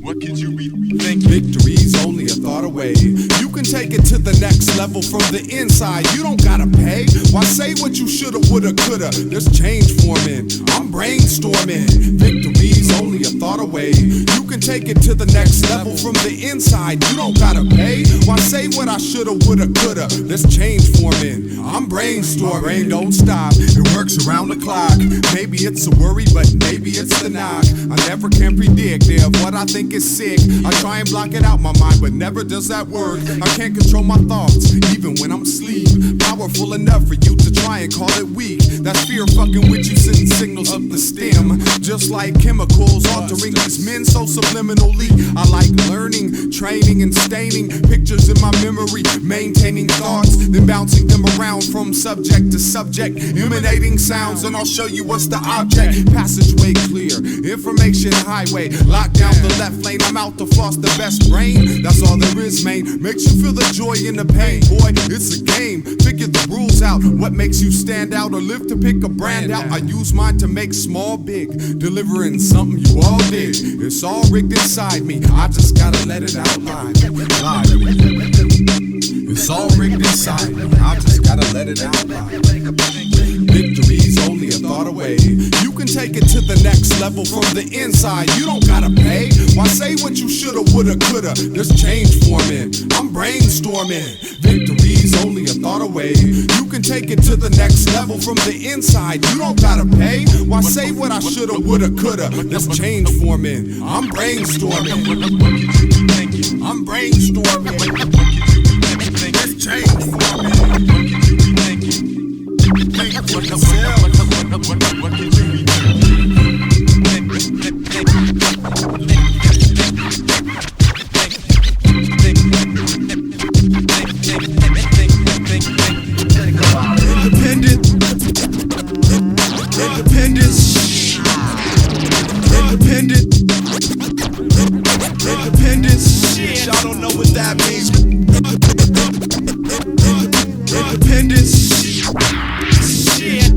What could you be thinking? Victory's only a thought away. You can take it to the next level from the inside. You don't gotta pay. Why say what you shoulda, woulda, coulda? There's change forming. I'm brainstorming. Victory Victory's only a thought away. You can take it to the next level from the inside. You don't gotta pay. Why say what I shoulda, woulda, coulda? Let's change forming. I'm brainstorming, don't stop. It works around the clock. Maybe it's a worry, but maybe it's the knock. I never can predict what I think is sick. I try and block it out my mind, but never does that work. I can't control my thoughts, even when I'm asleep. Powerful enough for you to try and call it weak. That's fear fucking with you, sending signals up the stem. Just like chemicals altering these men so subliminally. I like learning, training, and staining pictures in my memory, maintaining thoughts, then bouncing them around from subject to subject, emanating sounds, and I'll show you what's the object. Passageway clear, information highway, lock down the left lane. I'm out to floss the best brain. That's all there is, man. Makes you feel the joy and the pain. Boy, it's a game. Figure the rules out. What makes you stand out or live to pick a brand out? I use mine to make small big, delivering something you all dig. It's all rigged inside me. I just gotta let it out live. It's all rigged inside me. I just gotta let it out live. Victory's only a thought away. You can take it to the next level from the inside. You don't gotta pay. Why say what you shoulda, woulda, coulda? There's change forming. I'm brainstorming. Victory's only a thought away. You can take it to the next level from the inside. You don't gotta pay. Why say what I shoulda, woulda, coulda? There's change forming. I'm brainstorming. I'm brainstorming. There's change forming. Think for yourself. What can you do? Independence. Shit, I don't know what that means. Independence. Shit.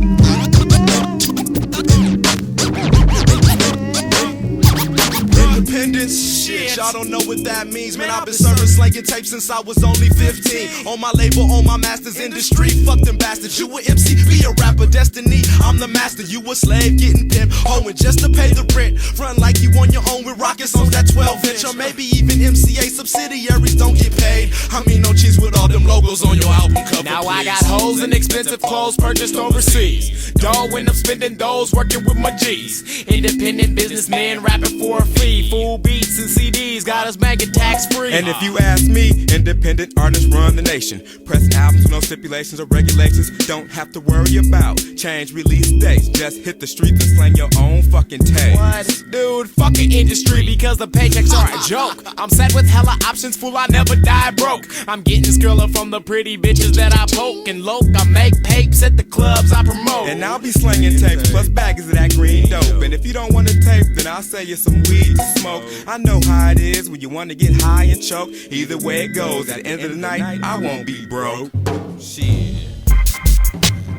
Independence. Shit, I don't know what that means. Man, I've been serving slanging tapes since I was only 15. On my label, on my master's industry. Fuck them bastards. You a MC, be a rapper, destiny. I'm the master, you a slave, getting pimped. Hoeing just to pay the rent. Front like you on your own with rocket songs that 12-inch. Or maybe even MCA subsidiaries don't get paid. I mean, no cheese with all them logos on your album cover. Now I got hoes and expensive clothes purchased overseas. Dough when I'm spending those, working with my G's. Independent businessmen rapping for a fee. Full beats and CDs got us making tax free. And if you ask me, independent artists run the nation. Press albums with no stipulations or regulations. Don't have to worry about change release dates. Just hit the streets and slang your own fucking tape. What? Dude, fucking industry because the paychecks are a joke. I'm set with hella options, fool, I never die broke. I'm getting skrilla from the pretty bitches that I poke and loke. I make papes at the clubs I promote. And I'll be slinging tapes plus baggies of that green dope. And if you don't want to tape, then I'll sell you some weed to smoke. I know how it is when you want to get high and choke. Either way it goes, at the end of the night, I won't be broke. Shit,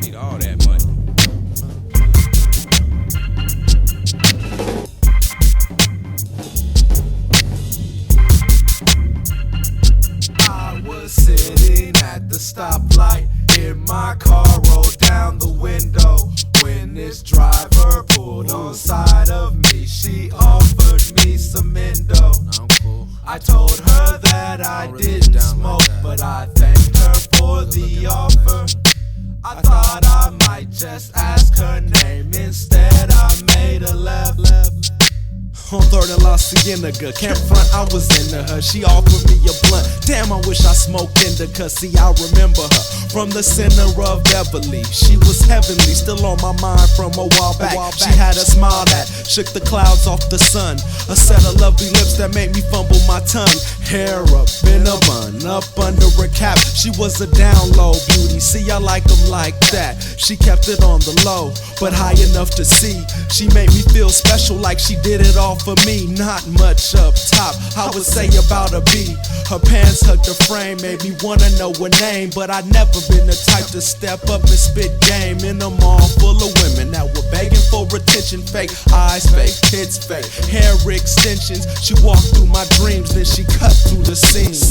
need all that money. I was sitting at the stoplight in my car, rolled down the window when this driver pulled on side of me. She offered me some endo. I told her that I didn't smoke, but I thanked her for the offer. I thought I might just ask her name. Instead I made a left. On 3rd and La Cienega, camp front, I was into her. She offered me a blunt. Damn, I wish I smoked indica. See, I remember her from the center of Beverly. She was heavenly, still on my mind from a while back. She had a smile that shook the clouds off the sun. A set of lovely lips that made me fumble my tongue. Hair up in a bun, up under a cap. She was a down low beauty. See, I like them like that. She kept it on the low, but high enough to see. She made me feel special like she did it all for me. Not much up top, I would say about a B. Her pants hugged her frame, made me wanna know her name. But I'd never been the type to step up and spit game in a mall full of women that were begging for attention. Fake eyes, fake tits, fake hair extensions. She walked through my dreams, then she cut through the scenes.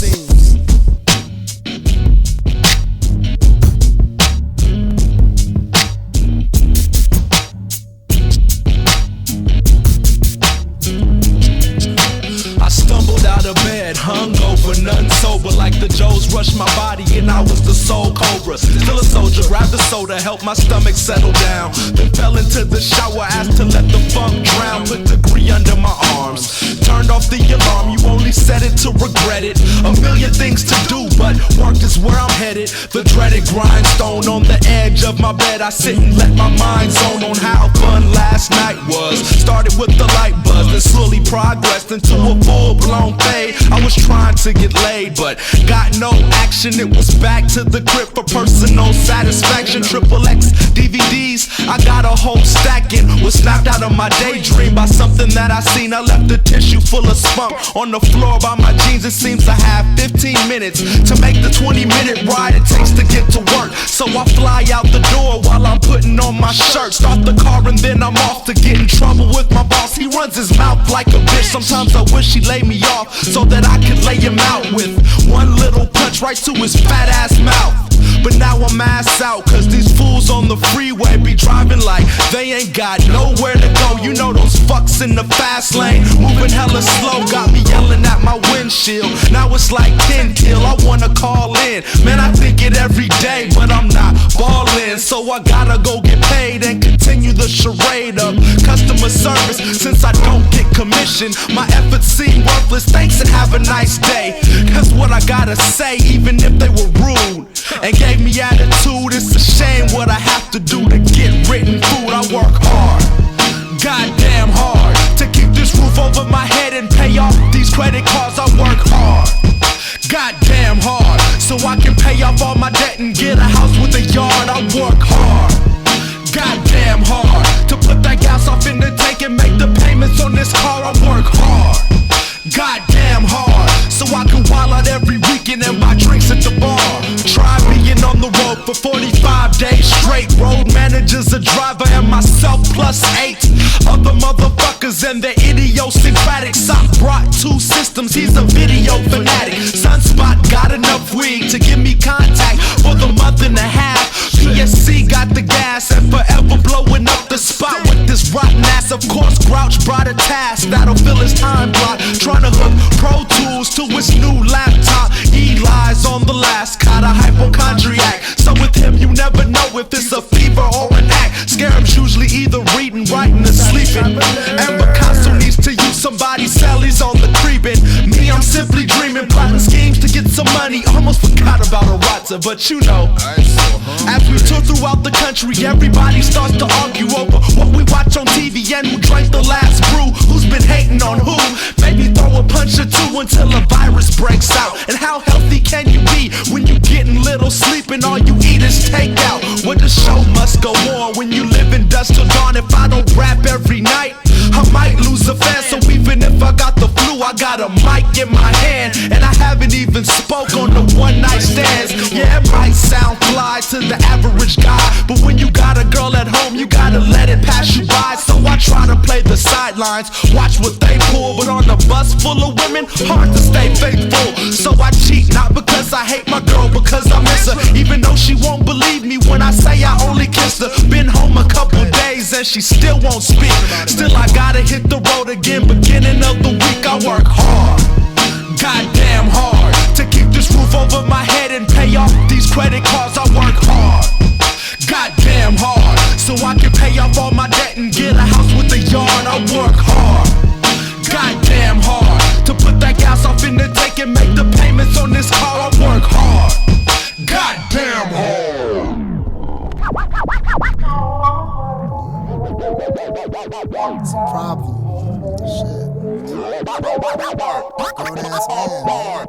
to help my stomach settle down. Then fell into the shower, asked to let the funk drown. Put degree under my arms, turned off the alarm. You only said it to regret it. A million things to do, but work is where I'm headed. The dreaded grindstone on the edge of my bed. I sit and let my mind zone on how fun last night was. Started with the light buzz, then slowly progressed into a full-blown fade. I was trying to get laid, but got no action. It was back to the crib for personal satisfaction. XXX DVDs, I got a whole stack in. Was snapped out of my daydream by something that I seen. I left the tissue full of spunk on the floor by my jeans. It seems I have 15 minutes to make the 20-minute ride it takes to get to work. So I fly out the door while I'm putting on my shirt. Start the car and then I'm off to get in trouble with my boss. He runs his mouth like a bitch. Sometimes I wish he'd lay me off so that I could lay him out with one little punch right to his fat ass mouth. But now I'm ass out, cause these fools on the freeway be driving like they ain't got nowhere to go. You know those fucks in the fast lane, moving hella slow, got me yelling at my windshield. Now it's like 10 kill, I wanna call in. Man, I think it every day, but I'm not ballin'. So I gotta go get paid and continue the charade of customer service. Since I don't get commission, my efforts seem worthless. Thanks and have a nice day. Cause what I gotta say, even if they were rude and gave me attitude, it's a shame what I have to do to get written food. I work hard, goddamn hard, to keep this roof over my head and pay off these credit cards. I work hard, goddamn hard, so I can pay off all my debt and get a house with a yard. I work hard, goddamn hard, to put that gas off in the tank and make the payments on this car. I work hard, goddamn hard, so I can wild out every weekend and buy drinks at the bar. Try being on the road for 45 days straight. Road manager's a driver and myself plus 8 other motherfuckers and their idiosyncratics. I brought 2 systems, he's a video fanatic. Sunspot got enough weed to give me contact for the month and a half. PSC got the gas and forever blowing up the spot with this rotten ass. Of course Grouch brought a task that'll fill his time block, trying to hook Pro Tools to his new laptop. Eli's on the last, caught a hypochondriac, so with him you never know if it's a fever or an act. Scarab's usually either reading, writing, or sleeping, and Picasso needs to use somebody's cellies on the creeping. Me, I'm simply dreaming, plotting schemes to get some money. Almost forgot about a Rotza, but you know, as we tour throughout the country, everybody starts to argue over what we watch on TV and who drank the last brew, who's been hating on who. Maybe throw a punch or two until a virus breaks out. And how healthy can you be when you getting little sleep and all you eat is takeout? Well, the show must go on when you live in dusk till dawn. If I don't rap every night, I might lose a fan. So even if I got the flu, I got a mic in my hand, and I haven't even spoke on the one night stands. Yeah, it might sound fly to the average guy, but when you got a girl at home, you gotta let it pass you by. So I try to play the sidelines, watch what they pull, but on a bus full of women, hard to stay faithful. So I cheat, not because I hate my girl, because I miss her, even though she won't believe me when I say I only kissed her. Been home a couple days and she still won't speak. Still I gotta hit the road again, beginning of the week. I work hard, goddamn hard, to keep this roof over my head and pay off these credit cards. I work hard, goddamn hard, so I can pay off all my debt and get a house with a yard. I work hard, goddamn hard, to put that gas off in the tank and make the payments on this car. I work hard, goddamn hard. It's a problem. Shit. Grown ass man.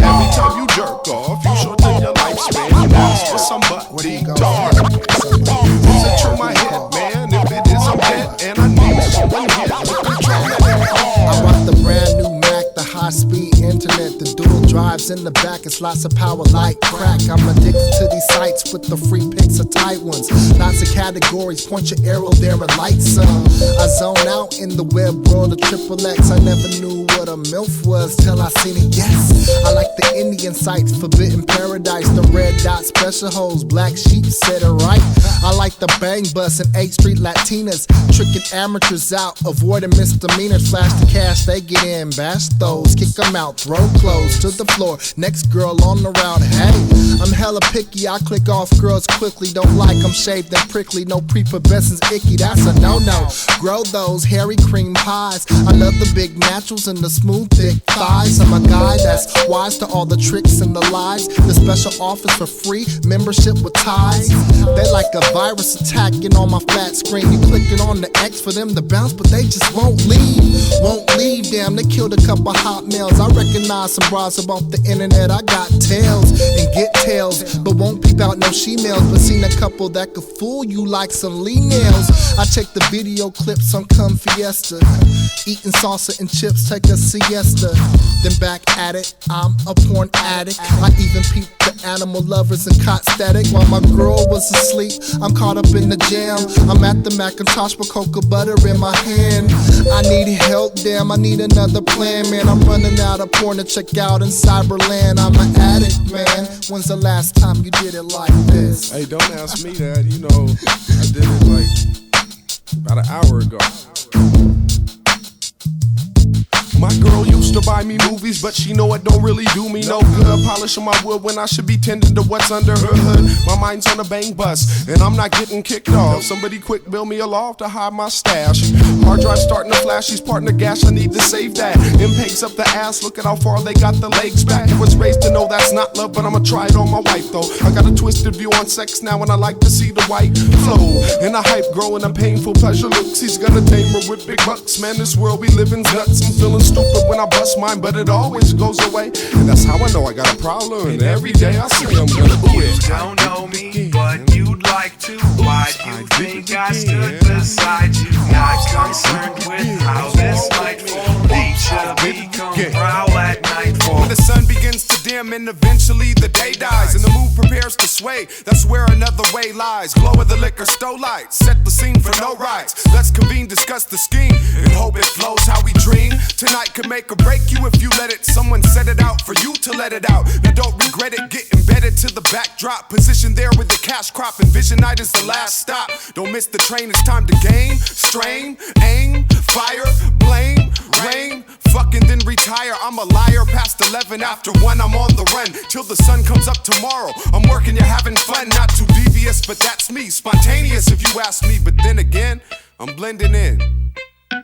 Every time you jerk off, you shorten your lifespan. You ask for somebody dark. Is it true, my head, man? If it is, I'm dead, and I need someone here to control it. I rock the brand new Mac, the high-speed internet, the dual drives in the back. It's lots of power like crack. I'm addicted to these sites with the free pics of tight ones. Lots of categories, point your arrow there and light some. I zone out in the web world of XXX. I never knew what a MILF was till I seen it, yes. I like the Indian sights, forbidden paradise. The red dot special hoes, black sheep said it right. I like the bang bus and 8th Street Latinas, tricking amateurs out, avoiding misdemeanors. Flash the cash, they get in, bash those, kick them out, throw clothes to the floor. Next girl on the route, hey, I'm hella picky, I click off girls quickly. Don't like them shaved and prickly, no prepubescence icky, that's a no-no. Grow those hairy cream pies. I love the big naturals and the smooth thick thighs. I'm a guy that's wise to all the tricks and the lies. The special offers for free membership with ties. They like a virus attacking on my flat screen. You clicking on the X for them to bounce, but they just won't leave. Won't leave, damn, they killed a couple hot males. I recognize some bras about the internet. I got tails and get tails, but won't peep out no she-mails. But seen a couple that could fool you like some Lee nails. I check the video clips on Come Fiesta, eating salsa and chips, take a siesta. Then back at it, I'm a porn addict. I even peeped the animal lovers and caught static while my girl was asleep. I'm caught up in the jam. I'm at the Macintosh with cocoa butter in my hand. I need help, damn, I need another plan, man. I'm running out of porn to check out in Cyberland. I'm an addict, man. When's the last time you did it like this? Hey, don't ask me that. You know, I did it like about an hour ago. My girl used to buy me movies, but she know it don't really do me no good. Polishing my wood when I should be tending to what's under her hood. My mind's on a bang bus, and I'm not getting kicked off. Somebody quick build me a loft to hide my stash. Hard drive starting to flash, she's parting the gas, I need to save that. Impakes up the ass, look at how far they got the legs back. It was raised to know that's not love, but I'ma try it on my wife though. I got a twisted view on sex now, and I like to see the white flow. And a hype growing, a painful pleasure looks. He's gonna tame her with big bucks. Man, this world we livin's nuts. I'm feeling stupid when I bust mine, but it always goes away. And that's how I know I got a problem. And every day I see I'm gonna quit. You don't know me, but you'd like to. Why do you think I stood beside you? Not concerned with how this might fall. Nature become prowl at nightfall. When the sun begins to dim and eventually the day dies and the mood prepares to sway, that's where another way lies. Glow of the liquor stow lights, set the scene for no rights. Let's convene, discuss the scheme, and hope it flows how we dream. Tonight could make or break you if you let it. Someone set it out for you to let it out. Now don't regret it, get embedded to the backdrop. Position there with the cash crop, and vision night is the last stop. Don't miss the train, it's time to gain, strain, aim, fire, blame, rain, fucking then retire. I'm a liar past 11, after 1 I'm on the run till the sun comes up tomorrow. I'm working, you're having fun, not too devious, but that's me. Spontaneous if you ask me, but then again, I'm blending in.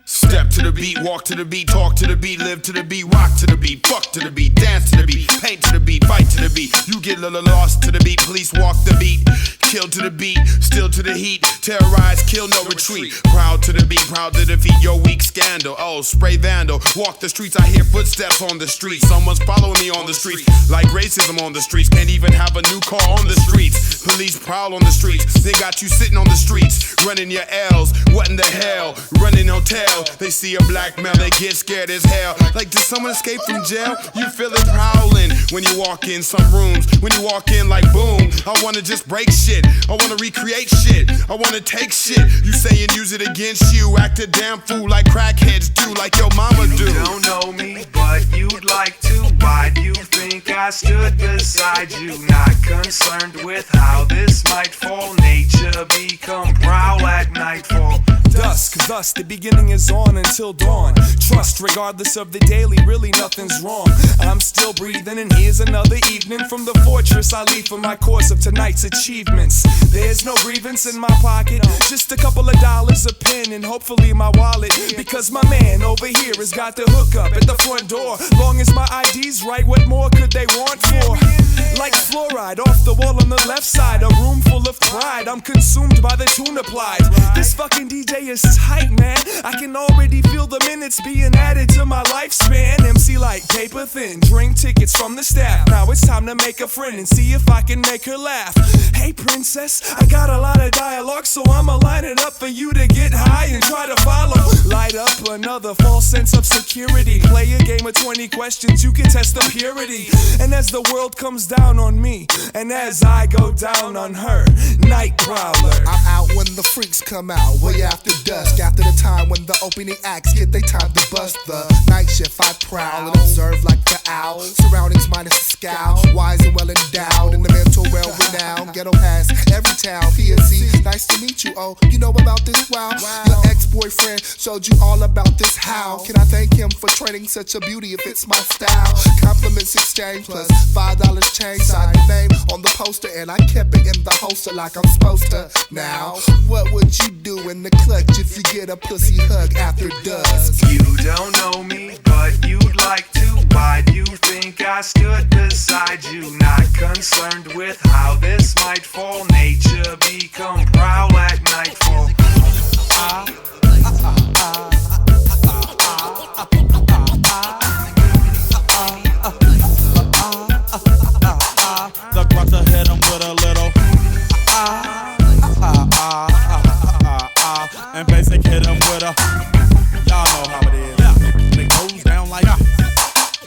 Step to the beat, walk to the beat, talk to the beat, live to the beat, rock to the beat, fuck to the beat, dance to the beat, paint to the beat, fight to the beat. You get lost to the beat, police walk the beat, kill to the beat, still to the heat, terrorize, kill, no retreat. Proud to the beat, proud to defeat your weak scandal. Oh, spray vandal, walk the streets, I hear footsteps on the street. Someone's following me on the streets, like racism on the streets. Can't even have a new car on the streets. Police prowl on the streets, they got you sitting on the streets, running your L's. What in the hell? Running hotel. They see a black male, they get scared as hell. Like, did someone escape from jail? You feel it prowling when you walk in some rooms. When you walk in like boom, I wanna just break shit. I wanna recreate shit. I wanna take shit. You say and use it against you. Act a damn fool like crackheads do, like your mama do. You don't know me, but you'd like to. Why do you think I stood beside you? Not concerned with how this might fall. Nature become prowl at nightfall. Dusk, thus the beginning is on until dawn. Trust, regardless of the daily, really nothing's wrong. I'm still breathing, and here's another evening from the fortress I leave for my course of tonight's achievements. There's no grievance in my pocket, just a couple of dollars, a pen, and hopefully my wallet. Because my man over here has got the hookup at the front door. Long as my ID's right, what more could they want for? Like fluoride off the wall on the left side, a room full of pride. I'm consumed by the tune applied. This fucking DJ is tight, man. I can already feel the minutes being added to my lifespan. MC like paper thin, drink tickets from the staff. Now it's time to make a friend and see if I can make her laugh. Hey princess, I got a lot of dialogue, so I'ma line it up for you to get high and try to follow. Light up another false sense of security. Play a game of 20 questions, you can test the purity. And as the world comes down on me. And as I go down on her, night prowler. I'm out when the freaks come out, way after dusk. After the time when the opening acts get they time to bust the night shift. I prowl and observe like the owl. Surroundings minus a scowl. Wise and well endowed in the mental well renowned. Ghetto pass every town. PNC, nice to meet you. Oh, you know about this? Wow. Your ex-boyfriend showed you all about this. How can I thank him for training such a beauty if it's my style? Compliments exchange plus $5 change. Sign your name on the poster and I kept it in the holster like I'm supposed to. Now, what would you do in the clutch if you get a pussy hug after dusk? You don't know me, but you'd like to. Why do you think I stood beside you? Not concerned with how this might fall. Nature become prowl at nightfall. The crusher hit him with a little and basic hit him with a, y'all know how it is. And it goes down like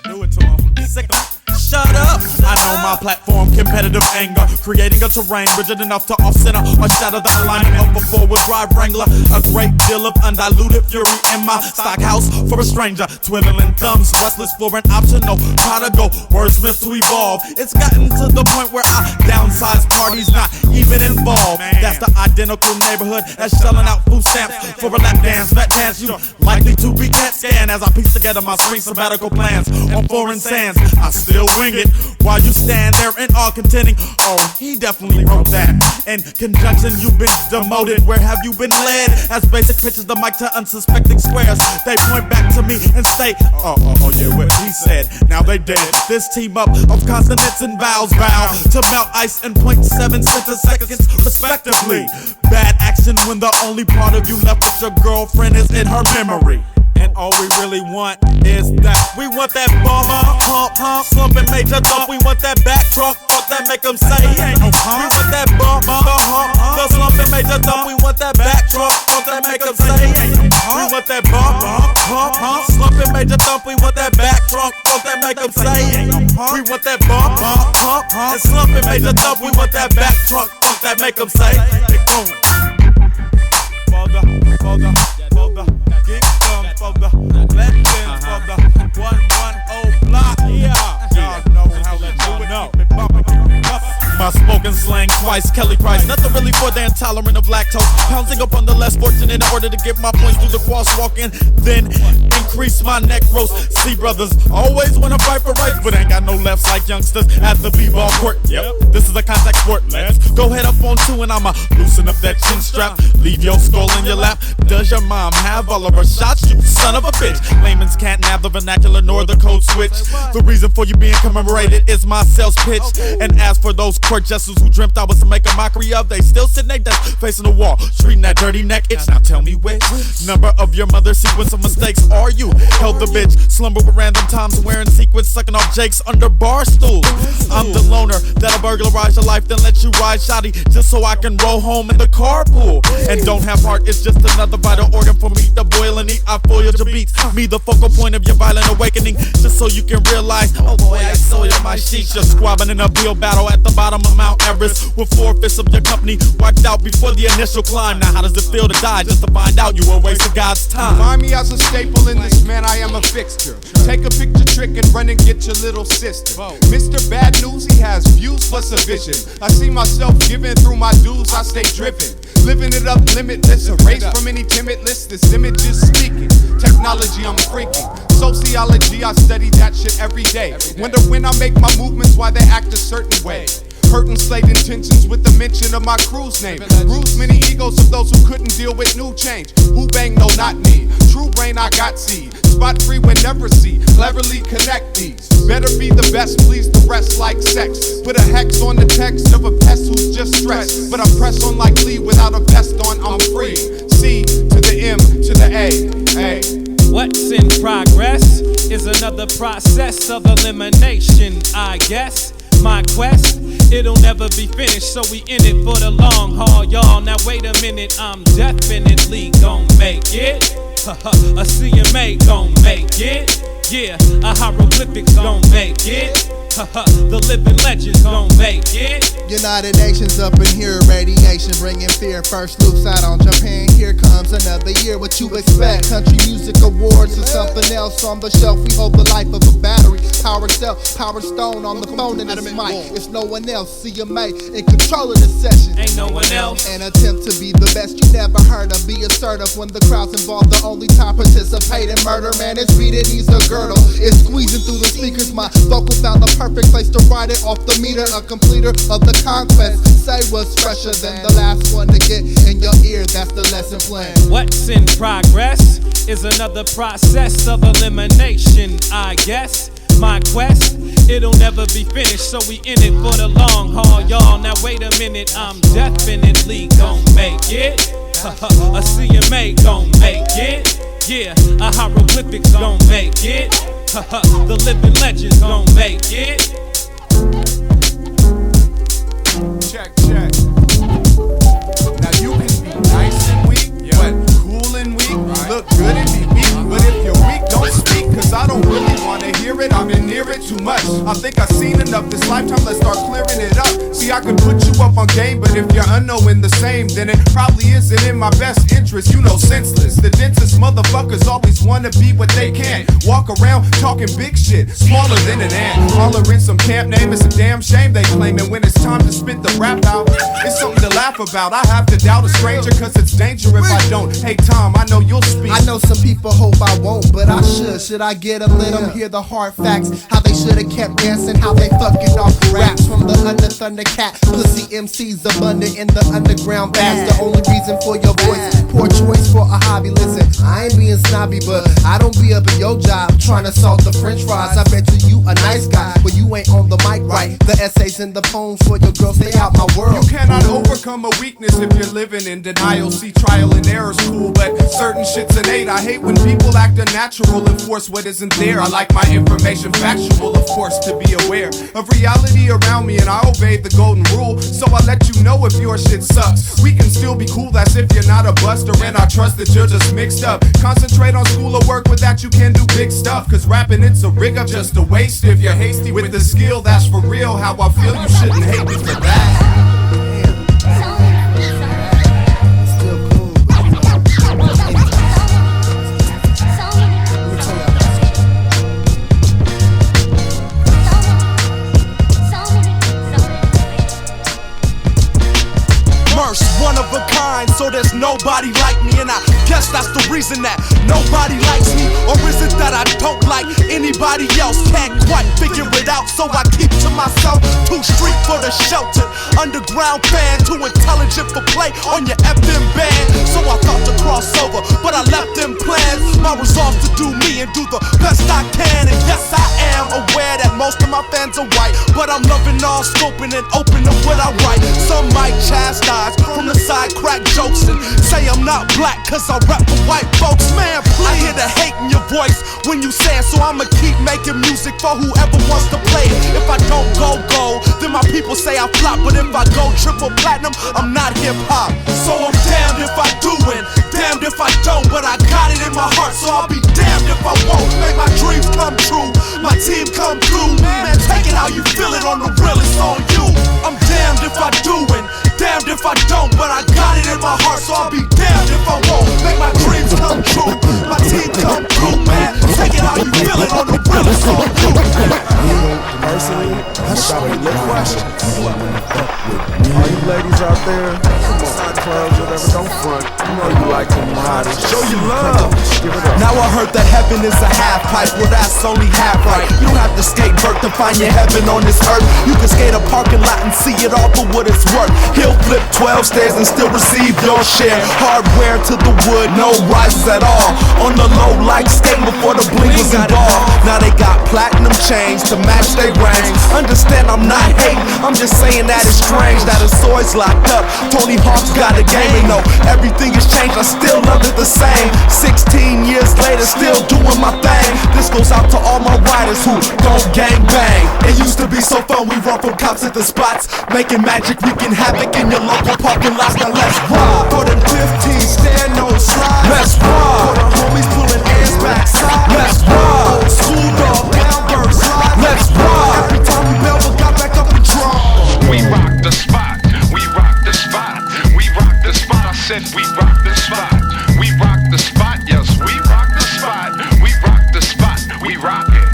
do it to him. Sick him. Shut up! I know my platform, competitive anger, creating a terrain rigid enough to off-center or shatter the alignment of a four-wheel drive Wrangler. A great deal of undiluted fury in my stock house for a stranger, twiddling thumbs, restless for an optional prodigal wordsmith to evolve. It's gotten to the point where I downsize parties not even involved. That's the identical neighborhood as shelling out food stamps for a lap dance. Fat chance you likely to be cat scanned as I piece together my spring sabbatical plans on foreign sands. I still wing it while you stand there in awe contending. Oh, he definitely wrote that. In conjunction, you've been demoted. Where have you been led? As basic pitches the mic to unsuspecting squares, they point back to me and say, oh yeah, what he said. Now they dead. This team up of consonants and vowels vow to melt ice in 0.7 centiseconds respectively. Bad action when the only part of you left with your girlfriend is in her memory. And all we really want is that. We want that bomber, pump, slump and major thump. We want that back trunk, fuck that make them say he ain't no pump. We want that bump, the hump, the slump and major thump. We want that back trunk, fuck that make them say he ain't no pump. We want that bump, pump, slump and major thump. We want that back trunk, fuck that make them say he ain't no pump. We want that bump, pump, and slump and major thump. We want that back trunk, fuck that make them say they going. For the geek dumb, for the legends, for the 110 block. Yeah, y'all know how to do it. My spoken slang twice, Kelly Price. Nothing really for the intolerant of lactose. Pouncing up on the less fortunate in order to get my points through the crosswalk and then increase my neck roast. See, brothers always wanna fight for rights, but ain't got no lefts like youngsters at the b-ball court. Yep, this is a contact sport. Let's go head up on two and I'ma loosen up that chin strap. Leave your skull in your lap. Does your mom have all of her shots? You son of a bitch. Layman's can't nab the vernacular nor the code switch. The reason for you being commemorated is my sales pitch. And as for those court jesters who dreamt I was to make a mockery of, they still sitting their desk facing the wall, treating that dirty neck itch. Now tell me which number of your mother's sequence of mistakes are you? Held the bitch, slumber with random times, wearing sequins, sucking off jakes under bar stools. I'm the loner that'll burglarize your life, then let you ride shoddy just so I can roll home in the carpool. And don't have heart, it's just another vital organ for me to boil and eat. I foil your beats, me the focal point of your violent awakening, just so you can realize, oh boy, I soiled my sheets. You're squabbing in a bill battle at the bottom of Mount Everest with 4/5 of your company wiped out before the initial climb. Now how does it feel to die just to find out you were wasting God's time? Find me as a staple in this, man, I am a fixture. Take a picture trick and run and get your little sister. Mr. Bad News, he has views plus a vision. I see myself giving through my dues, I stay driven. Living it up, limitless, erased from any timid list. This image is speaking. Technology, I'm freaking. Sociology, I study that shit every day. Wonder when I make my movements, why they act a certain way. Hurting slave intentions with the mention of my crew's name. Bruised many egos of those who couldn't deal with new change. Who bang? No, not me. True brain, I got seed. Spot free when never see. Cleverly connect these. Better be the best, please the rest like sex. Put a hex on the text of a pest who's just stressed. But I press on like Lee without a vest on, I'm free. C to the M to the A. What's in progress is another process of elimination, I guess. My quest, it'll never be finished, so we in it for the long haul, y'all. Now wait a minute, I'm definitely gon' make it. A CMA gon' make it. Yeah, a hieroglyphics gon' make it. The living legends gon' make it. United Nations up in here, radiation bringing fear. First loops out on Japan, here comes another year. What you expect? Country music awards or something else on the shelf. We hold the life of a battery, power cell, power stone on the phone and it's mic. It's no one else. CMA in control of the session. Ain't no one else. An attempt to be the best you never heard of. Be assertive when the crowd's involved. The only time participate in murder, man, it's beat. It needs a girdle. It's squeezing through the speakers. My vocal found the perfect place to ride it off the meter. A completer of the conquest. Say what's fresher than the last one to get in your ear. That's the lesson plan. What's in progress is another process of elimination, I guess. My quest, it'll never be finished, so we in it for the long haul, y'all. Now wait a minute, I'm definitely gon' make it. A CMA gon' make it. Yeah, a hieroglyphics gon' make it. The living legends gon' make it. Check, check. Now you can be nice and weak, but cool and weak. Look good and be weak, but if you're weak, don't speak. Cause I don't really wanna hear it, I've been near it too much. I think I've seen enough this lifetime, let's start clearing it up. See, I could put you up on game, but if you're unknowing the same, then it probably isn't in my best interest. You know, senseless. The densest motherfuckers always wanna be what they can't. Walk around talking big shit, smaller than an ant. Hollering some camp name, it's a damn shame they claim it. When it's time to spit the rap out, it's something to laugh about. I have to doubt a stranger, cause it's danger if I don't. Hey Tom, I know you'll speak. I know some people hope I won't, but I should. Should I get them, let them hear the hard facts? How they should've kept dancing, how they fucking off raps. From the under Thundercat, pussy MCs abundant in the underground bass. The only reason for your voice, poor choice for a hobby. Listen, I ain't being snobby, but I don't be up in your job trying to salt the french fries. I bet you a nice guy, but you ain't on the mic right. The essays and the poems for your girl, stay out my world. You cannot overcome a weakness if you're living in denial. See, trial and error's cool, but certain shit's innate. I hate when people act unnatural and force what isn't there. I like my information factual, of course, to be aware of reality around me, and I obey the golden rule. So I let you know if your shit sucks. We can still be cool, that's if you're not a buster, and I trust that you're just mixed up. Concentrate on school or work, with that you can do big stuff. Cause rapping, it's a rig up, just a waste. If you're hasty with the skill, that's for real. How I feel, you shouldn't hate me for that. One of a kind, so there's nobody like me, and I guess that's the reason that nobody likes me. Or is it that I don't like anybody else? Can't quite figure it out, so I keep to myself. Too street for the sheltered, underground fan, too intelligent for play on your FM band. So I thought to cross over, but I left them plans. My resolve to do me and do the best I can. And yes, I am aware that most of my fans are white, but I'm loving all scoping and open to what I write. Some might chastise from the side, crack jokes and say I'm not black cause I rap for white folks. Man, please. I hear the hate in your voice when you say it, so I'ma keep making music for whoever wants to play it. If I don't go gold, then my people say I flop, but if I go triple platinum, I'm not hip hop. So I'm damned if I do and damned if I don't, but I got it in my heart, so I'll be damned if I won't. Make my dreams come true, my team come through. Man, take it how you feel it, on the real, it's on you. I'm damned if I do and damned if I don't, but I got it in my heart, so I'll be damned if I won't. Make my dreams come true, my team come through, man. Take it how you feel it, on the real, it's on you. Personally, that's about a good question. All you ladies out there, inside clubs, whatever, don't front. You know you like them hottest. Show your love. Give it up. Now I heard that heaven is a half pipe, well that's only half right. You don't have to skate vert to find your heaven on this earth. You can skate a parking lot and see it all for what it's worth. He'll flip 12 stairs and still receive your share. Hardware to the wood, no rises at all. On the low like skating before the bling was involved. Now they got platinum chains to match their rings. Understand I'm not hating, I'm just saying that it's strange that a sword's locked up. Tony Hawk's got a game and no, everything has changed, I still love it the same. 16 years later, still doing my thing. This goes out to all my riders who don't gang bang. It used to be so fun, we run from cops at the spots, making magic, wreaking havoc in your local parking lots. Now let's ride. For them 15, stand no slide. Let's ride. For the homies pulling ants backside. Let's ride. Old school dog, downward slide. Let's ride. Every time we bail, but got back up and draw. We rock the spot. We rock the spot. We rock the spot. I said we rock the spot. We rock the spot. Yes, we rock the spot. We rock the spot. We rock it.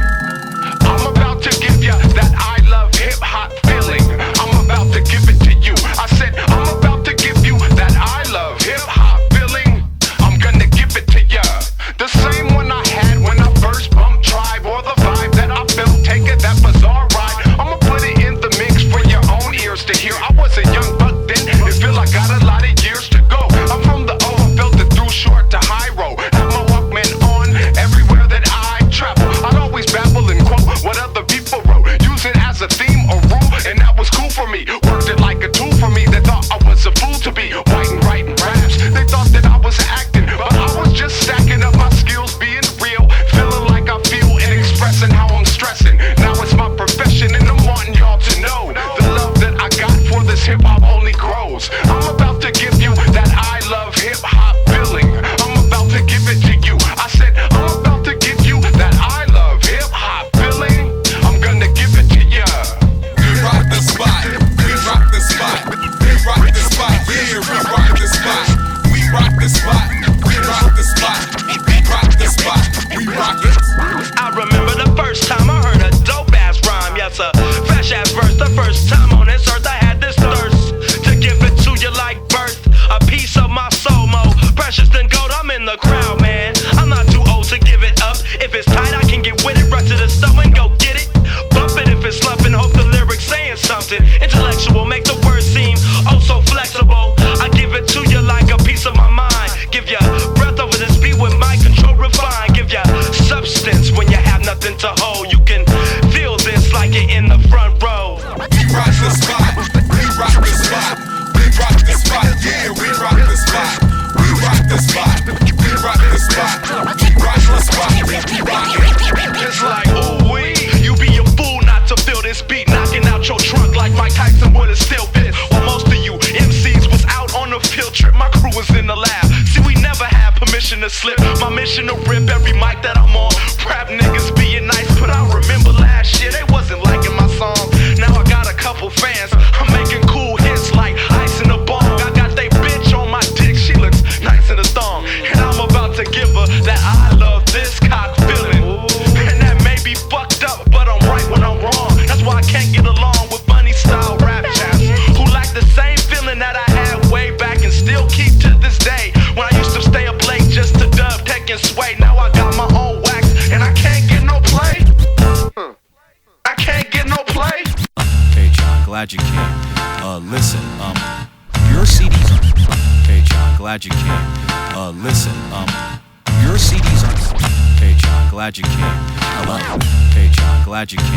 I'm about to give ya that I love hip hop feeling. I'm about to give it to you. I said I'm about to give you that I love hip hop feeling. I'm gonna give it to ya. The same one I had when I first bumped Tribe, or the vibe that I felt taking that bizarre ride. I'ma put it in the mix for your own ears to hear. I was a young buck then. It feel I got a lot of years to go. I'm from the O, felt it through short to high road. Have my Walkman on everywhere that I travel. I'd always babble and quote what other people wrote, use it as a theme or rule, and that was cool for me. Worked it like a tool for me. They thought I was a fool to be white and writing raps. They thought that I was acting, but I was just stacking up my skills, being real, feeling like I feel and expressing how I'm stressing. Now it's my profession, and I'm wanting y'all to know the love that I got for this hip hop only grows. I'm about to give you that I love hip hop feeling. I'm about to give it to you. I said I'm about to give you that I love hip hop feeling. I'm gonna give it to ya. We rock the spot. We rock the spot. We rock the spot. Yeah, we rock the spot. We rock the spot. We rock the spot. We rock the spot. We rock it. I remember the first time I heard a dope ass rhyme. Yes, a fresh ass verse. The first time on this earth I had this thirst to give it to you like birth. A piece of my soul, more precious than gold. I'm in the crowd, man. I'm not too old to give it up. If it's tight, I can get with it. Rush to the stove and go get it. Bump it if it's slumping. Hope the lyrics saying something intellectual. Make the words seem oh so flexible. I give it to you like a piece of my mind. Give you breath over this beat with my control refined. Give you substance when you have nothing to hold. You can feel this like you're in the front row. We rock the spot. We rock the spot. We rock the spot. Yeah, we rock the spot. We rock the spot. We rock the spot. We rock the spot. We rock it. It's like ooh wee. You be a fool not to feel this beat knocking out your trunk like Mike Tyson would have still fit. While most of you MCs was out on a field trip, my crew was in the lab. See, we never had permission to slip. My mission to rip every mic that I'm on. Rap niggas being nice, but I remember last year they wasn't liking my song. Now I got a couple fans. I'm making cool hits like ice in a bong. I got they bitch on my dick. She looks nice in a thong, and I'm about to give her that I love this cock feeling. And that may be fucked up, but I'm right when I'm wrong. That's why I can't get along with funny style rap chaps who like the same feeling that I had way back and still keep to this day. When I used to stay up late just to dub, taking sway. Now I got my own wax and I can't get no play. I can't get no play. Hey John, glad you came. Listen, your CDs are. Hey John, glad you came. Listen, your CDs are. Hey John, glad you came. Hey John, glad you came.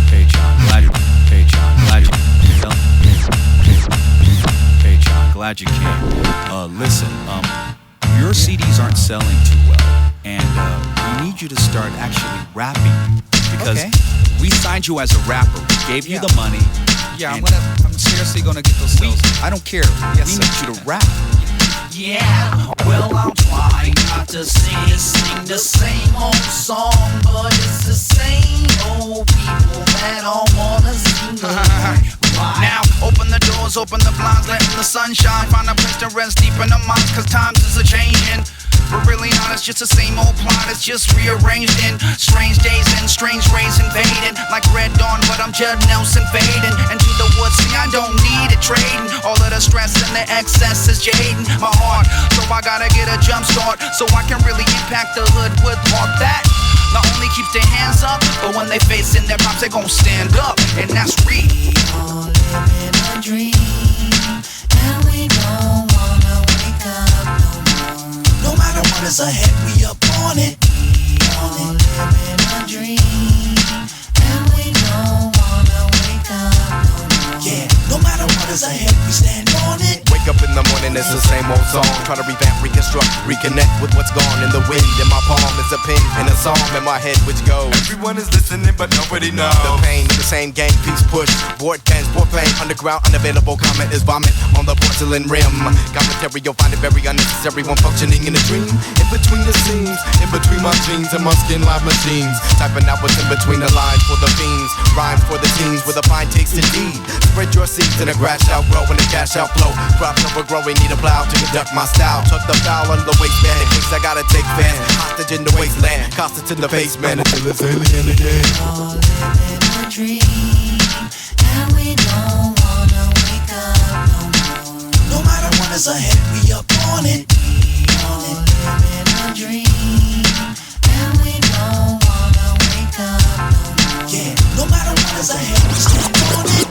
Hey John, glad you. Hey John, glad you. Hey John, glad you came. Listen, your CDs aren't selling too well, and we need you to start actually rapping because we signed you as a rapper. We gave you the money. Yeah, I'm seriously gonna get those sales. I don't care. Yes, we need you to rap. Yeah, well I'm trying not to sing the same old song, but it's the same old people that all wanna sing the Now, open the doors, open the blinds, let in the sunshine. Find a place to rest deep in the minds, cause times is a-changing. But really honest, just the same old plot, it's just rearranged in strange days and strange rays invading. Like Red Dawn, but I'm Judd Nelson fading. And to the woods, see I don't need it trading. All of the stress and the excess is jading my heart. So I gotta get a jump start, so I can really impact the hood with more that. Not only keeps their hands up, but when they facing their problems, they gon' stand up. And that's real. We all live in a dream, and we don't wanna wake up no more. No matter what is ahead, we up on it. We all live in a dream, and we don't wanna wake up no more. Yeah, no matter what is ahead, we stand on it. Wake up in the morning morning, it's the same old song. Try to revamp, reconstruct, reconnect with what's gone in the wind. In my palm is a pen and a song in my head which goes. Everyone is listening, but nobody knows. The pain of the same game, piece push. Board pens, board pain, underground, unavailable. Comment is vomit on the porcelain rim. Commentary, you'll find it very unnecessary when functioning in a dream. In between the scenes, in between my jeans and my skin live machines. Typing out what's in between the lines for the fiends. Rhymes for the teens with a fine taste indeed. Spread your seeds in a grass shall grow and the cash outflow. Crops overgrowing, need a plow to conduct my style. Tuck the foul under the waistband in case I gotta take fans. Hostage in the wasteland, costed in the face, man, until it's alien again. All living a dream, and we don't wanna wake up no more. No matter what is ahead, we up on it. All living a dream, and we don't wanna wake up no more. Yeah, no matter what is ahead, we stand on it.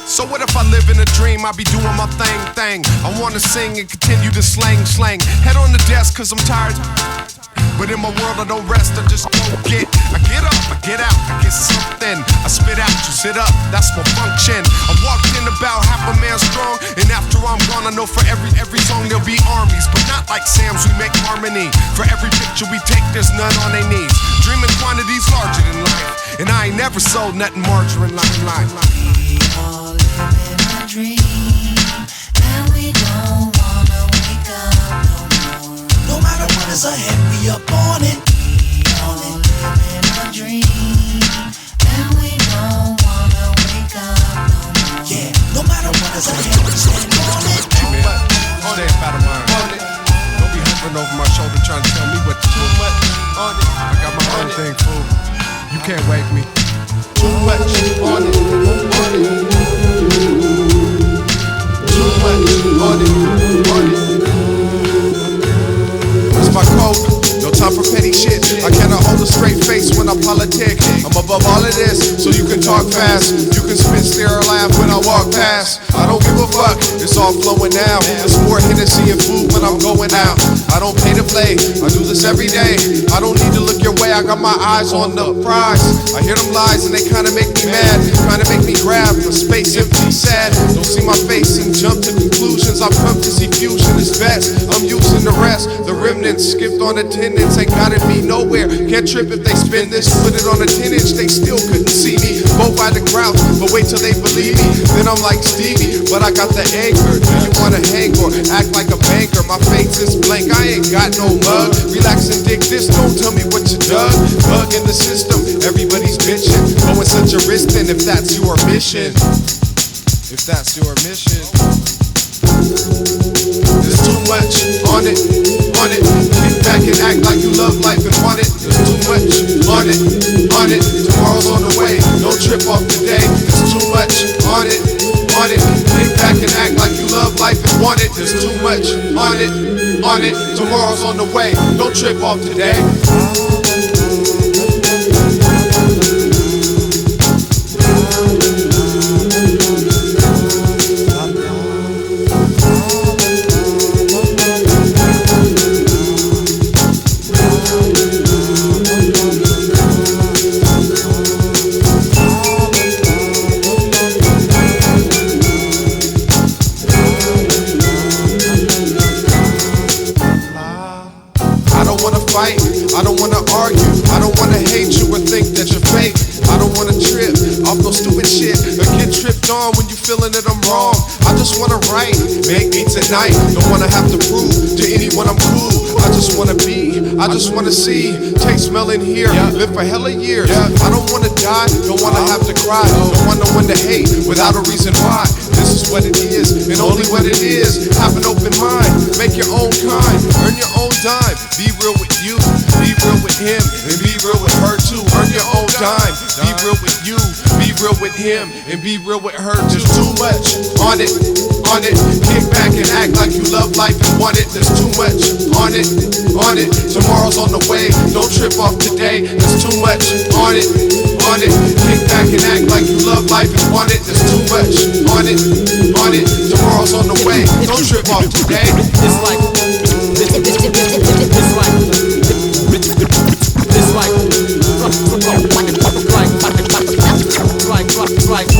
So what if I live in a dream? I be doing my thing. I wanna sing and continue to slang. Head on the desk cause I'm tired. But in my world I don't rest, I just don't get. I get up, I get out, I get something. I spit out, you sit up, that's my function. I walked in about half a man strong, and after I'm gone I know for every song there'll be armies. But not like Sam's, we make harmony. For every picture we take there's none on their knees. Dreaming quantities larger than life, and I ain't never sold nothing margarine like life. We all live in a dream, and we don't wanna wake up no more. No matter what is ahead, we up on it. We all live in a dream, and we don't wanna wake up no more. Yeah, no matter what is ahead, we stand on it. Stay out of mind. Don't be hovering over my shoulder trying to tell me what to do. On it. I got my own thing, fool. You can't wake me. Too much on it. Too much on it. Where's my coat? No time for petty shit. I cannot hold a straight face when I politic. I'm above all of this, so you can talk fast. You can spit, stare, or laugh when I walk past. I don't give a fuck, it's all flowing now. There's more Hennessy and food when I'm going out. I don't pay to play, I do this every day. I don't need to look your way, I got my eyes on the prize. I hear them lies and they kinda make me mad. Kinda make me grab a space empty, sad. Don't see my face and jump to conclusions. I've come to see fusion is best. I'm using the rest. The remnants skipped on attendance, ain't gotta be nowhere. Can't trip if they spin this. Put it on a 10-inch, they still couldn't see me. Both by the crowd, but wait till they believe me. Then I'm like Stevie, but I got the anger. Do you wanna hang or act like a banker? My face is blank, I ain't got no mug. Relax and dig this, don't tell me what you dug. Bug in the system, everybody's bitching. Going such a risk then if that's your mission. If that's your mission. There's too much on it. Get back and act like you love life and want it. There's too much on it. Tomorrow's on the way, don't trip off today. There's too much on it. Get back and act like you love life and want it. There's too much on it. Tomorrow's on the way, don't trip off today. I don't wanna argue, I don't wanna hate you or think that you're fake. I don't wanna trip off no stupid shit or get tripped on when you feeling that I'm wrong. I just wanna write, make beats at night. Don't wanna have to prove to anyone I'm cool. I just wanna be, I just wanna see, taste, smell, and hear. Live for hella years. I don't wanna die, don't wanna have to cry. Don't want no one to hate without a reason why. This is what it is, and only what it is. Have an open mind, make your own kind, earn your own dime. Be real with you, be real with him, and be real with her too. Earn your own dime, be real with you, be real with him, and be real with her. There's too much on it. Kick back and act like you love life and want it. There's too much on it. Tomorrow's on the way, don't trip off today. There's too much on it. Kick sit back and act like you love life and want it. There's too much on it. Tomorrow's on the way. Don't trip off today. It's like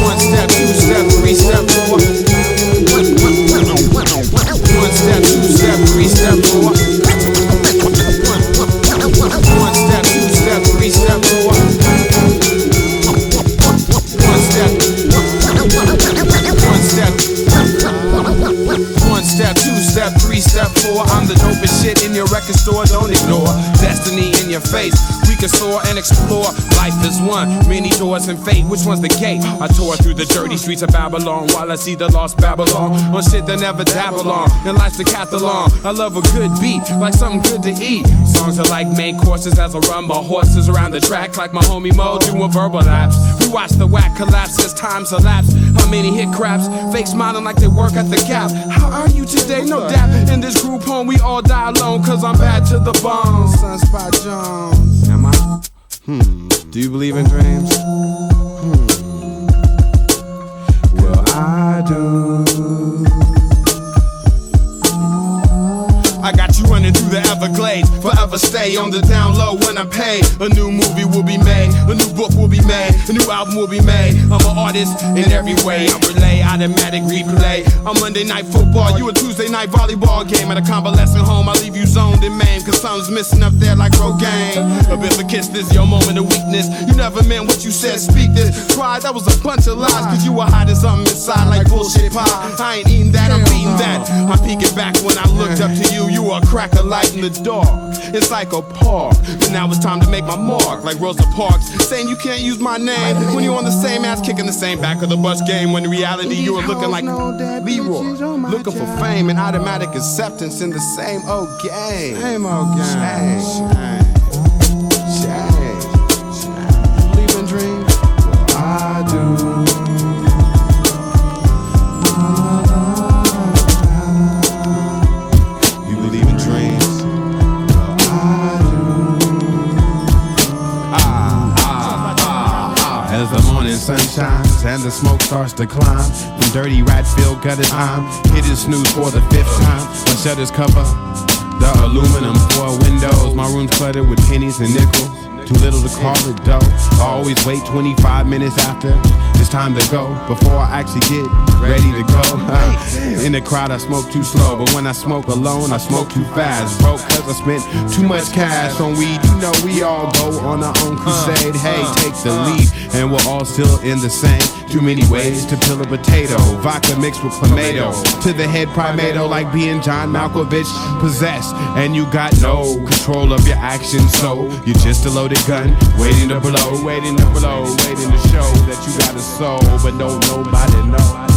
one step, two step, three step, four. One step, two step, three step, four. One step, two step, three step, four. One step, two step, three step, four. I'm the dopest shit in your record store, don't ignore. Destiny in your face, we can soar and explore. Life is one, many doors and fate. Which one's the gate? I tore through the dirty streets of Babylon while I see the lost Babylon on shit they never dabble on. And life's a decathlon. I love a good beat, like something good to eat. Songs are like main courses as I run my horses around the track, like my homie Mo doing verbal laps. We watch the whack collapse as times elapse. How many hit craps? Fake smiling like they work at the Gap. How are you today? No doubt. In this group home, we all die alone, cause I'm bad to the bone. Sunspot Jones. Am I? Do you believe in dreams? Well, I do. I got you running through the Everglades. Forever stay on the down low when I'm paid. A new movie will be made. A new book will be made. A new album will be made. I'm an artist in every way. I'm relay, automatic replay. I'm Monday night football. You a Tuesday night volleyball game. At a convalescent home, I leave you zoned and maimed. Cause something's missing up there like Rogaine. A bit of a kiss, this your moment of weakness. You never meant what you said, speak this. Try, that was a bunch of lies. Cause you were hiding something inside like bullshit pie. I ain't eating that, I'm beating that. I'm peeking back when I looked up to you. You were a cracker light in the dark. It's like a park. But now it's time to make my mark. Like Rosa Parks saying you can't use my name when you're on the same ass kicking the same back of the bus game. When in reality you were looking like Leroy, looking for fame and automatic acceptance in the same old game. Same old game. Believe in dreams? Well, I do. As the morning sun shines and the smoke starts to climb from dirty rat-filled gutters, I'm hitting snooze for the 5th time. My shutters cover the aluminum foil windows. My room's cluttered with pennies and nickels. Too little to call it dough. I always wait 25 minutes after it's time to go before I actually get ready to go. In the crowd I smoke too slow, but when I smoke alone I smoke too fast. Broke cause I spent too much cash on weed. You know we all go on our own crusade. Hey, take the lead and we're all still in the same. Too many ways to peel a potato. Vodka mixed with tomato. To the head primato like being John Malkovich possessed. And you got no control of your actions, so you're just a loaded gun waiting to blow, waiting to blow, waiting to show that you got a soul, but don't nobody know.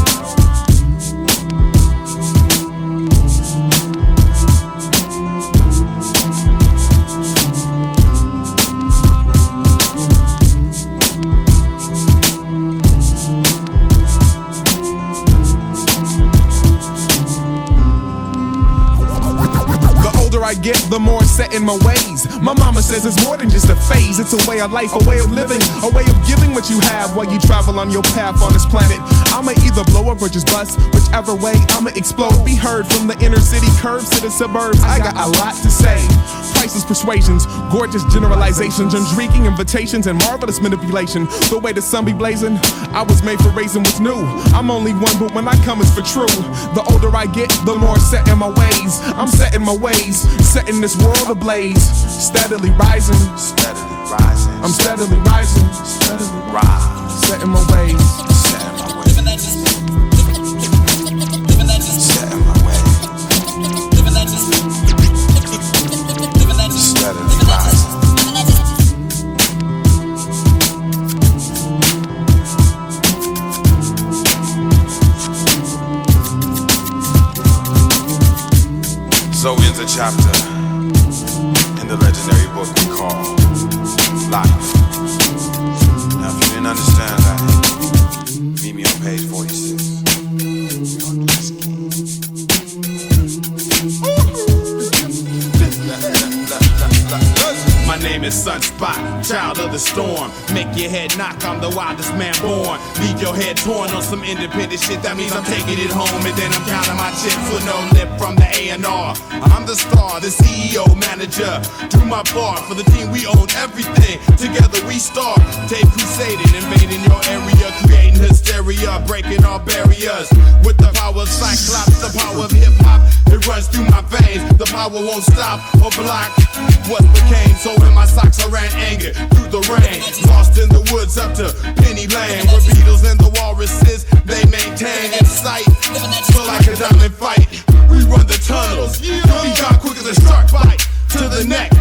I get, the more set in my ways. My mama says it's more than just a phase. It's a way of life, a way of living, a way of giving what you have while you travel on your path on this planet. I'ma either blow up or just bust. Whichever way, I'ma explode. Be heard from the inner city curves to the suburbs. I got a lot to say. Priceless persuasions, gorgeous generalizations, intriguing invitations, and marvelous manipulation. The way the sun be blazing, I was made for raising what's new. I'm only one, but when I come, it's for true. The older I get, the more set in my ways. I'm set in my ways, setting this world ablaze. Steadily rising, steadily rising. I'm steadily rising, steadily rising. Setting my ways, setting my ways. Living that just, living that just, setting my ways. Living that just, living that just, steadily rising. So ends a chapter in the legendary book we call Life. Now if you didn't understand that, meet me on page 46. My name is Sunspot. spot, child of the storm. Make your head knock, I'm the wildest man born. Leave your head torn on some independent shit. That means I'm taking it home and then I'm counting my chips with no lip from the A&R. I'm the star, the CEO, manager. Do my part for the team, we own everything. Together we start. Tape crusading, invading your area, creating hysteria, breaking all barriers. With the power of Cyclops, the power of hip-hop, it runs through my veins. The power won't stop or block what became. So in my socks I ran anger through the rain. Lost in the woods up to Penny Lane, where Beatles and the walruses, they maintain in sight. Feel like a diamond fight. We run the tunnels. We got quicker than shark bite to the neck.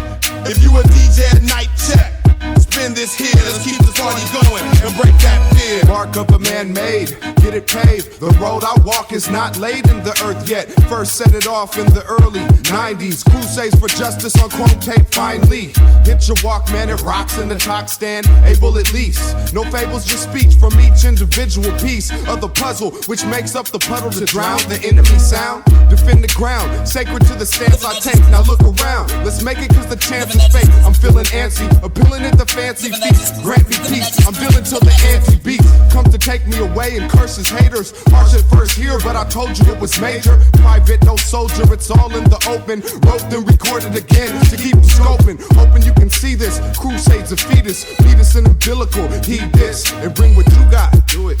If you a DJ at night, check. Spin this here, let's keep this party going and break that fear. Mark up a man made, get it paved. The road I walk is not laid in the earth yet. First set it off in the early 90s. Crusades for justice on chrome tape finally. Hit your Walkman, it rocks in the talk stand. Able at least. No fables, just speech from each individual piece of the puzzle, which makes up the puddle to drown the enemy sound. Defend the ground, sacred to the stance I take. Now look around, let's make it cause the chance is fake. I'm feeling antsy, appealing at the fancy feast. Grant me peace, I'm dealing till the anti-beat comes to take me away and curses haters. Harsh at first here, but I told you it was major. Private, no soldier, it's all in the open. Wrote then recorded again to keep the scoping. Hoping you can see this. Crusades of fetus, feed us in umbilical. Heed this and bring what you got. Do it.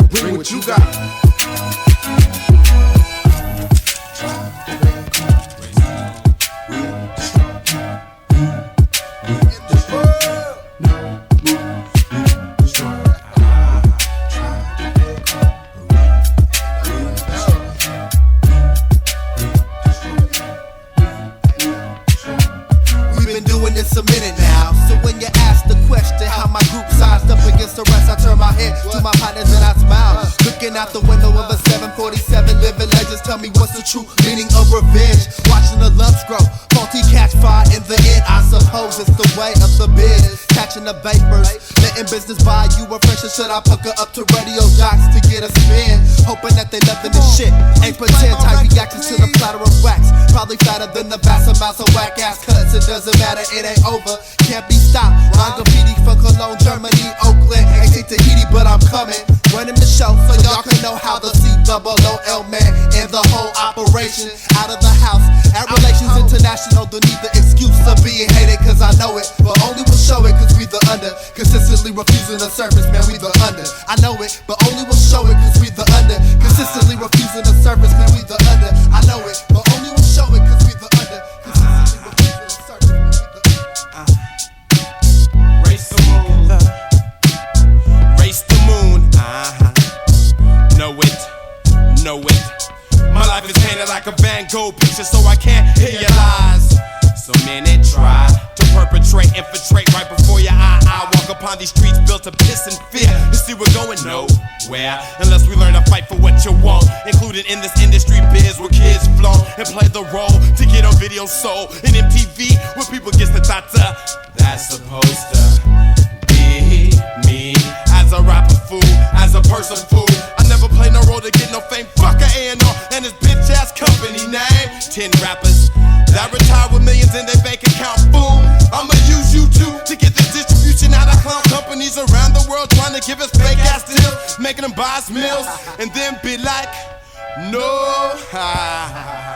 Bring what you got. It's a minute now, so when you ask the question how my group sized up against the rest, I turn my head to my partners and I smile. Looking out the window of a 747, living legends tell me what's the true meaning of revenge. Watching the lumps grow, faulty catch fire in the end. I suppose it's the way of the biz, catching the vapors, letting business buy you a fresher. Should I pucker up to radio jocks to get a spin? Hoping that they loving this shit. Ain't pretend type reactions to the platter of wax. Probably fatter than the vast amounts of whack ass cuts. It doesn't matter, it ain't over, can't be stopped. Ron graffiti from Cologne, Germany, Oakland, ain't Tahiti, but I'm coming. Running the show so y'all can know how the C-double-O-L man and the whole operation out of the house. At Relations International, don't need the excuse of being hated, cause I know it, but only will show it cause we the under. Consistently refusing the surface, man, we the under. I know it, but only will show it cause we the under. Consistently refusing the surface, man, we the under. I know it, but only will show it cause we the under. Consistently refusing the surface, man, we the under. Race the moon. Race the moon. Know it. My life is painted like a Van Gogh picture, so I can't hear your lies. So many try to perpetrate, infiltrate right before your eye. I walk upon these streets built to piss and fear. You see, we're going nowhere unless we learn to fight for what you want. Included in this industry biz where kids flow and play the role to get on video sold in MTV where people get the thoughts of that's supposed to be me. As a rapper fool, as a person fool, I never play no role to get no fame. Fuck a A&R and his bitch ass company name. 10 rappers that retire with millions in their bank account. Fool, I'ma use you too to get this distribution out of clown companies around the world trying to give us fake ass deals, making them buy us meals and then be like, no.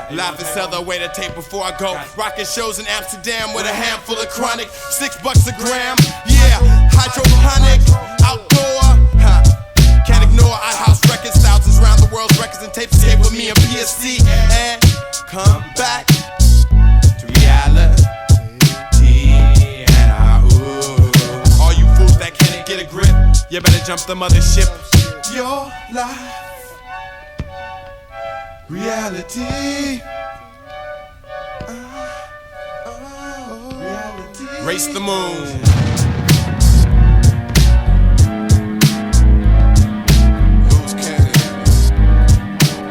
Laugh and sell the way to tape before I go. Rocking shows in Amsterdam with a handful of chronic. $6 a gram, yeah. Hydroponic, outdoor. Can't ignore iHouse records, thousands around the world's records and tapes escape with me and PSC and come back to reality. And all you fools that can't get a grip, you better jump the mothership. Your life. Reality. Reality. Race the moon. Loose cannon.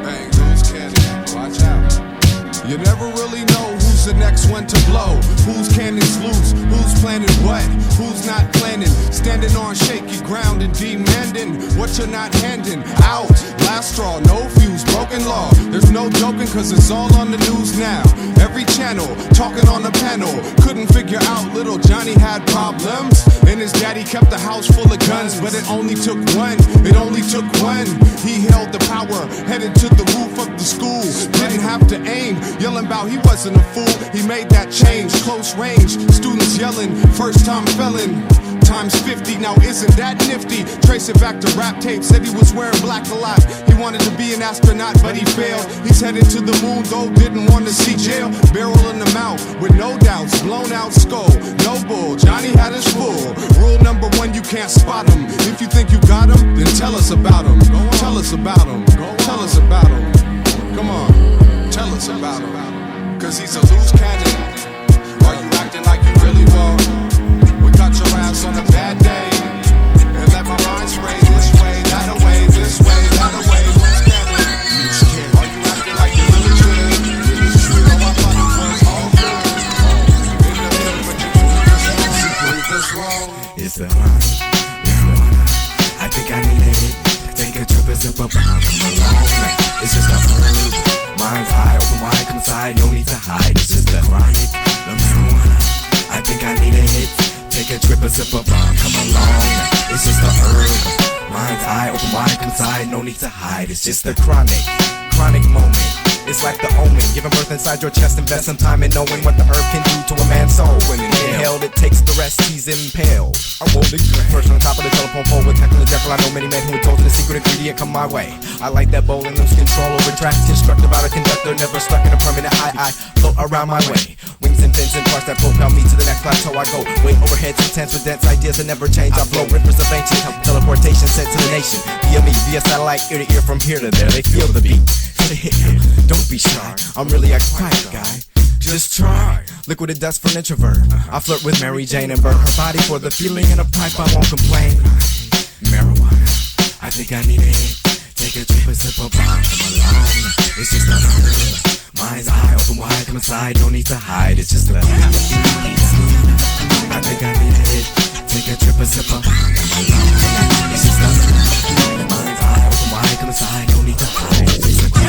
Bang, loose cannon. Watch out. You never really know who's the next one to blow. Whose cannon's loose, who's planning what, who's not planning. Standing on shaky ground. ground and demanding what you're not handing out. Last straw, no fuse, broken law. There's no joking cause it's all on the news now. Every channel, talking on the panel. Couldn't figure out little Johnny had problems. And his daddy kept the house full of guns. But it only took one, it only took one. He held the power, headed to the roof of the school. Didn't have to aim, yelling about he wasn't a fool. He made that change, close range. Students yelling, first time felon. Times 50, now isn't that nifty? Trace it back to rap tape, said he was wearing black a lot. He wanted to be an astronaut, but he failed. He's headed to the moon, though didn't want to see jail. Barrel in the mouth, with no doubts, blown out skull. No bull, Johnny had his full. Rule number one, you can't spot him. If you think you got him, then tell us about him. Tell us about him. Tell us about him. Come on, tell us about him. Cause he's a loose cannon. Are you acting like you really will? Got your ass on a bad day and let my mind spray this way, that away, this way, that away. What's scandal? Are you acting like you're really good? No, I thought it was all good. In the middle, but you do this wrong. It's the marijuana. I think I need a hit. Take a trip and sip a bomb. It's just a herb. Mind's high, open wide, come inside, no need to hide. It's just the chronic, the marijuana. I think I need a hit. Take a trip and sip a bomb, come along. It's just a herb. Mind's eye, open wide, come inside, no need to hide. It's just a chronic moment. It's like the omen, giving birth inside your chest. Invest some time in knowing what the herb can do to a man's soul. When inhaled, it takes the rest, he's impaled. I rolled it first on the top of the telephone pole with Heckler Jekyll. I know many men who had told you the secret ingredient come my way. I like that bowl and lose control over tracks. Instructed by the conductor, never stuck in a permanent high. I float around my way. Wings and fins and parts that propel me to the next plateau. I go way overhead, intense with dense ideas that never change. I flow rivers of ancient teleportation sent to the nation. Via me, via satellite, ear to ear from here to there. They feel the beat. Don't be shy, I'm really a quiet guy. Just try. Liquid and dust for an introvert. I flirt with Mary Jane and burn her body for the feeling in a pipe. I won't complain. Marijuana, I think I need a hit. Take a trip and sip a bomb, come along. It's just a herb. Mind's eye, open wide, come inside, no need to hide. It's just a I think I need a hit. Take a trip and sip a bomb, come along. It's just a herb. Mind's eye, open wide, come inside, no need to hide. It's just a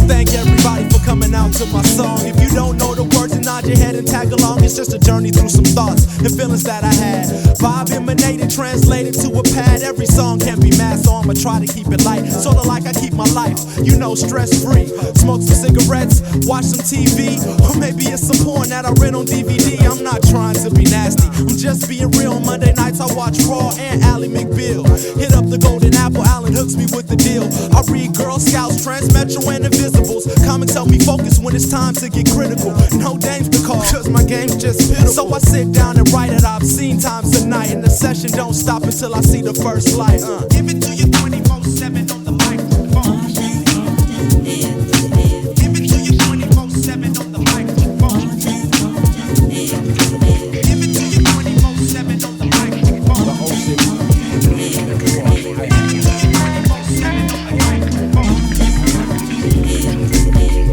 Thank everybody for coming out to my song. If you don't know the words, then nod your head and tag along. It's just a journey through some thoughts and feelings that I had. Vibe emanated, translated to a pad. Every song can be mad, so I'ma try to keep it light. Sorta like I keep my life, you know, stress-free. Smoke some cigarettes, watch some TV, or maybe it's some porn that I rent on DVD. I'm not trying to be nasty, I'm just being real. Monday nights I watch Raw and Ally McBeal. Hit up the Golden Apple, Allen hooks me with the deal. I read Girl Scouts, Trans Metro, and Invisibles. Comics help me focus when it's time to get critical. No names to call, cause my game's just pitiful. So I sit down and write it I've seen times a night. And the session don't stop until I see the first light. Give it to you 24/7 on the microphone. Give it to you 24/7 on the microphone. Give it to you 24/7 on the microphone. The whole shit.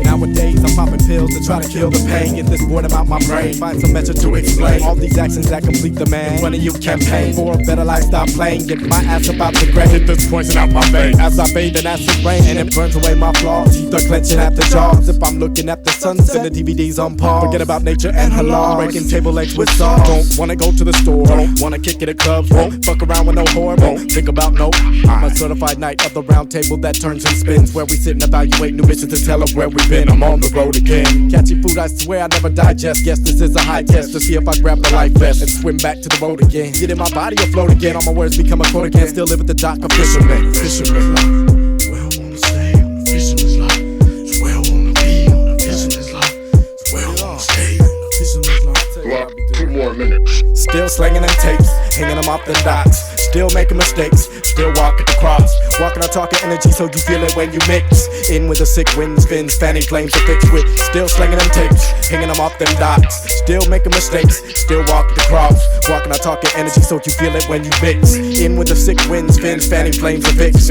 Nowadays I'm popping pills to try to kill the pain. Get this boredom out my brain, find some measure to explain all these actions that complete the man. In front of you campaign for a better life, stop playing. Get my ass about the grave, hit this poison out my vein. As I bathe in acid rain and it burns away my flaws. Teeth are clenching at the jaws. If I'm looking at the sunset, the DVD's on pause. Forget about nature and her laws. Breaking table legs with saws. Don't wanna go to the store, don't wanna kick it at clubs. Won't fuck around with no whore, won't think about no. I'm a certified knight of the round table that turns and spins, where we sit and evaluate new missions to tell us where we've been. I'm on the road again. Catchy food, I swear I never digest. Guess this is a high test to see if I grab the life vest and swim back to the road again. Get in my body afloat again. All my words become a quote again. Still live at the dock of fishermen. Fisherman life. Where I wanna stay on the fisherman's life. It's where I wanna be on the fisherman's life. It's where I wanna stay on the fisherman's life. 2 more minutes. Still slinging them tapes, hanging them off the docks. Still making mistakes, still walking the cross. Walking on talking energy so you feel it when you mix. In with the sick winds, fins, fanning flames to fix with. Still slinging them tapes, hanging them off them docks. Still making mistakes, still walking the cross. Walking on talking energy so you feel it when you mix. In with the sick winds, fins, fanning flames to fix.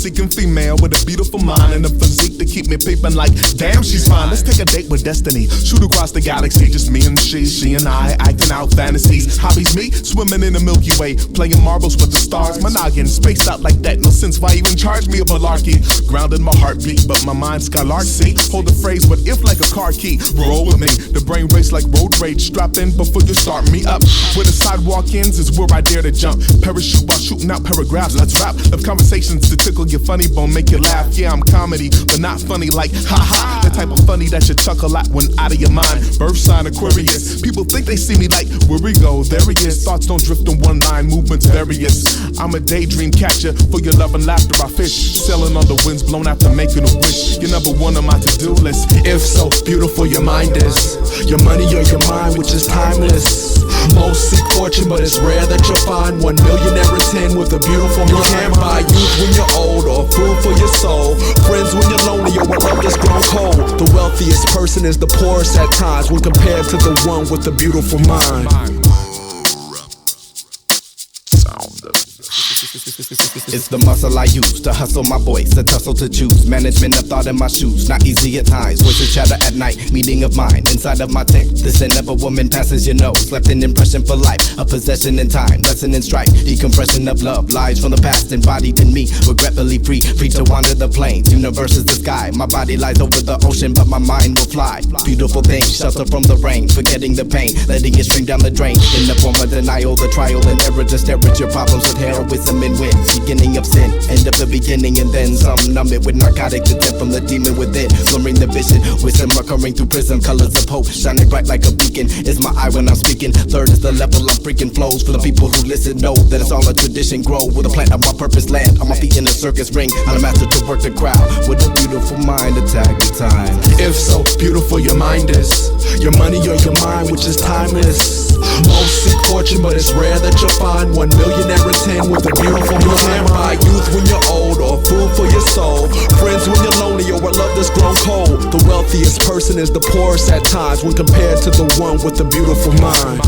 thrill-seeking female with a beautiful mind and a physique to keep me peeping like, damn, she's fine. Let's take a date with destiny. Shoot across the galaxy, just me and she and I, acting out fantasies. Hobbies me, swimming in the Milky Way, playing marbles with the stars. My noggin spaced out like that, no sense why even charge me a malarkey. Grounded my heartbeat, but my mind skylarksy. Hold the phrase, what if like a car key? Roll with me, the brain race like road rage. Strap in before you start me up. Where the sidewalk ends is where I dare to jump. Parachute while shooting out paragraphs, let's rap. Of conversations to tickle your funny bone, make you laugh. Yeah, I'm comedy, but not funny like ha-ha. The type of funny that you chuckle at when out of your mind. Birth sign Aquarius. People think they see me like, where we go, there he is. Thoughts don't drift in one line, movements various. I'm a daydream catcher, for your love and laughter I fish. Sailing on the winds blown after making a wish. You're number one on my to-do list. If so beautiful your mind is, your money or your mind, which is timeless. Most seek fortune, but it's rare that you'll find 1 millionaire in 10 with a beautiful mind. You can't buy youth when you're old, or food for your soul. Friends when you're lonely, or when love has grown cold. The wealthiest person is the poorest at times when compared to the one with a beautiful mind. It's the muscle I use to hustle my voice, a tussle to choose. Management of thought in my shoes, not easy at times. Voices chatter at night, meeting of mine inside of my tent. The sin of a woman passes your nose, left an impression for life. A possession in time, lesson in strife. Decompression of love, lies from the past embodied in me. Regretfully free to wander the plains. Universe is the sky, my body lies over the ocean, but my mind will fly. Beautiful thing, shelter from the rain, forgetting the pain, letting it stream down the drain. In the form of denial, the trial and error, just stare at your problems with heroism and win. Beginning of sin, end of the beginning, and then some. Numb it with narcotic intent from the demon within. Blurring the vision, wisdom occurring through prism. Colors of hope, shining bright like a beacon. Is my eye when I'm speaking. Third is the level I'm freaking flows. For the people who listen, know that it's all a tradition. Grow with a plant of my purpose, land on my feet in a circus ring. I'm a master to work the crowd with a beautiful mind, attack the time. If so beautiful your mind is, your money or your mind, which is timeless. Most seek fortune, but it's rare that you'll find 1 millionaire in 10 with a beautiful mind. You can't buy youth when you're old, or food for your soul. Friends when you're lonely, or a love that's grown cold. The wealthiest person is the poorest at times when compared to the one with a beautiful mind.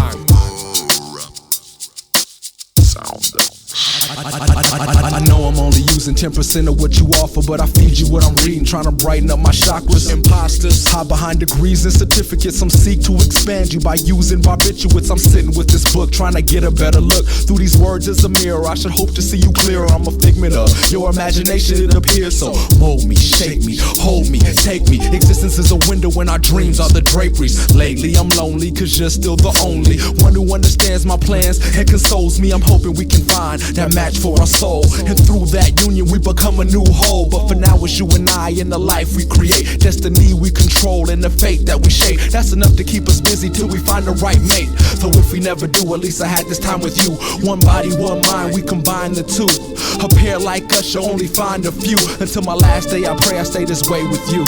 I know I'm only using 10% of what you offer, but I feed you what I'm reading, trying to brighten up my chakras. Imposters hide behind degrees and certificates. Some seek to expand you by using barbiturates. I'm sitting with this book, trying to get a better look through these words as a mirror. I should hope to see you clearer. I'm a figment of your imagination, it appears. So mold me, shape me, hold me, take me. Existence is a window and our dreams are the draperies. Lately I'm lonely, cause you're still the only one who understands my plans and consoles me. I'm hoping we can find that match for our soul, and through that union we become a new whole. But for now it's you and I in the life we create, destiny we control and the fate that we shape. That's enough to keep us busy till we find the right mate. So if we never do, at least I had this time with you. One body, one mind, we combine the two. A pair like us, you'll only find a few. Until my last day I pray I stay this way with you.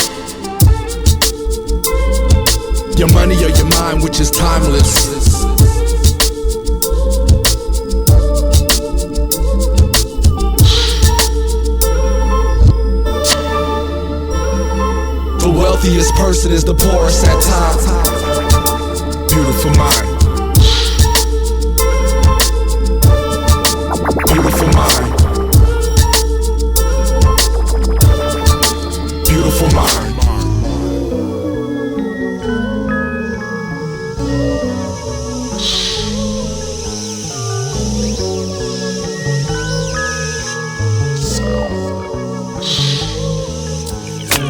Your money or your mind, which is timeless. The wealthiest person is the poorest at times. Beautiful mind. Beautiful mind. Beautiful mind.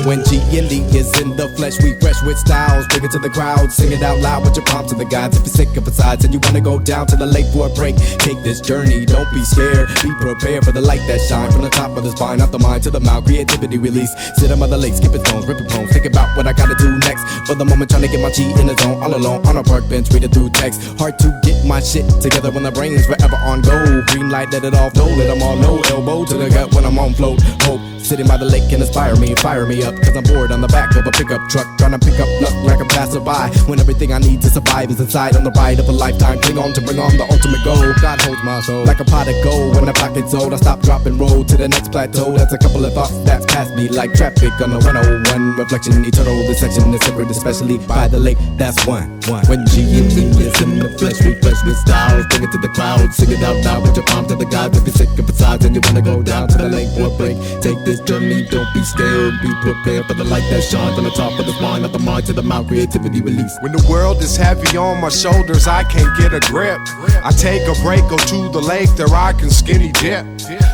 When G&D is in the flesh, we fresh with styles. Bring it to the crowd, sing it out loud with your palm to the gods. If you're sick of besides and you wanna go down to the lake for a break, take this journey, don't be scared. Be prepared for the light that shines from the top of the spine, out the mind to the mouth. Creativity release, sit on the lake, skipping stones, ripping poems. Think about what I gotta do next. For the moment, trying to get my G in the zone. All alone on a park bench, reading through text. Hard to get my shit together when the brain's forever on go. Green light, let it off, don't let them all know. Elbow to the gut when I'm on float. Hope sitting by the lake can inspire me, fire me up. Cause I'm bored on the back of a pickup. truck, trying to pick up luck like a passerby. When everything I need to survive is inside on the ride of a lifetime. Cling on to bring on the ultimate goal. God holds my soul like a pot of gold. When the pocket's old, I stop, drop, and roll to the next plateau. That's a couple of thoughts that's past me like traffic on the 101. Reflection, eternal, this section is separate, especially by the lake. That's one. When G&E is in the flesh, refresh with styles. Bring it to the crowd, sing it out loud with your palm to the gods. If you're sick of sides and you wanna go down to the lake for a break, take this journey, don't be scared. Be prepared for the light that shines on the top of the spine, not the mind to the mouth, creativity release. When the world is heavy on my shoulders, I can't get a grip. I take a break, go to the lake, there I can skinny dip.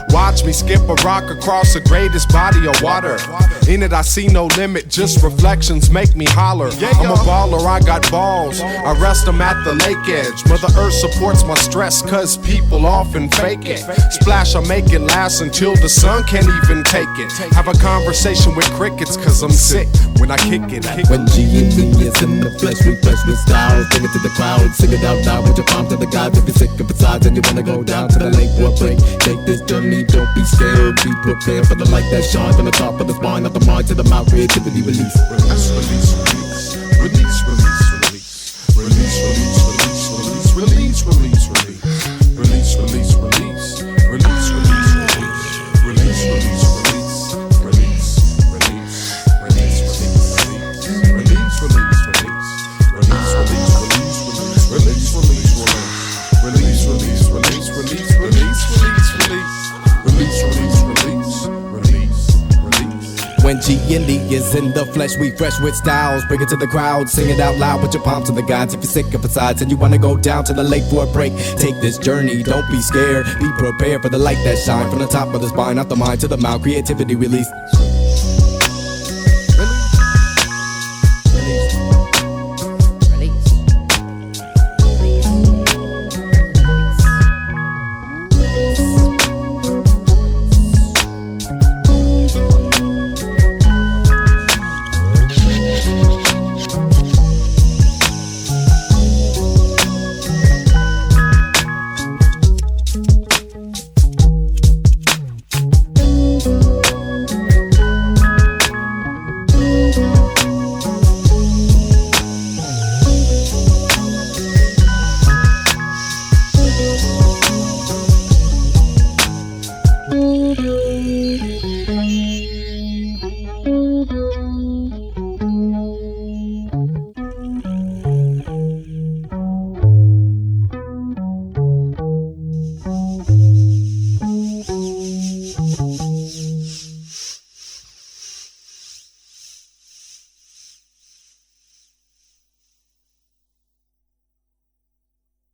Watch me skip a rock across the greatest body of water. In it I see no limit, just reflections make me holler. I'm a baller, I got balls, I rest them at the lake edge. Mother Earth supports my stress, cause people often fake it. Splash, I make it last until the sun can't even take it. Have a conversation with crickets, cause I'm sick when I kick it. When G&E is in the flesh, refresh with styles. Bring it to the crowd, sing it out loud with your palm to the gods. If you're sick of sides and you wanna go down to the lake for a break, take this journey, don't be scared. Be prepared for the light that shines on the top of the spine, not the mind to the mouth, creativity release. Release, release, release, release, release, release, release, release, release, release, release, release, release, release, release, release, release, release, release, When G&E is in the flesh, we fresh with styles. Bring it to the crowd, sing it out loud, put your palms to the gods. If you're sick of sides and you wanna go down to the lake for a break, take this journey, don't be scared. Be prepared for the light that shines from the top of the spine, not the mind to the mouth, creativity release.